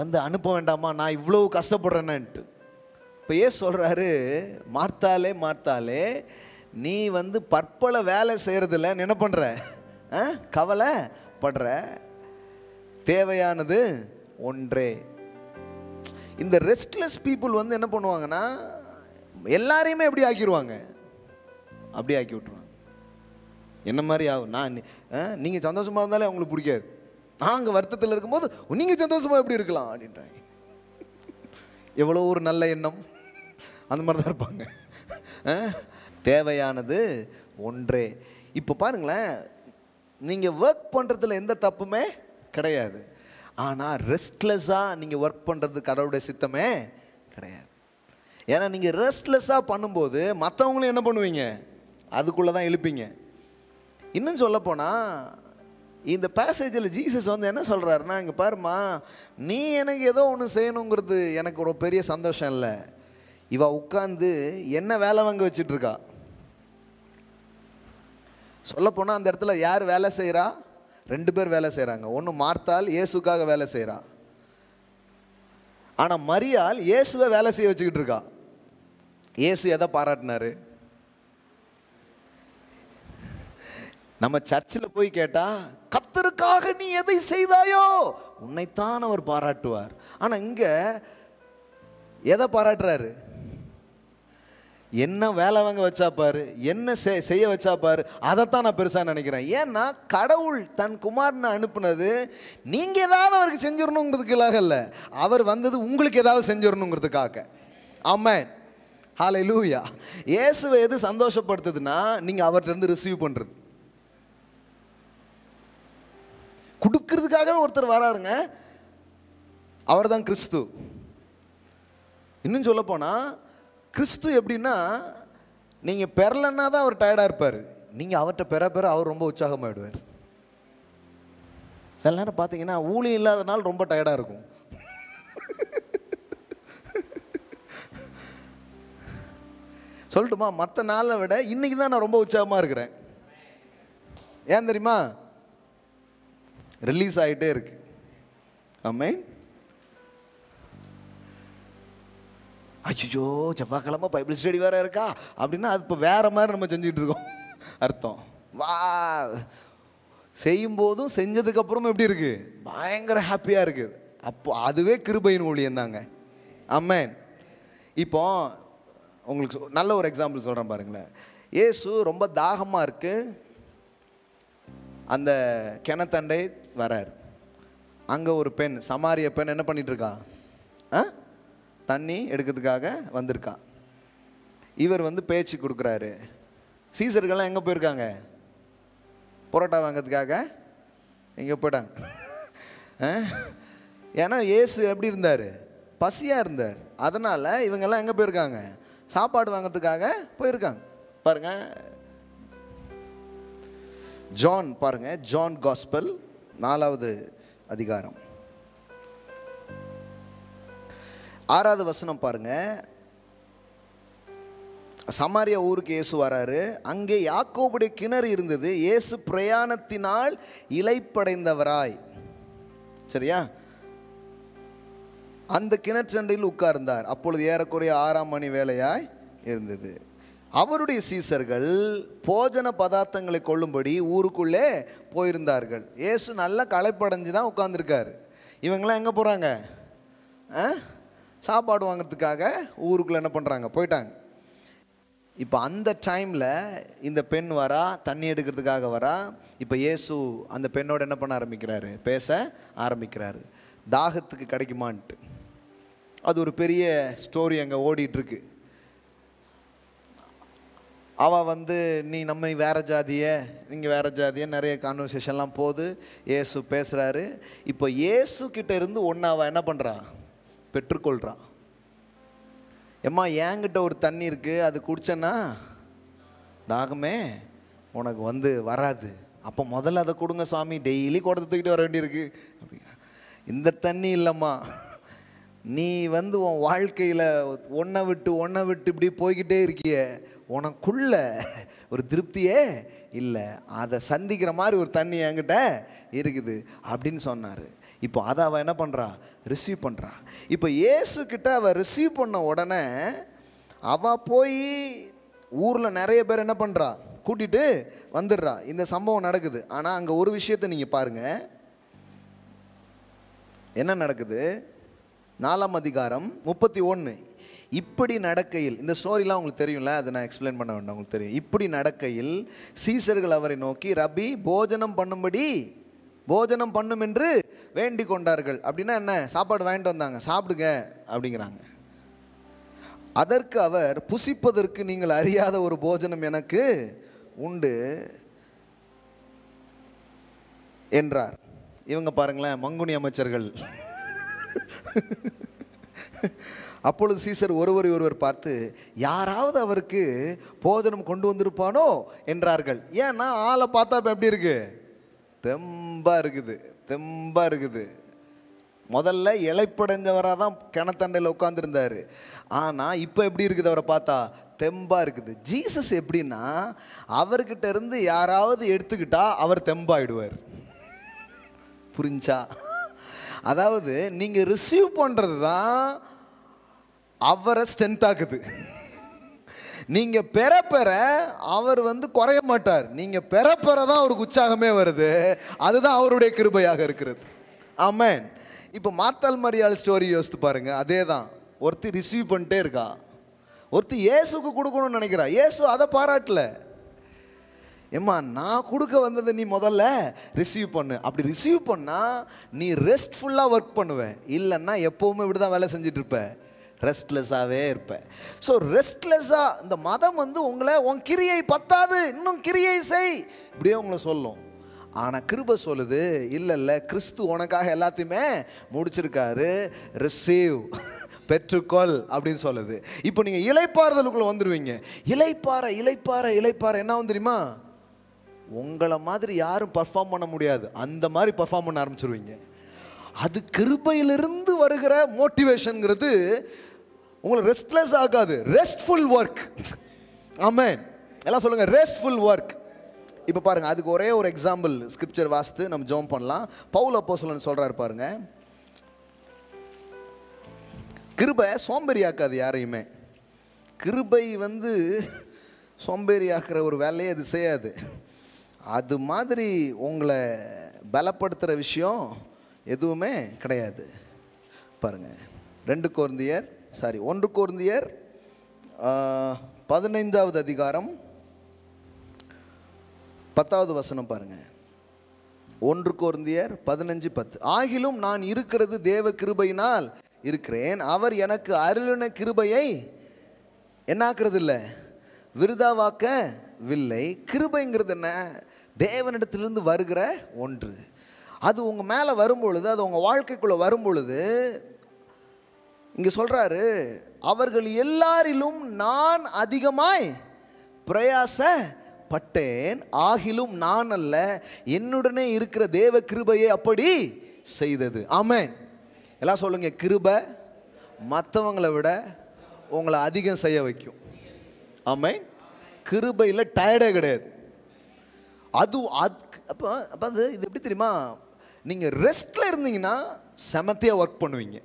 [SPEAKER 1] வந்து அனுப்ப வேண்டாமா, நான் இவ்வளோ கஷ்டப்படுறேன்னுட்டு. இப்போ ஏன் சொல்கிறாரு, மார்த்தாலே மார்த்தாலே, நீ வந்து பற்பல வேலை செய்கிறதில்ல, என்ன பண்ணுற? கவலைப்படுற. தேவையானது ஒன்றே. இந்த ரெஸ்ட்லெஸ் பீப்புள் வந்து என்ன பண்ணுவாங்கன்னா, எல்லாரையுமே எப்படி ஆக்கிடுவாங்க? அப்படி ஆக்கி விட்ருவாங்க. என்ன மாதிரி ஆகும்? நீங்கள் சந்தோஷமாக இருந்தாலே அவங்களுக்கு பிடிக்காது. நாங்கள் வருத்தத்தில் இருக்கும்போது நீங்கள் சந்தோஷமாக எப்படி இருக்கலாம் அப்படின்றாங்க. எவ்வளோ ஒரு நல்ல எண்ணம். அந்த மாதிரி தான் இருப்பாங்க. தேவையானது ஒன்றே. இப்போ பாருங்களேன், நீங்கள் ஒர்க் பண்ணுறதுல எந்த தப்புமே கிடையாது. ஆனால் ரெஸ்ட்லெஸ்ஸாக நீங்கள் ஒர்க் பண்ணுறது கடவுளுடைய சித்தமே கிடையாது. ஏன்னா நீங்கள் ரெஸ்ட்லெஸ்ஸாக பண்ணும்போது மற்றவங்களும் என்ன பண்ணுவீங்க? அதுக்குள்ளே தான் இழுப்பீங்க. இன்னும் சொல்லப்போனால் இந்த பேசேஜில் ஜீசஸ் வந்து என்ன சொல்கிறாருன்னா, இங்கே பாருமா, நீ எனக்கு ஏதோ ஒன்று செய்யணுங்கிறது எனக்கு ஒரு பெரிய சந்தோஷம் இல்லை. இவ உட்காந்து என்ன வேலை வாங்க வச்சிட்ருக்கா. சொல்லப்போனால் அந்த இடத்துல யார் வேலை செய்கிறா? 2 பேர் வேலை செய்கிறாங்க. ஒன்று மார்த்தாள் இயேசுக்காக வேலை செய்கிறா. ஆனால் மரியாள் இயேசுவை வேலை செய்ய வச்சுக்கிட்டு இருக்கா. இயேசு எதை பாராட்டினாரு? நம்ம சர்ச்சில் போய் கேட்டால், கர்த்தருக்காக நீ எதை செய்தாயோ உன்னைத்தான் அவர் பாராட்டுவார். ஆனால் இங்கே எதை பாராட்டுறாரு? என்ன வேலை வாங்க வச்சா பாரு, என்ன செய்ய வச்சா பாரு, அதைத்தான் நான் பெருசாக நினைக்கிறேன். ஏன்னா கடவுள் தன் குமாரனை அனுப்புனது நீங்கள் ஏதாவது அவருக்கு செஞ்சிடணுங்கிறதுக்காக இல்லை, அவர் வந்தது உங்களுக்கு ஏதாவது செஞ்சிடணுங்கிறதுக்காக. ஆமென், ஹல்லேலூயா. இயேசுவை எது சந்தோஷப்படுத்துதுன்னா, நீங்கள் அவர்கிட்ட இருந்து ரிசீவ் பண்ணுறது. கொடுக்கறதுக்காகவே ஒருத்தர் வராருங்க. அவர் தான் கிறிஸ்து. இன்னும் சொல்ல போனால் கிறிஸ்து எப்படின்னா, நீங்கள் பெறலன்னா தான் அவர் டயர்டாக இருப்பார், நீங்கள் அவர்கிட்ட பெற அவர் ரொம்ப உற்சாகமாகிடுவார். சில நேரம் பார்த்தீங்கன்னா ஊழியம் இல்லாத நாள் ரொம்ப டயர்டாக இருக்கும். சொல்லட்டுமா, மற்ற நாளை விட இன்னைக்கு தான் நான் ரொம்ப உற்சாகமாக இருக்கிறேன். ஏன் தெரியுமா? ரிலீஸ் ஆகிட்டே இருக்கு. ஆமென். ஐயோ செவ்வாய்க்கிழமை பைபிள் ஸ்டடி வேற இருக்கா அப்படின்னா அது இப்போ வேற மாதிரி நம்ம செஞ்சுட்டு இருக்கோம் அர்த்தம். வா, செய்யும் போதும் செஞ்சதுக்கு அப்புறமும் எப்படி இருக்கு? பயங்கர ஹாப்பியா இருக்குது. அப்போ அதுவே கிருபையின் ஊழியம் தாங்க. ஆமென். இப்போ உங்களுக்கு நல்ல ஒரு எக்ஸாம்பிள் சொல்கிறேன் பாருங்களேன். இயேசு ரொம்ப தாகமாக இருக்கு, அந்த கிணத்தண்டை வரார். அங்கே ஒரு பெண், சமாரிய பெண் என்ன பண்ணிட்டு இருக்கா? தண்ணி எடுக்கிறதுக்காக வந்திருக்கா. இவர் வந்து பேச்சு கொடுக்குறாரு. சீசர்கள்லாம் எங்கே போயிருக்காங்க? பரோட்டா வாங்கிறதுக்காக எங்கே போயிட்டாங்க. ஏன்னா இயேசு எப்படி இருந்தார்? பசியாக இருந்தார். அதனால் இவங்கெல்லாம் எங்கே போயிருக்காங்க? சாப்பாடு வாங்கிறதுக்காக போயிருக்காங்க. பாருங்க, ஜான் பாருங்க, ஜான் காஸ்பல் 4வது அதிகாரம் 6வது வசனம் பாருங்க. சமாரியா ஊருக்கு இயேசு வராரு. அங்கே யாக்கோபுடைய கிணறு இருந்தது. இயேசு பிரயாணத்தினால் இளைப்படைந்தவராய், சரியா, அந்த கிணற்றண்டையில் உட்கார்ந்தார். அப்பொழுது ஏறக்குறைய 6ஆம் மணி வேளையாய் இருந்தது. அவருடைய சீசர்கள் போஜன பதார்த்தங்களை கொள்ளும்படி ஊருக்குள்ளே போயிருந்தார்கள். இயேசு நல்லா களைப்படைஞ்சு தான் உட்கார்ந்துருக்காரு. இவங்களாம் எங்கே போகிறாங்க? சாப்பாடு வாங்கிறதுக்காக ஊருக்குள்ளே என்ன பண்ணுறாங்க? போயிட்டாங்க. இப்போ அந்த டைமில் இந்த பெண் வரா, தண்ணி எடுக்கிறதுக்காக வரா. இப்போ இயேசு அந்த பெண்ணோட என்ன பண்ண ஆரம்பிக்கிறாரு? பேச ஆரம்பிக்கிறாரு. தாகத்துக்கு கிடைக்குமான்ட்டு. அது ஒரு பெரிய ஸ்டோரி அங்கே ஓடிட்டுருக்கு. அவள் வந்து நீ நம்ம வேறு ஜாதியை, நீங்கள் வேறு ஜாதியை, நிறைய கான்வர்சேஷன்லாம் போகுது. இயேசு பேசுகிறாரு. இப்போ இயேசு கிட்ட இருந்து ஒன்று அவள் என்ன பண்ணுறா? பெற்றுக்கொள்கிறான். எம்மா என்கிட்ட ஒரு தண்ணி இருக்குது, அது குடிச்சேன்னா தாகமே உனக்கு வந்து வராது. அப்போ முதல்ல அதை கொடுங்க சுவாமி, டெய்லி குடத்தை தூக்கிட்டு வர வேண்டியிருக்கு அப்படின்னா. இந்த தண்ணி இல்லைம்மா, நீ வந்து உன் வாழ்க்கையில் ஒன்றை விட்டு இப்படி போய்கிட்டே இருக்கிய, உனக்குள்ள ஒரு திருப்தியே இல்லை, அதை சந்திக்கிற மாதிரி ஒரு தண்ணி என்கிட்ட இருக்குது அப்படின்னு சொன்னார். இப்போ அதை அவள் என்ன பண்ணுறா? ரிசீவ் பண்ணுறா. இப்போ இயேசு கிட்ட அவள் ரிசீவ் பண்ண உடனே அவள் போய் ஊரில் நிறைய பேர் என்ன பண்ணுறா? கூட்டிகிட்டு வந்துடுறா. இந்த சம்பவம் நடக்குது. ஆனால் அங்கே ஒரு விஷயத்தை நீங்கள் பாருங்கள், என்ன நடக்குது? 4ஆம் அதிகாரம் 31. இப்படி நடக்கையில், இந்த ஸ்டோரிலாம் உங்களுக்கு தெரியும்ல, அதை நான் எக்ஸ்பிளைன் பண்ண வேண்டாம், உங்களுக்கு தெரியும். இப்படி நடக்கையில் சீசர்கள் அவரை நோக்கி, ரபி போஜனம் பண்ணும் என்று வேண்டிக் கொண்டார்கள். அப்படின்னா என்ன? சாப்பாடு வாங்கிட்டு வந்தாங்க, சாப்பிடுங்க அப்படிங்கிறாங்க. அதற்கு அவர், புசிப்பதற்கு நீங்கள் அறியாத ஒரு போஜனம் எனக்கு உண்டு என்றார். இவங்க பாருங்களேன், மங்குனி அமைச்சர்கள். அப்பொழுது சீசர் ஒருவர் பார்த்து, யாராவது அவருக்கு போஜனம் கொண்டு வந்திருப்பானோ என்றார்கள். ஏன்னா ஆளை பார்த்தா இப்போ எப்படி இருக்கு? தெம்பா இருக்குது. முதல்ல இளைப்படைஞ்சவராக தான் கிணத்தண்டையில் உட்காந்துருந்தார். ஆனால் இப்போ எப்படி இருக்குது? அவரை பார்த்தா தெம்பா இருக்குது. ஜீசஸ் எப்படின்னா, அவர்கிட்ட இருந்து யாராவது எடுத்துக்கிட்டா அவர் தெம்பாயிடுவார். புரிஞ்சா? அதாவது நீங்கள் ரிசீவ் பண்ணுறது தான் அவரை ஸ்ட்ரென்த் ஆக்குது. நீங்கள் பெற அவர் வந்து குறைய மாட்டார். நீங்கள் பெற தான் அவருக்கு உற்சாகமே வருது. அதுதான் அவருடைய கிருபையாக இருக்கிறது. ஆமென். இப்போ மார்த்தாள் மரியாள் ஸ்டோரி யோசித்து பாருங்க. அதே தான். ஒருத்தி ரிசீவ் பண்ணிட்டே இருக்கா, ஒருத்தி இயேசுக்கு கொடுக்கணும்னு நினைக்கிறா. இயேசு அதை பாராட்டல. ஏம்மா, நான் கொடுக்க வந்ததை நீ முதல்ல ரிசீவ் பண்ணு. அப்படி ரிசீவ் பண்ணால் நீ ரெஸ்ட்ஃபுல்லாக ஒர்க் பண்ணுவேன். இல்லைன்னா எப்போவுமே இப்படி தான் வேலை செஞ்சுட்டு இருப்ப, ரெஸ்ட்லெஸ்ஸாகவே இருப்பேன். ஸோ ரெஸ்ட்லெஸ்ஸாக இந்த மதம் வந்து உங்களை, உன் கிரியை பத்தாது, இன்னும் கிரியை செய், இப்படியே உங்களை சொல்லும். ஆனால் கிருபை சொல்லுது இல்லை, கிறிஸ்து உனக்காக எல்லாத்தையுமே முடிச்சிருக்காரு, ரிசீவ், பெற்றுக்கொள் அப்படின்னு சொல்லுது. இப்போ நீங்கள் இளைப்பாறுதலுக்குள்ள வந்துடுவீங்க. இளைப்பாற என்ன தெரியுமா? உங்களை மாதிரி யாரும் பர்ஃபார்ம் பண்ண முடியாது, அந்த மாதிரி பர்ஃபார்ம் பண்ண ஆரம்பிச்சிருவீங்க. அது கிருபையிலிருந்து வருகிற மோட்டிவேஷன்ங்கிறது உங்களை ரெஸ்ட்லெஸ் ஆகாது, ரெஸ்ட்ஃபுல் ஒர்க். ஆமென். எல்லாம் சொல்லுங்க, ரெஸ்ட்ஃபுல் ஒர்க். இப்போ பாருங்க, அதுக்கு ஒரே ஒரு எக்ஸாம்பிள் ஸ்கிரிப்சர் வாசித்து நம்ம ஜெபம் பண்ணலாம். பவுல் அப்போஸ்தலன் சொல்றாரு பாருங்க, கிருபை சோம்பேறியாக்காது யாரையுமே. கிருபை சோம்பேறியாக்குற ஒரு வேலையை அது செய்யாது. அது மாதிரி உங்களை பலப்படுத்துகிற விஷயம் எதுவுமே கிடையாது. பாருங்க, 1 கொரிந்தியர் 15வது அதிகாரம் 10வது வசனம் பாருங்க. 1 கொரிந்தியர் 15:10. ஆகிலும் நான் இருக்கிறது தேவ கிருபையினால் இருக்கிறேன், அவர் எனக்கு அருளின கிருபையை என்னாக்குறது இல்லை, விருதாவாக்கவில்லை. கிருபைங்கிறது என்ன? தேவனிடத்திலிருந்து வருகிற ஒன்று. அது உங்கள் மேலே வரும்பொழுது, அது உங்கள் வாழ்க்கைக்குள்ளே வரும்பொழுது, இங்கே சொல்கிறாரு, அவர்கள் எல்லாரிலும் நான் அதிகமாய் பிரயாசப்பட்டேன், ஆகிலும் நான் அல்ல, என்னுடனே இருக்கிற தேவ கிருபையை அப்படி செய்தது. ஆமென். எல்லாம் சொல்லுங்க, கிருபை மற்றவங்களை விட உங்களை அதிகம் செய்ய வைக்கும். ஆமென். கிருபையில் டயர்டே கிடையாது. அப்போ இது எப்படி தெரியுமா? நீங்கள் ரெஸ்ட்டில் இருந்தீங்கன்னா செமத்தியாக ஒர்க் பண்ணுவீங்க.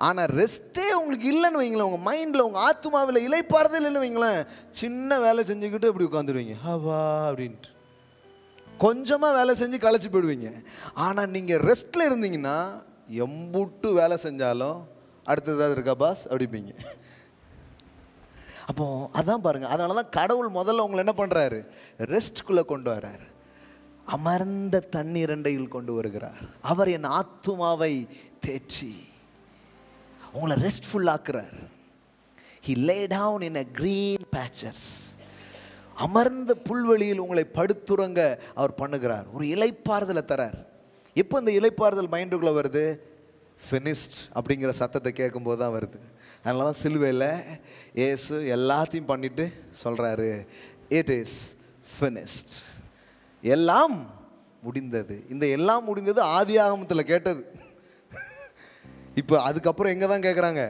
[SPEAKER 1] ஆனால் ரெஸ்ட்டே உங்களுக்கு இல்லைன்னு வைங்களேன், உங்கள் மைண்டில், உங்கள் ஆத்மாவில் இளைப்பாறுதல் இல்லைன்னு வைங்களேன், சின்ன வேலை செஞ்சுக்கிட்டு இப்படி உட்காந்துருவீங்க, ஹவா அப்படின்ட்டு கொஞ்சமாக வேலை செஞ்சு களைச்சி போயிடுவீங்க. ஆனால் நீங்கள் ரெஸ்ட்டில் இருந்தீங்கன்னா எம்புட்டு வேலை செஞ்சாலும் அடுத்ததாவது இருக்கா பாஸ் அப்படிப்பீங்க. அப்போ அதான் பாருங்கள், அதனால தான் கடவுள் முதல்ல உங்களை என்ன பண்ணுறாரு? ரெஸ்ட்குள்ளே கொண்டு வர்றார். அமர்ந்த தண்ணீர் அண்டையில் கொண்டு வருகிறார். அவர் என் ஆத்துமாவை தேற்றி உங்களை RESTful ஆக்குறார். He lay down in a green pastures. அமர்ந்த புல்வெளியில் உங்களை படுத்துறங்க அவர் பண்ணுகிறார். ஒரு இளைப்பாறுதலை தரார். எப்போ இந்த இளைப்பாறுதல் மைண்டுக்குள்ளே வருது? ஃபினிஷ்ட் அப்படிங்கிற சத்தத்தை கேட்கும்போது தான் வருது. அதனால தான் சிலுவையில் இயேசு எல்லாத்தையும் பண்ணிட்டு சொல்கிறாரு, இட் இஸ் ஃபினிஷ்ட், எல்லாம் முடிந்தது. இந்த எல்லாம் முடிந்தது ஆதியாகமத்தில் கேட்டது. இப்போ அதுக்கப்புறம் எங்கே தான் கேட்குறாங்க?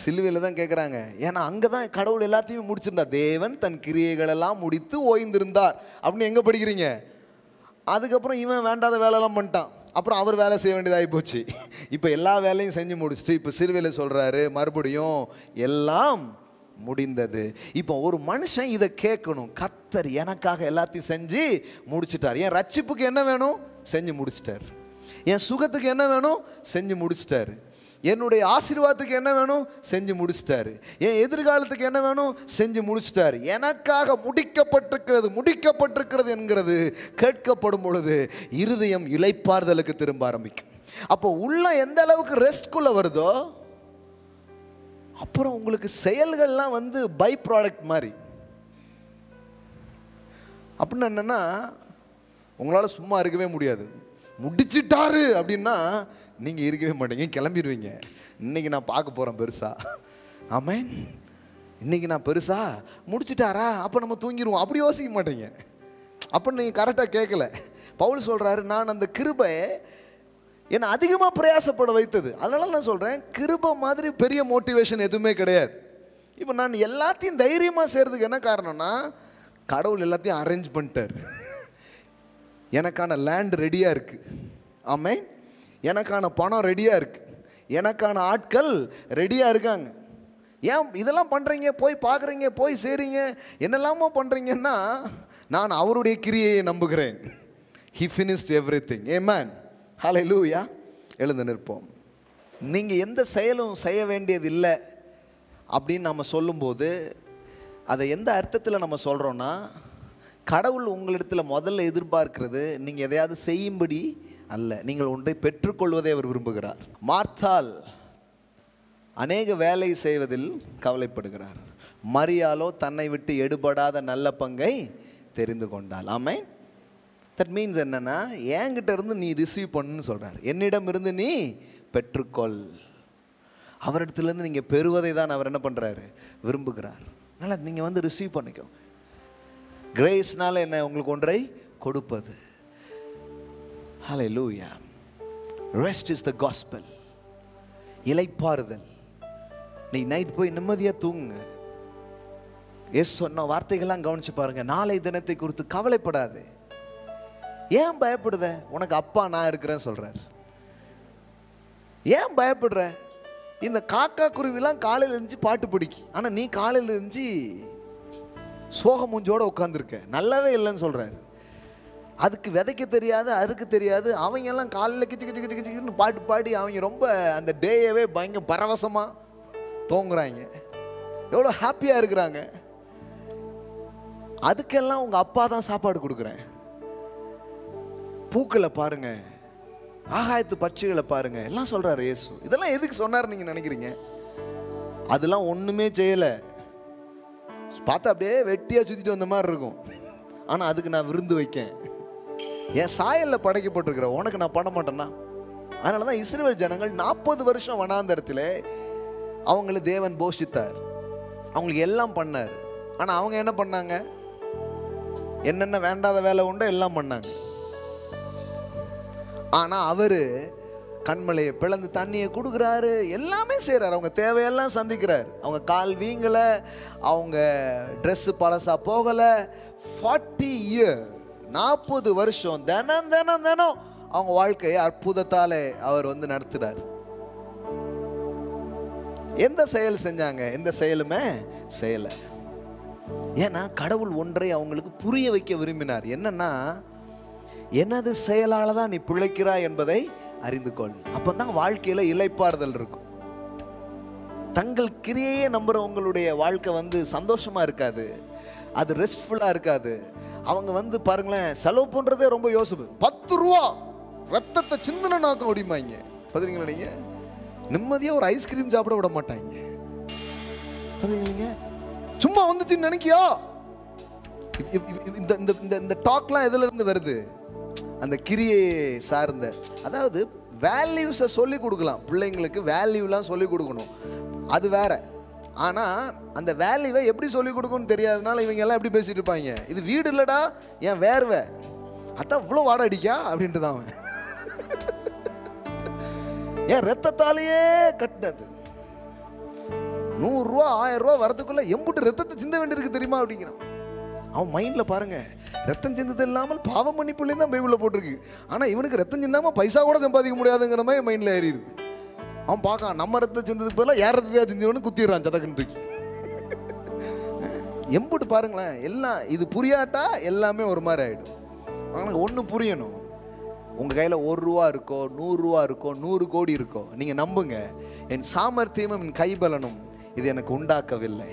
[SPEAKER 1] சிலுவையில் தான் கேட்குறாங்க. ஏன்னா அங்கே தான் கடவுள் எல்லாத்தையுமே முடிச்சிருந்தார். தேவன் தன் கிரியைகளெல்லாம் முடித்து ஓய்ந்திருந்தார் அப்படின்னு எங்கே படிக்கிறீங்க? அதுக்கப்புறம் இவன் வேண்டாத வேலையெல்லாம் பண்ணிட்டான், அப்புறம் அவர் வேலை செய்ய வேண்டியதாகி போச்சு. இப்போ எல்லா வேலையும் செஞ்சு முடிச்சுட்டு இப்போ சிலுவையில் சொல்கிறாரு, மறுபடியும் எல்லாம் முடிந்தது. இப்போ ஒரு மனுஷன் இதை கேட்கணும், கர்த்தர் எனக்காக எல்லாத்தையும் செஞ்சு முடிச்சிட்டார். என் ரட்சிப்புக்கு என்ன வேணும்? செஞ்சு முடிச்சிட்டார். என் சுகத்துக்கு என்ன வேணும்? செஞ்சு முடிச்சிட்டாரு. என்னுடைய ஆசீர்வாதத்துக்கு என்ன வேணும்? செஞ்சு முடிச்சிட்டாரு. என் எதிர்காலத்துக்கு என்ன வேணும்? செஞ்சு முடிச்சிட்டாரு. எனக்காக முடிக்கப்பட்டிருக்கிறது என்கிறது கேட்கப்படும் பொழுது இருதயம் இளைப்பாறுதலுக்கு திரும்ப ஆரம்பிக்கும். அப்போ உள்ள எந்த அளவுக்கு ரெஸ்ட்குள்ளே வருதோ, அப்புறம் உங்களுக்கு செயல்கள்லாம் பை ப்ராடக்ட் மாதிரி. அப்படின்னு என்னன்னா, உங்களால் சும்மா இருக்கவே முடியாது. முடிச்சிட்டாரு அப்படின்னா நீங்கள் இருக்கவே மாட்டீங்க, கிளம்பிடுவீங்க. இன்றைக்கி நான் பார்க்க போகிறேன் பெருசா. ஆமென். இன்றைக்கி நான் பெருசா முடிச்சிட்டாரா, அப்போ நம்ம தூங்கிடுவோம், அப்படி யோசிக்க மாட்டீங்க. அப்போ நீங்கள் கரெக்டாக கேட்கல. பவுல் சொல்கிறாரு, நான் அந்த கிருபை என்னை அதிகமாக பிரயாசப்பட வைத்தது. அதனால நான் சொல்கிறேன், கிருபை மாதிரி பெரிய மோட்டிவேஷன் எதுவுமே கிடையாது. இப்போ நான் எல்லாத்தையும் தைரியமாக செய்கிறதுக்கு என்ன காரணம்னா, கடவுள் எல்லாத்தையும் அரேஞ்ச் பண்ணிட்டார். எனக்கான லேண்ட் ரெடியாக இருக்குது. ஆமென். எனக்கான பணம் ரெடியாக இருக்குது. எனக்கான ஆட்கள் ரெடியாக இருக்காங்க. ஏன் இதெல்லாம் பண்ணுறீங்க? போய் பார்க்குறீங்க, போய் செய்கிறீங்க, என்னெல்லாமோ பண்ணுறீங்கன்னா, நான் அவருடைய கிரியையை நம்புகிறேன். He finished everything. Amen. Hallelujah. எழுந்து நிற்போம். நீங்கள் எந்த செயலும் செய்ய வேண்டியது இல்லை அப்படின்னு நம்ம சொல்லும்போது, அதை எந்த அர்த்தத்தில் நம்ம சொல்கிறோன்னா, கடவுள் உங்களிடத்தில் முதல்ல எதிர்பார்க்கிறது நீங்கள் எதையாவது செய்யும்படி அல்ல, நீங்கள் ஒன்றை பெற்றுக்கொள்வதை அவர் விரும்புகிறார். மார்த்தாள் அநேக வேலை செய்வதில் கவலைப்படுகிறார். மரியாளோ தன்னை விட்டு எடுபடாத நல்ல பங்கை தெரிந்து கொண்டாள். ஆமென். தட் மீன்ஸ் என்னன்னா, என்கிட்ட இருந்து நீ ரிசீவ் பண்ணுன்னு சொல்றார். என்னிடம் இருந்து நீ பெற்றுக்கொள். அவரிடத்துலேருந்து நீங்கள் பெறுவதை தான் அவர் என்ன பண்ணுறாரு, விரும்புகிறார். அதனால் நீங்கள் வந்து ரிசீவ் பண்ணிக்கோ. கிரேஸ்னால என்ன, உங்களுக்கு ஒன்றை கொடுப்பது. Hallelujah. Rest is the gospel. இளைப்பாறுதல். நீ நைட் போய் நிம்மதியாக தூங்குங்க. எஸ் சொன்ன வார்த்தைகள்லாம் கவனிச்சு பாருங்க. நாளை தினத்தை குறித்து கவலைப்படாது. ஏன் பயப்படுத? உனக்கு அப்பா நான் இருக்கிறேன்னு சொல்றார். ஏன் பயப்படுற? இந்த காக்கா குருவிலாம் காலையில் இருந்துச்சு பாட்டு பிடிக்கி, ஆனால் நீ காலையில் இருந்துச்சு சோக மூஞ்சோட உட்காந்துருக்க, நல்லாவே இல்லைன்னு சொல்றாரு. அதுக்கு விதைக்க தெரியாது, அறுக்க தெரியாது. அவங்க எல்லாம் காலையில் கிச்சு கிச்சு கிச்சு கிச்சுன்னு பாட்டு பாடி அவங்க ரொம்ப அந்த டேயவே பயங்கர பரவசமாக தூங்குறாங்க, எவ்வளோ ஹாப்பியாக இருக்கிறாங்க. அதுக்கெல்லாம் உங்கள் அப்பா தான் சாப்பாடு கொடுக்குறேன். பூக்களை பாருங்க, ஆகாயத்து பட்சிகளை பாருங்க, எல்லாம் சொல்றாரு இயேசு. இதெல்லாம் எதுக்கு சொன்னார் நீங்க நினைக்கிறீங்க? அதெல்லாம் ஒண்ணுமே செய்யல, பார்த்தா அப்படியே வெட்டியா சுத்திட்டு வந்த மாதிரி இருக்கும். ஆனா அதுக்கு நான் விருந்து வைக்கேன். என் சாயல்ல படைக்கப்பட்டிருக்கிற உனக்கு நான் பண்ண மாட்டேன்னா? அதனாலதான் இஸ்ரவேல் ஜனங்கள் 40 வருஷம் வனாந்தரத்தில் அவங்களை தேவன் போஷித்தார், அவங்களுக்கு எல்லாம் பண்ணார். ஆனா அவங்க என்ன பண்ணாங்க? என்னென்ன வேண்டாத வேலை உண்டோ எல்லாம் பண்ணாங்க. ஆனால் அவர் கண்மலையை பிளந்து தண்ணியை கொடுக்குறாரு, எல்லாமே செய்கிறார், அவங்க தேவையெல்லாம் சந்திக்கிறார். அவங்க கால் வீங்கலை, அவங்க ட்ரெஸ்ஸு பழசா போகலை. 40 இயர், 40 வருஷம் தினம் தினம் தினம் அவங்க வாழ்க்கையை அற்புதத்தாலே அவர் வந்து நடத்துகிறார். எந்த செயல் செஞ்சாங்க? எந்த செயலுமே செய்யலை. ஏன்னா கடவுள் ஒன்றை அவங்களுக்கு புரிய வைக்க விரும்பினார். என்னன்னா, எனது செயலால தான் நீ பிழைக்கிறாய் என்பதை அறிந்து கொள். அப்பதான் வாழ்க்கையில இளைப்பாறுதல் இருக்கும். தங்கள் கிரியையே நம்புறவங்களுடைய வாழ்க்கை வந்து சந்தோஷமா இருக்காது, அது ரெஸ்ட்ஃபுல்லா இருக்காது. அவங்க வந்து பாருங்களேன், செலவு பண்றதே ரொம்ப யோசிப்பு. 10 ரூபா ரத்தத்தை சிந்தனை நாக்கம் ஓடிமாங்க. பாத்தீங்களா? நீங்க நிம்மதியா ஒரு ஐஸ்கிரீம் சாப்பிட விட மாட்டாங்க. பாத்தீங்களா? சும்மா வந்துச்சுன்னு நினைக்கியா? இந்த டாக்லாம் எதுல இருந்து வருது? அந்த கிரியை சார்ந்த, அதாவது வேல்யூஸை சொல்லி கொடுக்கலாம் பிள்ளைங்களுக்கு. வேல்யூலாம் சொல்லி கொடுக்கணும், அது வேற. ஆனால் அந்த வேல்யூவை எப்படி சொல்லிக் கொடுக்கணும்னு தெரியாதனால இவங்க எல்லாம் எப்படி பேசிட்டு இருப்பாங்க, இது வீடு இல்லடா என் வேர்வை, அதான் இவ்வளோ வாடை அடிக்கா அப்படின்ட்டு தான் அவன் என் ரத்தத்தாலேயே கட்டினது. 100 ரூபா 1000 ரூபா வரதுக்குள்ள எம்புட்டு ரத்தத்தை சிந்த வேண்டியிருக்கு தெரியுமா அப்படிங்கிறான். அவன் மைண்ட்ல பாருங்க, ரத்தம் சிந்தது இல்லாமல் பாவம் மன்னிப்புலேயும் தான் பைபிளில் போட்டிருக்கு. ஆனால் இவனுக்கு ரத்தம் சிந்தாமல் பைசா கூட சம்பாதிக்க முடியாதுங்கிற மாதிரி மைண்டில் ஏறிடுது. அவன் பார்க்கான், நம்ம ரத்தம் சிந்ததுக்கு பதிலாக யார் ரத்தத்தையா சிந்தவனு குத்திடுறான் சதக்குன்னு தூக்கி. எம்புட்டு பாருங்களேன், எல்லாம் இது புரியாட்டா எல்லாமே ஒரு மாதிரி ஆகிடும். ஆனால் ஒன்று புரியணும், உங்கள் கையில் 1 ரூபா இருக்கோ 100 ரூபா இருக்கோ 100 கோடி இருக்கோ, நீங்கள் நம்புங்க, என் சாமர்த்தியமும் என் கைபலனும் இது எனக்கு உண்டாக்கவில்லை,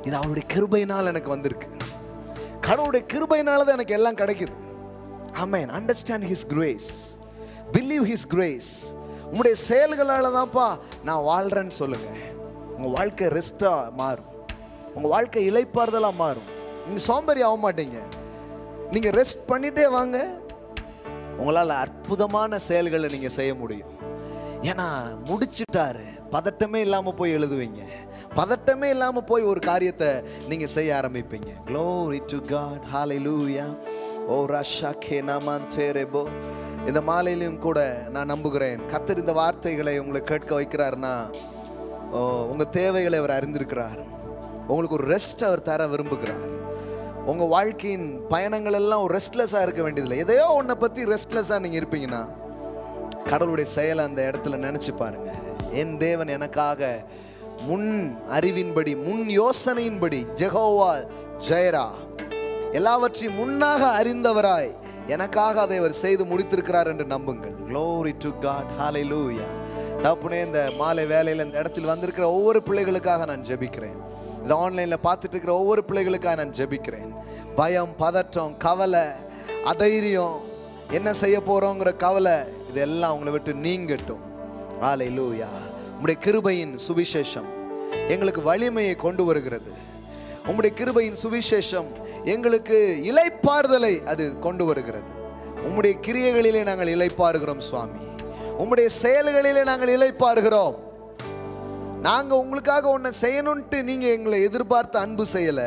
[SPEAKER 1] இது அவருடைய கிருபையினால் எனக்கு வந்திருக்கு. கடவுளுடைய கிருபையினால தான் எனக்கு எல்லாம் கிடைக்குது. Amen. Understand his grace, believe his grace. உங்களுடைய செயல்களால் தான்ப்பா நான் வாழ்றேன்னு சொல்லுங்க. உங்கள் வாழ்க்கை ரெஸ்டாக மாறும், உங்கள் வாழ்க்கை இளைப்பாறுதலாக மாறும். நீங்கள் சோம்பேறி ஆக மாட்டீங்க. நீங்கள் ரெஸ்ட் பண்ணிட்டே வாங்க, உங்களால் அற்புதமான செயல்களை நீங்கள் செய்ய முடியும். ஏன்னா முடிச்சுட்டாரு, பதட்டமே இல்லாமல் போய் எழுதுவீங்க, பதட்டமே இல்லாமல் போய் ஒரு காரியத்தை நீங்கள் செய்ய ஆரம்பிப்பீங்க. Glory to God. Hallelujah. ஓ ரஷாக்கே நாமான் தேரேபோ. இந்த மாலையிலும் கூட நான் நம்புகிறேன், கர்த்தர் இந்த வார்த்தைகளை உங்களை கேட்க வைக்கிறார்னா உங்கள் தேவைகளை அவர் அறிந்திருக்கிறார். உங்களுக்கு ஒரு ரெஸ்ட் அவர் தர விரும்புகிறார். உங்கள் வாழ்க்கையின் பயணங்கள் எல்லாம் ஒரு ரெஸ்ட்லெஸ்ஸாக இருக்க வேண்டியதில்லை. எதையோ ஒன்றை பற்றி ரெஸ்ட்லெஸ்ஸாக நீங்கள் இருப்பீங்கன்னா, கடவுளுடைய செயலை அந்த இடத்துல நினச்சி பாருங்க. என் தேவன் எனக்காக முன் அறிவின்படி, முன் யோசனையின்படி, ஜெகோவா ஜெயரா, எல்லாவற்றையும் முன்னாக அறிந்தவராய் எனக்காக அதை அவர் செய்து முடித்திருக்கிறார் என்று நம்புங்கள். Glory to God. Hallelujah. தப்புனே இந்த மாலை வேலையில் இந்த இடத்தில் வந்திருக்கிற ஒவ்வொரு பிள்ளைகளுக்காக நான் ஜெபிக்கிறேன். இந்த ஆன்லைனில் பார்த்துட்டு இருக்கிற ஒவ்வொரு பிள்ளைகளுக்காக நான் ஜெபிக்கிறேன். பயம், பதற்றம், கவலை, அதைரியம், என்ன செய்ய போகிறோங்கிற கவலை, இதெல்லாம் உங்களை விட்டு நீங்கட்டும். ஹல்லேலூயா. உம்முடைய கிருபையின் சுவிசேஷம் எங்களுக்கு வலிமையை கொண்டு வருகிறது. உம்முடைய கிருபையின் சுவிசேஷம் எங்களுக்கு இளைப்பாறுதலை அது கொண்டு வருகிறது. உம்முடைய கிரியைகளிலே நாங்கள் இளைப்பாறுகிறோம் சுவாமி. உம்முடைய செயல்களிலே நாங்கள் இளைப்பாறுகிறோம். நாங்க உங்களுக்காக ஒன்றை செய்யணும்ட்டு நீங்க எங்களை எதிர்பார்த்து அன்பு செய்யல.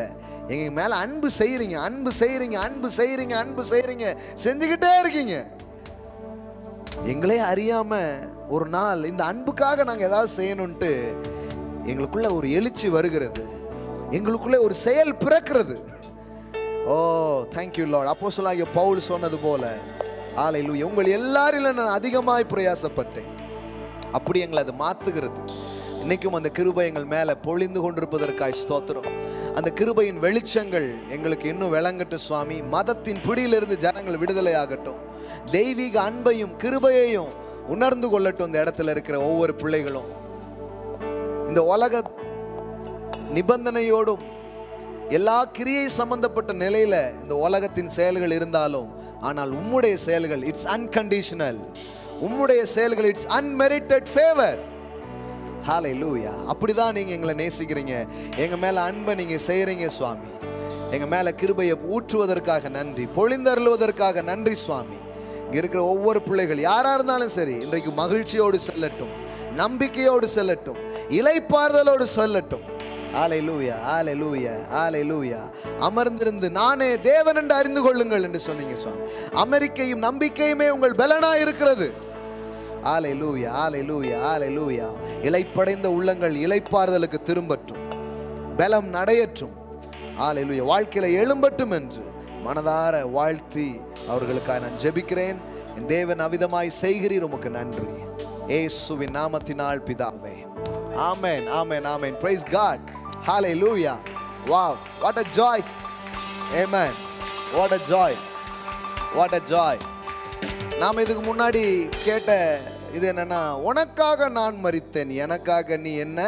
[SPEAKER 1] எங்க மேல அன்பு செய்யறீங்க, அன்பு செய்யறீங்க, அன்பு செய்யறீங்க, அன்பு செய்யறீங்க, செஞ்சுக்கிட்டே இருக்கீங்க. எங்களே அறியாம ஒரு நாள் இந்த அன்புக்காக நாங்க ஏதாவது செய்யணும்ட்டு எங்களுக்குள்ள ஒரு எழுச்சி வருகிறது, எங்களுக்குள்ள ஒரு செயல் பிறக்கிறது. ஓ தேங்க்யூ லார்ட். அப்போஸ்தலனாகிய பவுல் சொன்னது போல, ஹல்லேலூயா, உங்கள் எல்லாரிலும் நான் அதிகமாய் பிரயாசப்பட்டேன். அப்படி எங்களை அது மாத்துகிறது. இன்னைக்கும் அந்த கிருபை எங்கள் மேல பொழிந்து கொண்டிருப்பதற்காய் ஸ்தோத்திரம். அந்த கிருபையின் வெளிச்சங்கள் எங்களுக்கு இன்னும் விளங்கட்டும் சுவாமி. மதத்தின் பிடியிலிருந்து ஜனங்கள் விடுதலை ஆகட்டும். தெய்வீக அன்பையும் கிருபையையும் உணர்ந்து கொள்ளட்டும். இந்த இடத்துல இருக்கிற ஒவ்வொரு பிள்ளைகளும் இந்த உலக நிபந்தனையோடும் எல்லா கிரியை சம்பந்தப்பட்ட நிலையில இந்த உலகத்தின் செயல்கள் இருந்தாலும், ஆனால் உம்முடைய செயல்கள் இட்ஸ் அன்கண்டிஷனல். உம்முடைய செயல்கள் இட்ஸ் அன்மெரிட்டட் ஃபேவர். ஹல்லேலூயா. அப்படிதான் நீங்க எங்களை நேசிக்கிறீங்க. எங்க மேல அன்பை நீங்க செய்யறீங்க சுவாமி. எங்க மேல கிருபையை ஊற்றுவதற்காக நன்றி, பொழிந்தருளுவதற்காக நன்றி சுவாமி. இங்க இருக்கிற ஒவ்வொரு பிள்ளைகள் யாரா இருந்தாலும் சரி, இன்றைக்கு மகிழ்ச்சியோடு செல்லட்டும், நம்பிக்கையோடு செல்லட்டும், இளைப்பாறுதலோடு செல்லட்டும். ஹல்லேலூயா, ஹல்லேலூயா, ஹல்லேலூயா. அமர்ந்திருந்து நானே தேவன் என்று அறிந்து கொள்ளுங்கள் என்று சொன்னீங்க சுவாமி. அமெரிக்கையும் நம்பிக்கையுமே உங்கள் பலனா இருக்கிறது. ஹல்லேலூயா, ஹல்லேலூயா, ஹல்லேலூயா. இளைப்படைந்த உள்ளங்கள் இளைப்பாறுதலுக்கு திரும்பட்டும், பலம் நடையற்றும். ஹல்லேலூயா. வாழ்க்கையில எழும்பட்டும் என்று மனதார வாழ்த்தி அவர்களுக்காக நான் ஜெபிக்கிறேன். என் தேவன் அவிதமாய் செய்கிறீர், உமக்கு நன்றி. இயேசுவின் நாமத்தினால் பிதாவே. ஆமென், ஆமென், ஆமென். Praise God. Hallelujah. Wow, what a joy. Amen. What a joy. What a joy. நாம் இதுக்கு முன்னாடி கேட்ட இது என்னன்னா, உனக்காக நான் மரித்தேன், எனக்காக நீ என்ன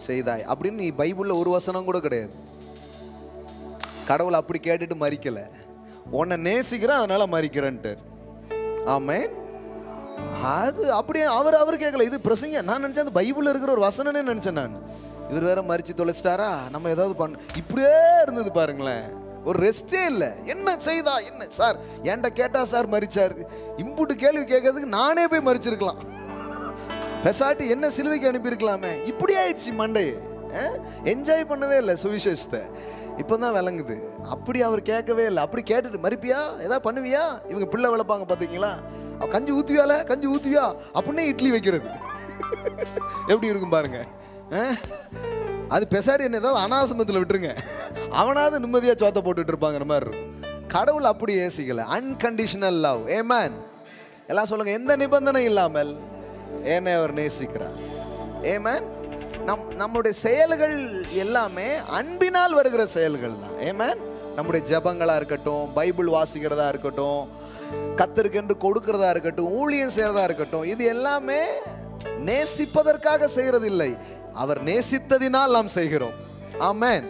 [SPEAKER 1] செய்தாய் அப்படின்னு நீ பைபிள்ல ஒரு வசனம் கூட கிடையாது. கடவுள் அப்படி கேட்டுட்டு மரிக்கல, உன்னை நேசிக்கிறேன் அதனால மரிக்கிறேன்ட்டு. ஆமென். அது அப்படியே அவர் கேட்கல. இது பிரசங்க. நான் நினைச்சேன் அது பைபிள்ல இருக்கிற ஒரு வசனனே நினைச்சேன் நான். இவர் வேற மரிச்சு தொலைச்சிட்டாரா, நம்ம ஏதாவது பண்ண, இப்படியே இருந்தது பாருங்களேன். ஒரு ரெஸ்டே இல்லை. என்ன செய்தா என்ன சார் என்கிட்ட கேட்டா சார் மரிச்சாரு. இம்புட்டு கேள்வி கேட்கறதுக்கு நானே போய் மரிச்சிருக்கலாம். பெசாட்டி என்ன சிலுவைக்கு அனுப்பியிருக்கலாமே. இப்படி ஆயிடுச்சு மண்டே. என்ஜாய் பண்ணவே இல்லை சுவிசேஷத்தை. இப்போதான் விளங்குது. அப்படி அவர் கேட்கவே இல்லை. அப்படி கேட்டுட்டு மரிப்பியா ஏதாவது பண்ணுவியா, இவங்க பிள்ளை வளர்ப்பாங்க பார்த்தீங்களா, கஞ்சி ஊத்துவியால கஞ்சி ஊத்துவியா அப்படின்னே இட்லி வைக்கிறது எப்படி இருக்கும் பாருங்க. அது பெசாரி என்ன ஏதாவது அனாசமத்தில் விட்டுருங்க, அவனாவது நிம்மதியாக சோத்த போட்டுட்டு இருப்பாங்கிற மாதிரி இருக்கும். கடவுள் அப்படி ஏசிக்கல. Unconditional love. ஆமென். எல்லாம் சொல்லுங்க, எந்த நிபந்தனை இல்லாமல் என்னை அவர் நேசிக்கிறார். ஆமென். நம்முடைய செயல்கள் எல்லாமே அன்பினால் வருகிற செயல்கள் தான். ஆமென். நம்முடைய ஜெபங்களா இருக்கட்டும், பைபிள் வாசிக்கிறதா இருக்கட்டும், கர்த்தருக்கென்று கொடுக்கிறதா இருக்கட்டும், ஊழியம் செய்யறதா இருக்கட்டும், இது எல்லாமே நேசிப்பதற்காக செய்யறது இல்லை, அவர் நேசித்ததினால் நாம் செய்கிறோம். ஆமென்.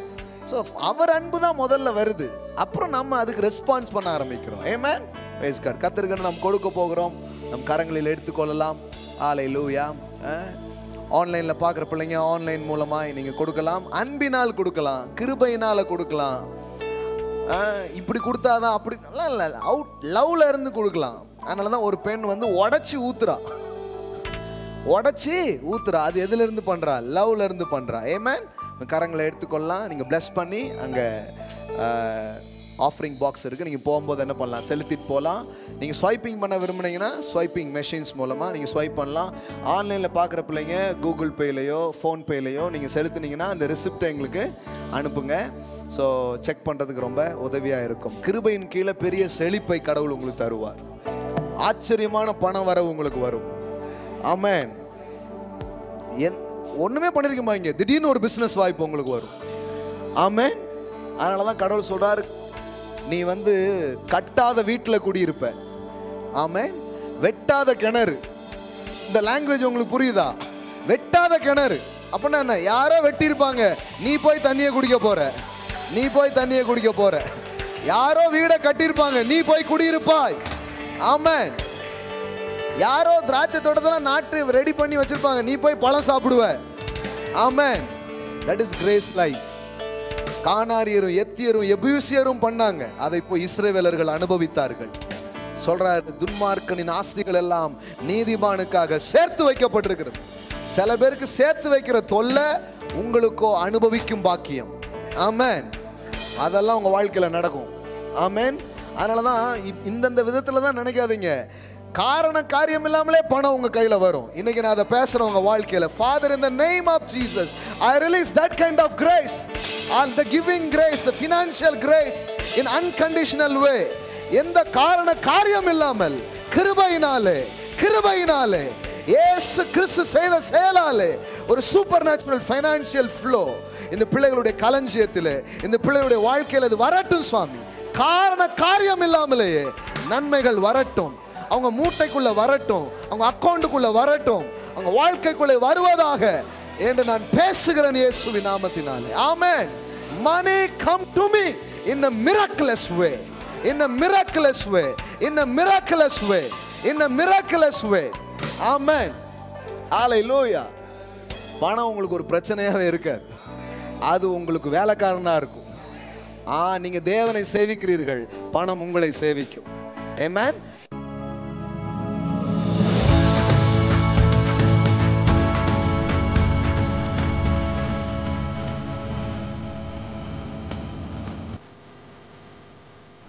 [SPEAKER 1] ஸோ அவர் அன்பு தான் முதல்ல வருது, அப்புறம் நம்ம அதுக்கு ரெஸ்பான்ஸ் பண்ண ஆரம்பிக்கிறோம். ஆமென். Praise God. கர்த்தருக்கு நாம் கொடுக்க போகிறோம், நம் கரங்களில் எடுத்துக்கொள்ளலாம். ஹல்லேலூயா. ஆன்லைனில் பார்க்குற பிள்ளைங்க ஆன்லைன் மூலமாக நீங்கள் கொடுக்கலாம், அன்பினால் கொடுக்கலாம், கிருபையினால் கொடுக்கலாம். இப்படி கொடுத்தாதான் அப்படிலாம் இல்லை, அவுட் லவ்ல இருந்து கொடுக்கலாம். அதனால தான் ஒரு பெண் வந்து உடச்சி ஊத்துறா. அது எதுல இருந்து பண்றா? லவ்ல இருந்து பண்றா. ஆமென். கரங்களை எடுத்துக்கொள்ளலாம். நீங்க பிளஸ் பண்ணி அங்கே ஆஃபரிங் பாக்ஸ் இருக்குது, நீங்கள் போகும்போது என்ன பண்ணலாம், செலுத்திட்டு போகலாம். நீங்கள் ஸ்வைப்பிங் பண்ண விரும்புனீங்கன்னா ஸ்வைப்பிங் மெஷின்ஸ் மூலமாக நீங்கள் ஸ்வைப் பண்ணலாம். ஆன்லைனில் பார்க்குற பிள்ளைங்க கூகுள் பேலையோ ஃபோன்பேலையோ நீங்கள் செலுத்துனீங்கன்னா அந்த ரிசிப்டை எங்களுக்கு அனுப்புங்க. ஸோ செக் பண்ணுறதுக்கு ரொம்ப உதவியாக இருக்கும். கிருபையின் கீழே பெரிய செழிப்பை கடவுள் உங்களுக்கு தருவார். ஆச்சரியமான பண வரவு உங்களுக்கு வரும். ஆமென். ஒன்றுமே பண்ணிருக்க மாட்டீங்க, திடீர்னு ஒரு பிஸ்னஸ் வாய்ப்பு உங்களுக்கு வரும். ஆமென். அதனால தான் கடவுள் சொல்றார், நீ வந்து கட்டாத வீட்டில் குடியிருப்ப. ஆமென். வெட்டாத கிணறு. இந்த லாங்குவேஜ் உங்களுக்கு புரியுதா? வெட்டாத கிணறு அப்படின்னா என்ன? யாரோ வெட்டியிருப்பாங்க, நீ போய் தண்ணியை குடிக்க போற. யாரோ வீடை கட்டியிருப்பாங்க, நீ போய் குடியிருப்பாய். ஆமென். யாரோ திராட்சை தோட்டத்தில் நாட்டு ரெடி பண்ணி வச்சிருப்பாங்க, நீ போய் பழம் சாப்பிடுவ. Amen. That is grace life. கானாரியரும் எத்தியரும் எபூசியரும் பண்ணாங்க, அதை போய் இஸ்ரவேலர்கள் அனுபவித்தார்கள். சொல்றாரு, துன்மார்க்கனின் ஆஸ்திகள் எல்லாம் நீதிமானுக்காக சேர்த்து வைக்கப்பட்டிருக்கிறது. சில பேருக்கு சேர்த்து வைக்கிற தொல்லை, உங்களுக்கோ அனுபவிக்கும் பாக்கியம். ஆமென். அதெல்லாம் உங்க வாழ்க்கையில நடக்கும். ஆமென். அதனாலதான் இந்தந்த விதத்துல தான் நினைக்காதீங்க, காரண காரியம் இல்லாமலே பணம் உங்க கையில வரும். இன்னைக்கு நான் அதை பேசுறேன் உங்க வாழ்க்கையில. Father, in the name of Jesus, I release that kind of grace, all the giving grace, the financial grace in unconditional way. எந்த காரண காரியம் இல்லாமல் கிருபையினாலே இயேசு கிறிஸ்து செய்த செயலாலே ஒரு சூப்பர் நேச்சுரல் ஃபைனான்சியல் ஃப்ளோ இந்த பிள்ளைகளுடைய களஞ்சியத்திலே, இந்த பிள்ளைகளுடைய வாழ்க்கையில் இது வரட்டும் சுவாமி. காரண காரியம் இல்லாமலேயே நன்மைகள் வரட்டும், அவங்க மூட்டைக்குள்ள வரட்டும், அவங்க அக்கௌண்ட்டுக்குள்ள வரட்டும், அவங்க வாழ்க்கைக்குள்ளே வருவதாக என்று நான் பேசுகிறேன் இயேசுவின் நாமத்தினாலே. ஆமென். Money come to me in a miraculous way, in a miraculous way, in a miraculous way, in a miraculous way. Amen. Hallelujah. பணம் உங்களுக்கு ஒரு பிரச்சனையாவே இருக்காது, அது உங்களுக்கு வேலைக்காரனா இருக்கும். நீங்க தேவனை சேவிக்கிறீர்கள், பணம் உங்களை சேவிக்கும். Amen.